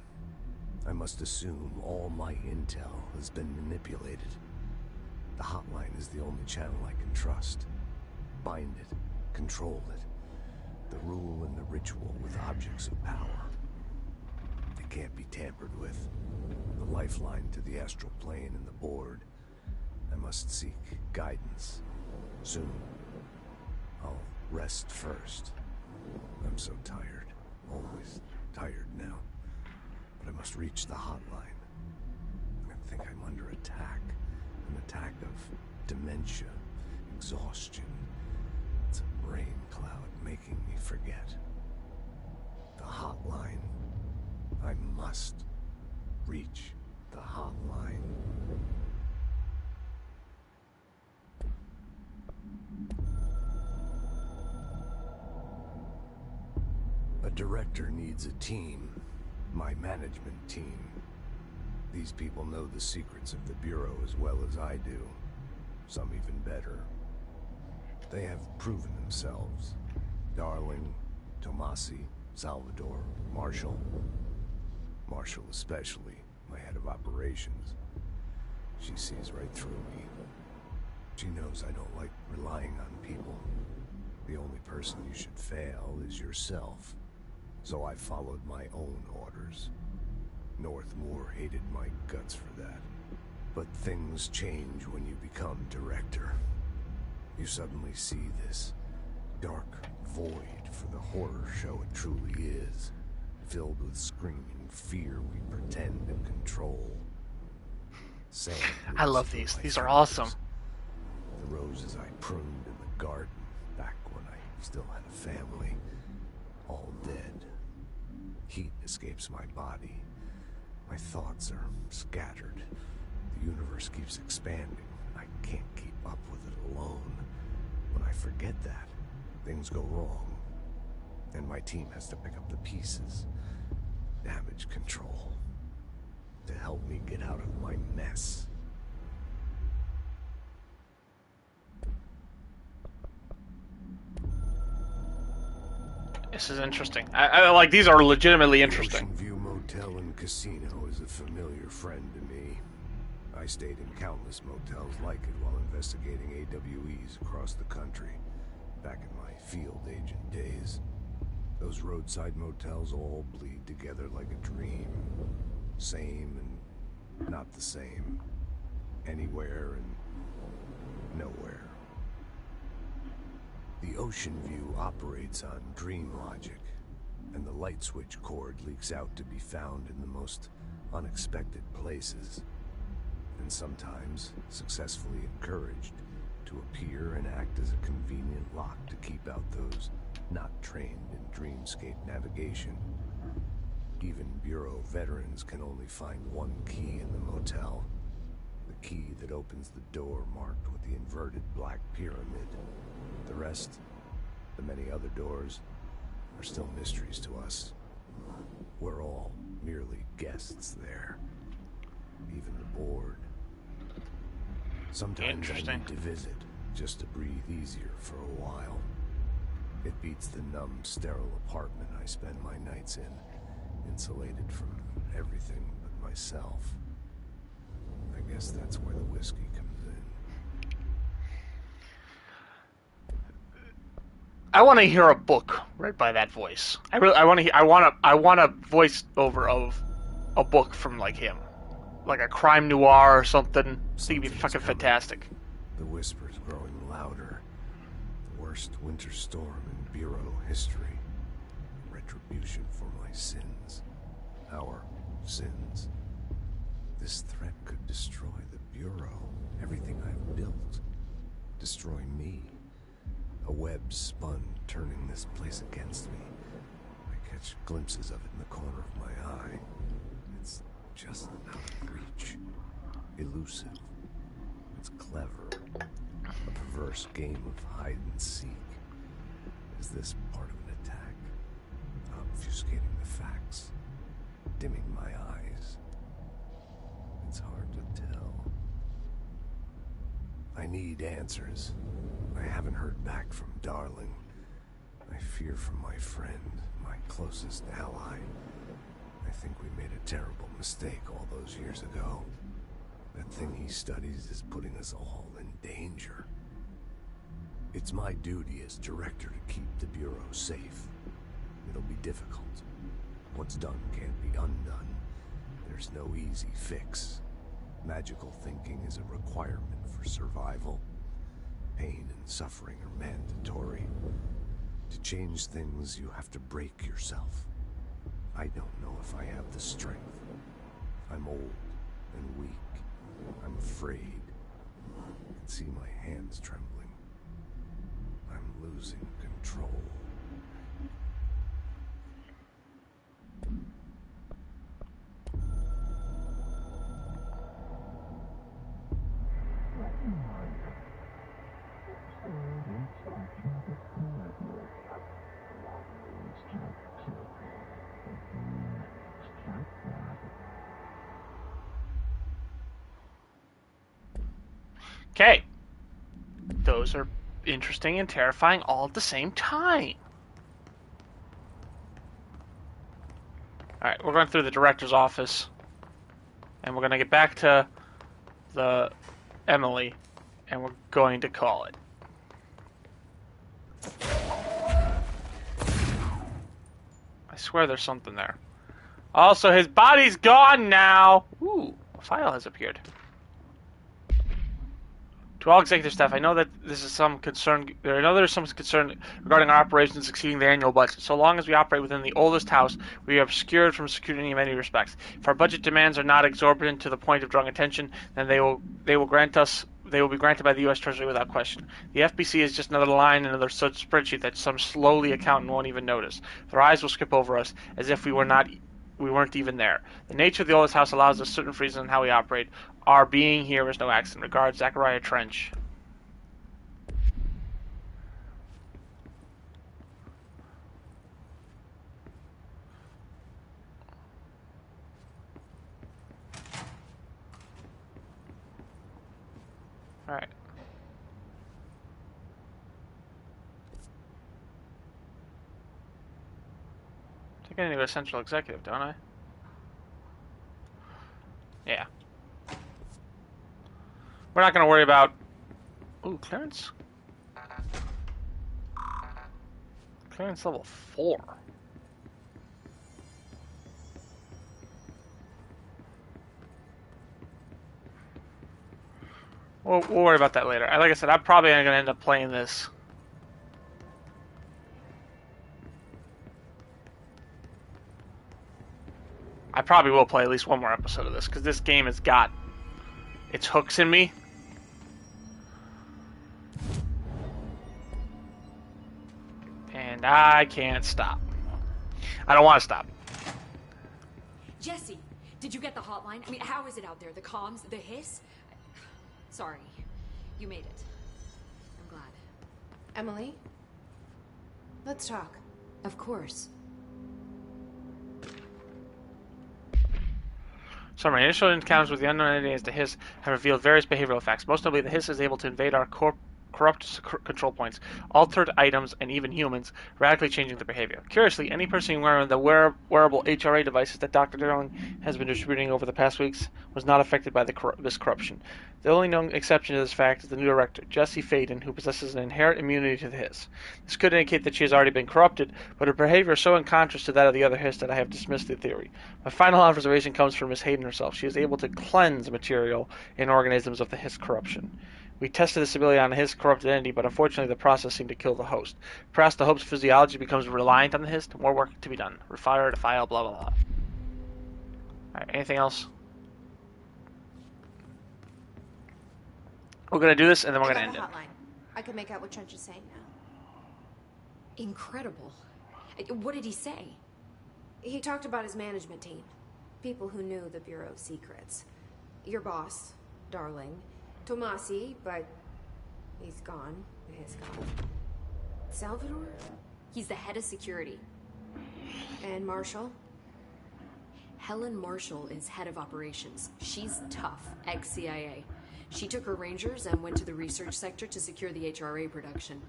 I must assume all my intel has been manipulated. The hotline is the only channel I can trust. Bind it. Control it. The rule and the ritual with objects of power. They can't be tampered with. The lifeline to the astral plane and the board. I must seek guidance. Soon. I'll rest first. I'm so tired. Always tired now. But I must reach the hotline. I think I'm under attack. An attack of dementia, exhaustion. It's a brain cloud making me forget. The hotline. I must reach the hotline. A director needs a team. My management team. These people know the secrets of the Bureau as well as I do. Some even better. They have proven themselves. Darling, Tomasi, Salvador, Marshall. Marshall especially, my head of operations. She sees right through me. She knows I don't like relying on people. The only person you should fail is yourself. So I followed my own orders. Northmore hated my guts for that. But things change when you become director. You suddenly see this dark void for the horror show it truly is, filled with screaming fear we pretend and control. Sand I love these. These are awesome. The roses I pruned in the garden back when I still had a family, all dead. Heat escapes my body. My thoughts are scattered. The universe keeps expanding. I can't keep up with it alone. When I forget that, things go wrong. And my team has to pick up the pieces. Damage control. To help me get out of my mess. This is interesting. I like these are legitimately interesting. Ocean View Motel and Casino is a familiar friend to me. I stayed in countless motels like it while investigating AWEs across the country, back in my field agent days. Those roadside motels all bleed together like a dream. Same and not the same. Anywhere and nowhere. The Ocean View operates on dream logic, and the light switch cord leaks out to be found in the most unexpected places, and sometimes successfully encouraged to appear and act as a convenient lock to keep out those not trained in dreamscape navigation. Even Bureau veterans can only find one key in the motel. The key that opens the door marked with the inverted black pyramid. The rest, the many other doors, are still mysteries to us. We're all merely guests there. Even the board. Sometimes I need to visit, just to breathe easier for a while. It beats the numb, sterile apartment I spend my nights in, insulated from everything but myself. I guess that's where the whiskey comes in. I want to hear a book read by that voice. I want a voice over of a book from like him, like a crime noir or something. I think it'd be fucking fantastic. The whispers growing louder. The worst winter storm in Bureau history. Retribution for my sins. Our sins. This threat could destroy the Bureau. Everything I've built. Destroy me. A web spun, turning this place against me. I catch glimpses of it in the corner of my eye. It's just out of reach. Elusive. It's clever. A perverse game of hide and seek. Is this part of an attack? Obfuscating the facts. Dimming my eyes. It's hard to tell. I need answers. I haven't heard back from Darling. I fear for my friend, my closest ally. I think we made a terrible mistake all those years ago. That thing he studies is putting us all in danger. It's my duty as director to keep the Bureau safe. It'll be difficult. What's done can't be undone. There's no easy fix. Magical thinking is a requirement for survival. Pain and suffering are mandatory. To change things, you have to break yourself. I don't know if I have the strength. I'm old and weak. I'm afraid. I can see my hands trembling. I'm losing control. Okay. Those are interesting and terrifying all at the same time. Alright, we're going through the director's office. And we're going to get back to the Emily. And we're going to call it. I swear there's something there. Also, his body's gone now! Ooh, a file has appeared. To all executive staff, I know that this is some concern. I know there's some concern regarding our operations exceeding the annual budget. So long as we operate within the oldest house, we are obscured from scrutiny in many respects. If our budget demands are not exorbitant to the point of drawing attention, then they will be granted by the U.S. Treasury without question. The FBC is just another line in another such spreadsheet that some slowly accountant won't even notice. Their eyes will skip over us as if we weren't even there. The nature of the oldest house allows us certain freedoms in how we operate. Our being here is no accident. Regards, Zachariah Trench. Alright. I think I need to go to Central Executive, don't I? Yeah. We're not going to worry about... Ooh, clearance? Clearance level 4. We'll worry about that later. Like I said, I'm probably going to end up playing this. I probably will play at least one more episode of this, because this game has got its hooks in me. And I can't stop. I don't want to stop. Jesse, did you get the hotline? I mean, how is it out there? The comms, the hiss? Sorry, you made it. I'm glad. Emily? Let's talk. Of course. Summary. Initial encounters with the unknown entity as the Hiss have revealed various behavioral facts. Most notably, the Hiss is able to invade our corrupt control points, altered items, and even humans, radically changing their behavior. Curiously, any person wearing the wearable HRA devices that Dr. Darling has been distributing over the past weeks was not affected by this corruption. The only known exception to this fact is the new director, Jessie Faden, who possesses an inherent immunity to the Hiss. This could indicate that she has already been corrupted, but her behavior is so in contrast to that of the other Hiss that I have dismissed the theory. My final observation comes from Miss Hayden herself. She is able to cleanse material in organisms of the Hiss corruption. We tested this ability on a Hiss corrupted entity, but unfortunately the process seemed to kill the host. Perhaps the host's physiology becomes reliant on the Hiss. More work to be done. Refire, defile, blah, blah, blah. Alright, anything else? We're going to do this, and then we're going to end it. I can make out what Trench is saying now. Incredible. What did he say? He talked about his management team. People who knew the Bureau's secrets. Your boss, Darling. Tomasi, but he's gone. He's gone. Salvador? He's the head of security. And Marshall? Helen Marshall is head of operations. She's tough, ex-CIA. She took her Rangers and went to the research sector to secure the HRA production.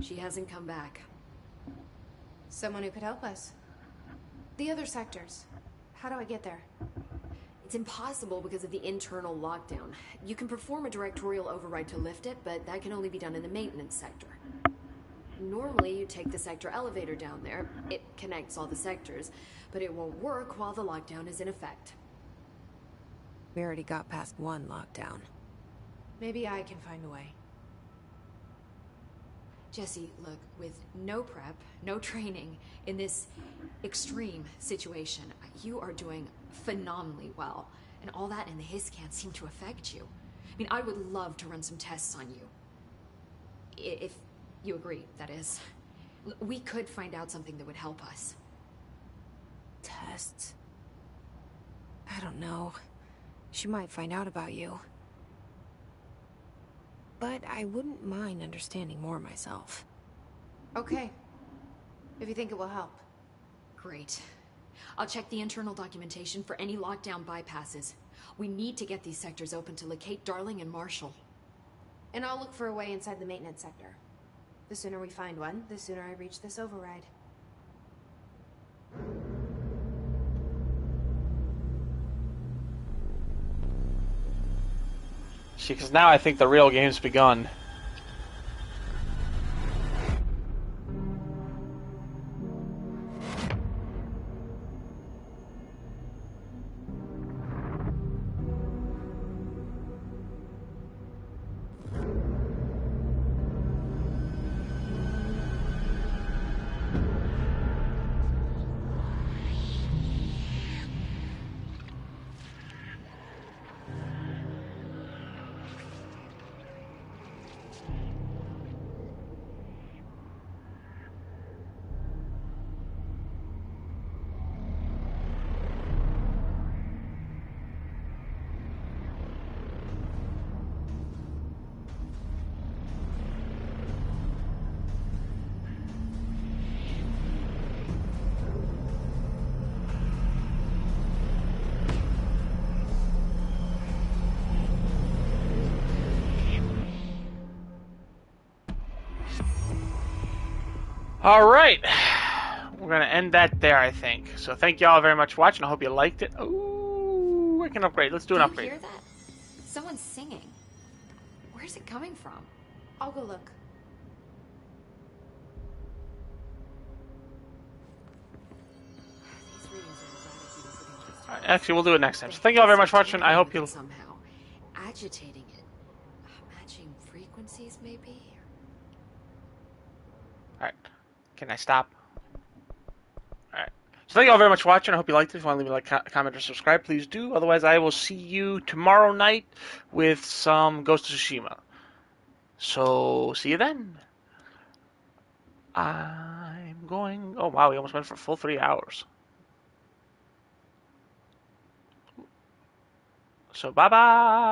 She hasn't come back. Someone who could help us. The other sectors. How do I get there? It's impossible because of the internal lockdown. You can perform a directorial override to lift it, but that can only be done in the maintenance sector. Normally, you take the sector elevator down there. It connects all the sectors, but it won't work while the lockdown is in effect. We already got past one lockdown. Maybe I can find a way. Jesse, look, with no prep, no training, in this extreme situation, you are doing phenomenally well. And all that in the Hiss can't seem to affect you. I mean, I would love to run some tests on you. If you agree, that is. We could find out something that would help us. Tests? I don't know. She might find out about you. But I wouldn't mind understanding more myself. Okay. If you think it will help. Great. I'll check the internal documentation for any lockdown bypasses. We need to get these sectors open to locate Darling and Marshall. And I'll look for a way inside the maintenance sector. The sooner we find one, the sooner I reach this override. See, because now I think the real game's begun. All right, we're gonna end that there, I think. So thank you all very much for watching. I hope you liked it. Ooh, I can upgrade. Let's do an upgrade. You hear that? Someone's singing. Where's it coming from? I'll go look. These readings are erratic because of the Alright, actually, we'll do it next time. So thank you all very much for watching. I hope you'll... somehow agitating it, matching frequencies, maybe. Alright. Can I stop? Alright. So thank you all very much for watching. I hope you liked it. If you want to leave a like, comment, or subscribe, please do. Otherwise, I will see you tomorrow night with some Ghost of Tsushima. So, see you then. I'm going... Oh, wow, we almost went for a full 3 hours. So, bye-bye.